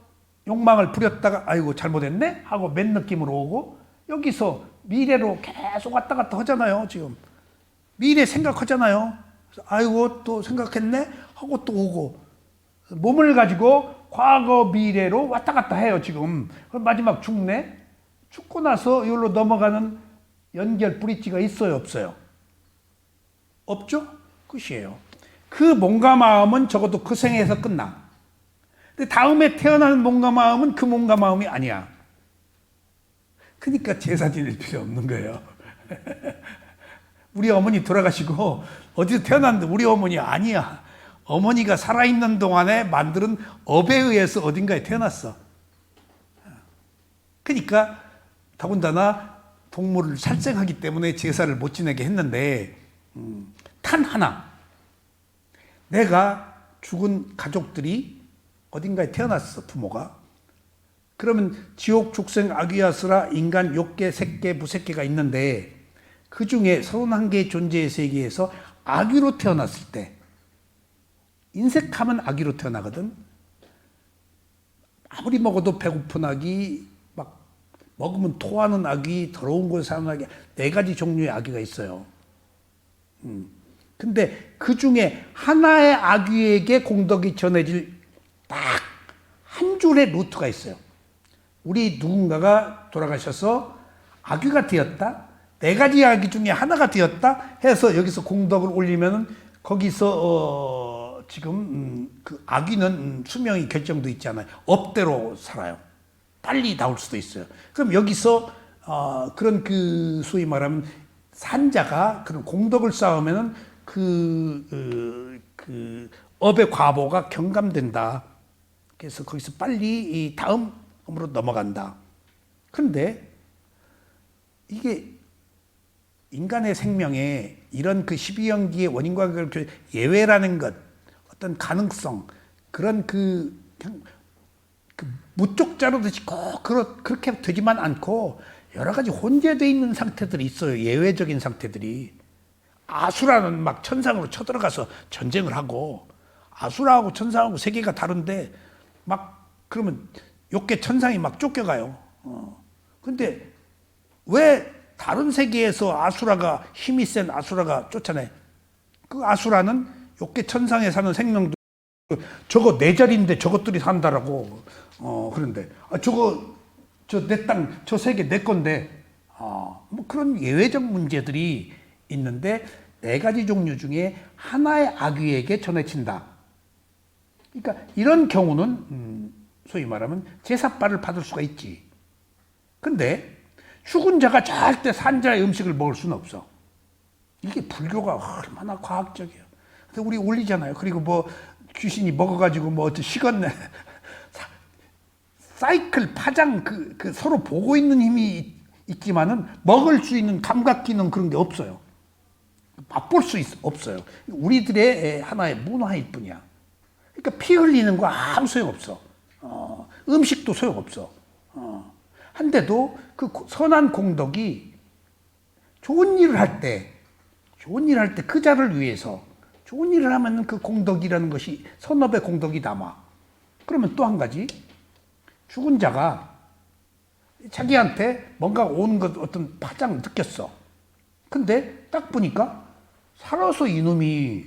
욕망을 부렸다가 아이고 잘못했네 하고 맨 느낌으로 오고, 여기서 미래로 계속 왔다 갔다 하잖아요. 지금 미래 생각하잖아요. 아이고 또 생각했네 하고 또 오고, 몸을 가지고 과거 미래로 왔다 갔다 해요. 지금 마지막 죽네. 죽고 나서 이걸로 넘어가는 연결 브릿지가 있어요, 없어요? 없죠? 끝이에요. 그 몸과 마음은 적어도 그 생에서 끝나. 근데 다음에 태어나는 몸과 마음은 그 몸과 마음이 아니야. 그러니까 제사 지낼 필요 없는 거예요. 우리 어머니 돌아가시고 어디서 태어났는데 우리 어머니 아니야. 어머니가 살아있는 동안에 만드는 업에 의해서 어딘가에 태어났어. 그러니까 더군다나 동물을 살생하기 때문에 제사를 못 지내게 했는데, 단 하나, 내가 죽은 가족들이 어딘가에 태어났어, 부모가. 그러면 지옥, 축생, 아귀아수라, 인간, 욕계, 색계, 무색계가 있는데 그 중에 31개의 존재의 세계에서 아귀로 태어났을 때, 인색하면 아귀로 태어나거든. 아무리 먹어도 배고픈 아귀, 막 먹으면 토하는 아귀, 더러운 곳에 사는 아귀, 4가지 종류의 아귀가 있어요. 근데 그 중에 하나의 아귀에게 공덕이 전해질 딱 한 줄의 루트가 있어요. 우리 누군가가 돌아가셔서 아귀가 되었다, 4가지 아귀 중에 하나가 되었다 해서 여기서 공덕을 올리면 거기서 지금 그 아귀는 수명이 결정돼 있잖아요. 업대로 살아요. 빨리 나올 수도 있어요. 그럼 여기서 그런 그 소위 말하면 산자가 그런 공덕을 쌓으면은 그 업의 과보가 경감된다. 그래서 거기서 빨리 이 다음으로 넘어간다. 그런데 이게 인간의 생명에 이런 그 12연기의 원인과 결 예외라는 것, 어떤 가능성, 그런 그냥 그 무쪽자루듯이 꼭 그렇게 되지만 않고 여러 가지 혼재되어 있는 상태들이 있어요. 예외적인 상태들이. 아수라는 막 천상으로 쳐들어가서 전쟁을 하고, 아수라하고 천상하고 세계가 다른데 막 그러면 욕계 천상이 막 쫓겨가요. 근데 왜 다른 세계에서 아수라가, 힘이 센 아수라가 쫓아내? 그 아수라는 욕계 천상에 사는 생명도 저거 내 자리인데 저것들이 산다라고. 그런데 저거 저 내 땅, 저 세계 내 건데, 뭐 그런 예외적 문제들이 있는데 4가지 종류 중에 하나의 아귀에게 전해진다. 그러니까 이런 경우는 소위 말하면 제사빨을 받을 수가 있지. 근데 죽은 자가 절대 산자의 음식을 먹을 수는 없어. 이게 불교가 얼마나 과학적이야. 근데 우리 올리잖아요. 그리고 뭐 귀신이 먹어가지고 뭐 어째 식었네. 사이클 파장 그 서로 보고 있는 힘이 있지만은 먹을 수 있는 감각 기능 그런 게 없어요. 맛볼 수 없어요. 우리들의 하나의 문화일 뿐이야. 그러니까 피 흘리는 거 아무 소용 없어. 음식도 소용 없어. 한데도 그 선한 공덕이 좋은 일을 할 때 그 자를 위해서 좋은 일을 하면 그 공덕이라는 것이 선업의 공덕이 남아. 그러면 또 한 가지, 죽은 자가 자기한테 뭔가 오는 것 어떤 파장을 느꼈어. 근데 딱 보니까 살아서 이놈이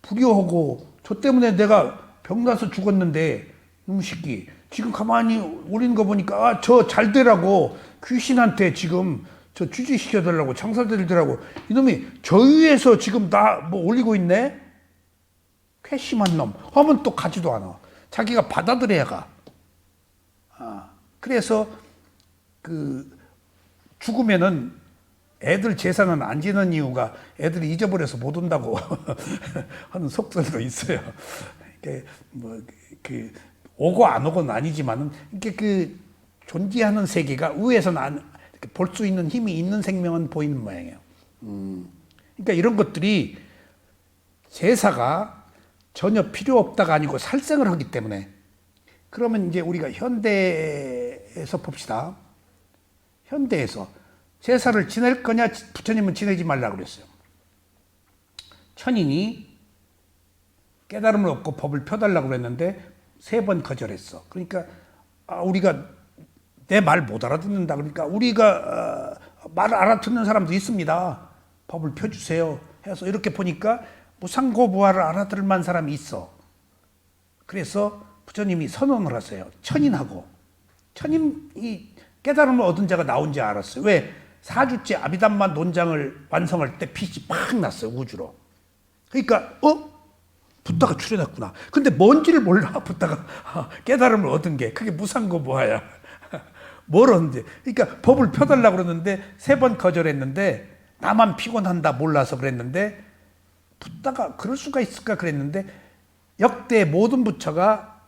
불효하고 저 때문에 내가 병나서 죽었는데 이놈 새끼 지금 가만히 올리는 거 보니까 저 잘 되라고 귀신한테 지금 저 주지시켜달라고 창살드리더라고. 이놈이 저 위에서 지금 나 뭐 올리고 있네. 괘씸한 놈 하면 또 가지도 않아. 자기가 받아들여야 가. 그래서 그 죽으면은 애들 제사는 안 지는 이유가 애들이 잊어버려서 못 온다고 하는 속설도 있어요. 그 오고 안 오고는 아니지만은 이게 그 존재하는 세계가 위에서는 볼 수 있는 힘이 있는 생명은 보이는 모양이에요. 그러니까 이런 것들이 제사가 전혀 필요 없다가 아니고 살생을 하기 때문에. 그러면 이제 우리가 현대에서 봅시다. 현대에서 제사를 지낼 거냐, 부처님은 지내지 말라고 그랬어요. 천인이 깨달음을 얻고 법을 펴달라고 그랬는데 3번 거절했어. 그러니까 우리가 내 말 못 알아듣는다. 그러니까 우리가 말 알아듣는 사람도 있습니다. 법을 펴주세요 해서 이렇게 보니까 무상고부화를 알아들을 만한 사람이 있어. 그래서 부처님이 선언을 하세요. 천인하고. 천인이 깨달음을 얻은 자가 나온지 알았어요. 왜? 4주째 아비담마 논장을 완성할 때 빛이 팍 났어요. 우주로. 그러니까 붓다가 출현했구나. 근데 뭔지를 몰라. 붓다가 깨달음을 얻은 게. 그게 무상고부화야. 뭘 얻는지. 그러니까 법을 펴달라고 그러는데 3번 거절했는데 나만 피곤한다 몰라서 그랬는데 붓다가 그럴 수가 있을까 그랬는데 역대 모든 부처가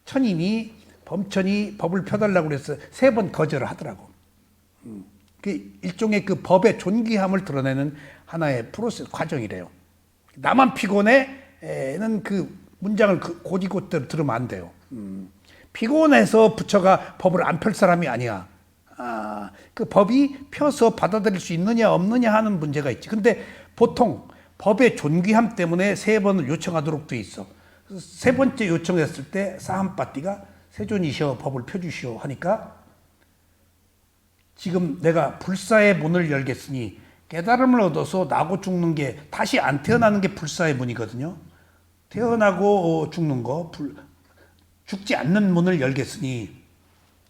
천인이 범천이 법을 펴달라고 그래서 3번 거절을 하더라고. 그 일종의 그 법의 존귀함을 드러내는 하나의 프로세스 과정이래요. 나만 피곤해는 그 문장을 곧이곧대로 들으면 안 돼요. 피곤해서 부처가 법을 안 펼 사람이 아니야. 그 법이 펴서 받아들일 수 있느냐 없느냐 하는 문제가 있지. 근데 보통 법의 존귀함 때문에 3번을 요청하도록 돼 있어. 3번째 요청했을 때 사함빠띠가 세존이시여 법을 펴주시오 하니까 지금 내가 불사의 문을 열겠으니 깨달음을 얻어서 나고 죽는 게 다시 안 태어나는 게 불사의 문이거든요. 태어나고 죽는 거 죽지 않는 문을 열겠으니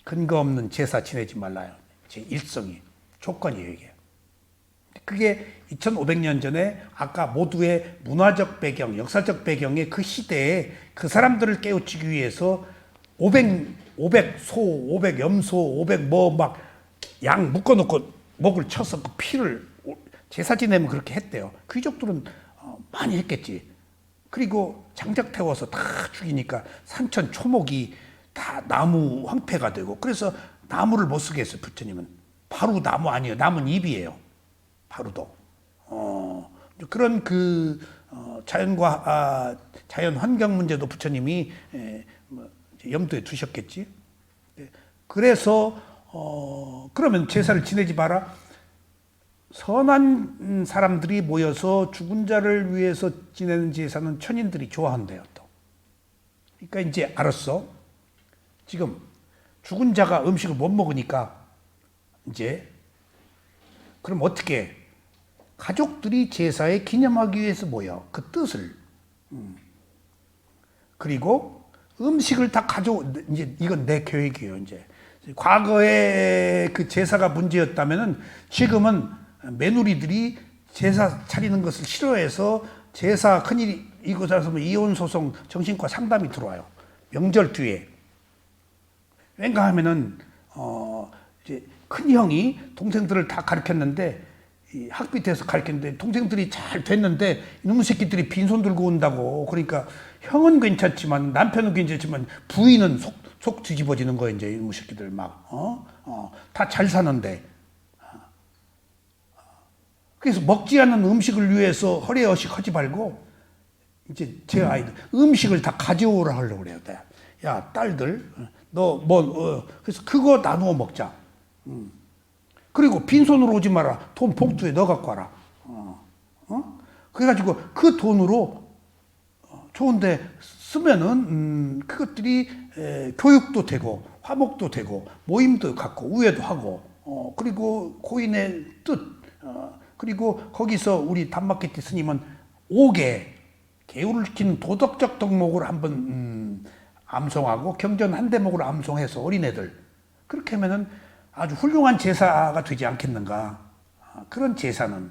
근거 없는 제사 지내지 말라요. 제 일성이 조건이에요 이게. 그게 2500년 전에 아까 모두의 문화적 배경, 역사적 배경의 그 시대에 그 사람들을 깨우치기 위해서 500소, 500염소, 500 뭐 막 양 묶어놓고 목을 쳐서 그 피를 제사 지내면 그렇게 했대요. 귀족들은 많이 했겠지. 그리고 장작 태워서 다 죽이니까 산천 초목이 다 나무 황폐가 되고 그래서 나무를 못 쓰게 했어요. 부처님은. 바로 나무 아니에요. 나무는 잎이에요. 바로도. 그런 자연과 자연 환경 문제도 부처님이 염두에 두셨겠지. 그래서 그러면 제사를 지내지 마라. 선한 사람들이 모여서 죽은 자를 위해서 지내는 제사는 천인들이 좋아한대요. 또. 그러니까 이제 알았어. 지금 죽은 자가 음식을 못 먹으니까 이제 그럼 어떻게 가족들이 제사에 기념하기 위해서 모여 그 뜻을 그리고 음식을 다 이제 이건 내 계획이에요. 이제 과거에 그 제사가 문제였다면은 지금은 며느리들이 제사 차리는 것을 싫어해서 제사 큰일이 이곳에서 이혼 소송 정신과 상담이 들어와요. 명절 뒤에. 왠가 하면은 이제 큰 형이 동생들을 다 가르쳤는데 학비돼서 가르쳤는데 동생들이 잘 됐는데 이놈의 새끼들이 빈손 들고 온다고. 그러니까 형은 괜찮지만 남편은 괜찮지만 부인은 속 뒤집어지는 거예요. 이제 이놈의 새끼들 막 다 잘 사는데. 그래서 먹지 않는 음식을 위해서 허례허식 하지 말고 이제 제 아이들 음식을 다 가져오라 하려고 그래요. 야 딸들 너 그래서 그거 나누어 먹자. 그리고 빈손으로 오지 마라. 돈 봉투에 넣어 갖고 와라. 그래가지고 그 돈으로 좋은데 쓰면은 그것들이 교육도 되고 화목도 되고 모임도 갖고 우애도 하고 그리고 고인의 뜻 그리고 거기서 우리 담마키티 스님은 5개 개울을 키는 도덕적 덕목을 한번 암송하고 경전 한 대목으로 암송해서 어린애들 그렇게 하면은 아주 훌륭한 제사가 되지 않겠는가. 그런 제사는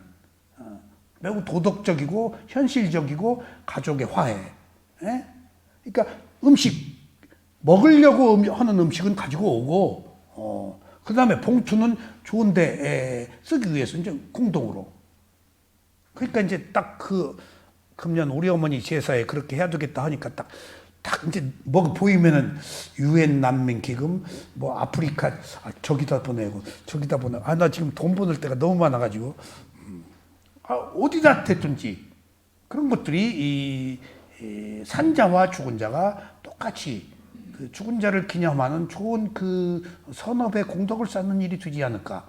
매우 도덕적이고 현실적이고 가족의 화해. 예? 그러니까 음식 먹으려고 하는 음식은 가지고 오고, 그 다음에 봉투는 좋은데 쓰기 위해서 이제 공동으로. 그러니까 이제 딱 그 금년 우리 어머니 제사에 그렇게 해야 되겠다 하니까 딱 이제 뭐 보이면은 유엔 난민 기금 뭐 아프리카 저기다 보내고 저기다 보내. 나 지금 돈 보낼 때가 너무 많아가지고 어디다 됐든지 그런 것들이 이 산자와 죽은 자가 똑같이 그 죽은 자를 기념하는 좋은 그 선업의 공덕을 쌓는 일이 되지 않을까.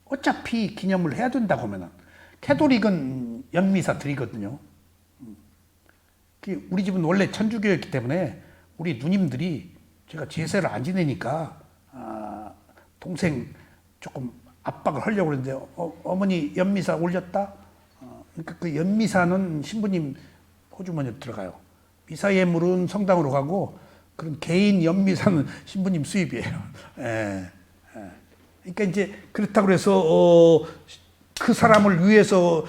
어차피 기념을 해야 된다고 하면은 캐톨릭은 연미사 드리거든요. 우리 집은 원래 천주교였기 때문에 우리 누님들이 제가 제사를 안 지내니까 동생 조금 압박을 하려고 그랬는데 어머니 연미사 올렸다? 그러니까 그 연미사는 신부님 호주머니에 들어가요. 미사 예물은 성당으로 가고 그런 개인 연미사는 신부님 수입이에요. 그러니까 이제 그렇다고 해서 그 사람을 위해서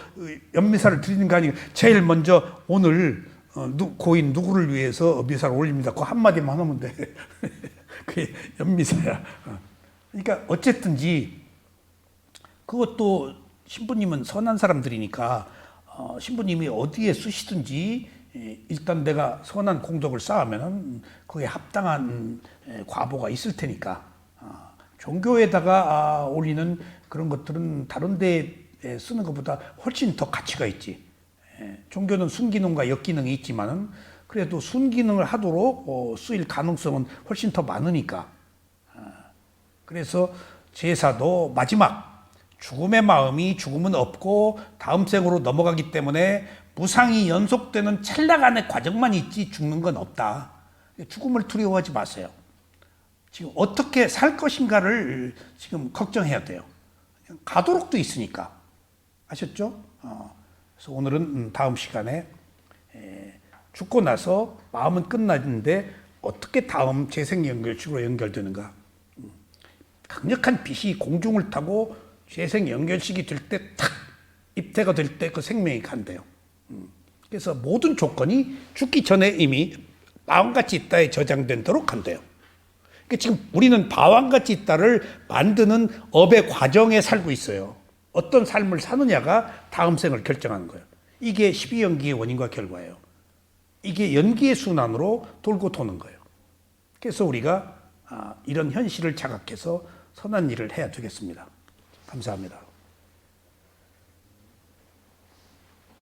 연미사를 드리는 거 아니고 제일 먼저 오늘 고인 누구를 위해서 미사를 올립니다. 그 한마디만 하면 돼. 그게 연미사야. 그러니까 어쨌든지 그것도 신부님은 선한 사람들이니까 신부님이 어디에 쓰시든지 일단 내가 선한 공덕을 쌓으면 거기에 합당한 과보가 있을 테니까 종교에다가 올리는 그런 것들은 다른 데에 쓰는 것보다 훨씬 더 가치가 있지. 종교는 순기능과 역기능이 있지만은 그래도 순기능을 하도록 쓰일 가능성은 훨씬 더 많으니까. 그래서 제사도 마지막 죽음의 마음이 죽음은 없고 다음 생으로 넘어가기 때문에 무상이 연속되는 찰나간의 과정만 있지 죽는 건 없다. 죽음을 두려워하지 마세요. 지금 어떻게 살 것인가를 지금 걱정해야 돼요. 가도록도 있으니까. 아셨죠? 그래서 오늘은 다음 시간에 죽고 나서 마음은 끝났는데 어떻게 다음 재생연결식으로 연결되는가. 강력한 빛이 공중을 타고 재생연결식이 될 때 탁 입퇴가 될 때 그 생명이 간대요. 그래서 모든 조건이 죽기 전에 이미 마음같이 있다에 저장되도록 한대요. 그러니까 지금 우리는 바왕같이 있다를 만드는 업의 과정에 살고 있어요. 어떤 삶을 사느냐가 다음 생을 결정하는 거예요. 이게 12연기의 원인과 결과예요. 이게 연기의 순환으로 돌고 도는 거예요. 그래서 우리가 이런 현실을 자각해서 선한 일을 해야 되겠습니다. 감사합니다.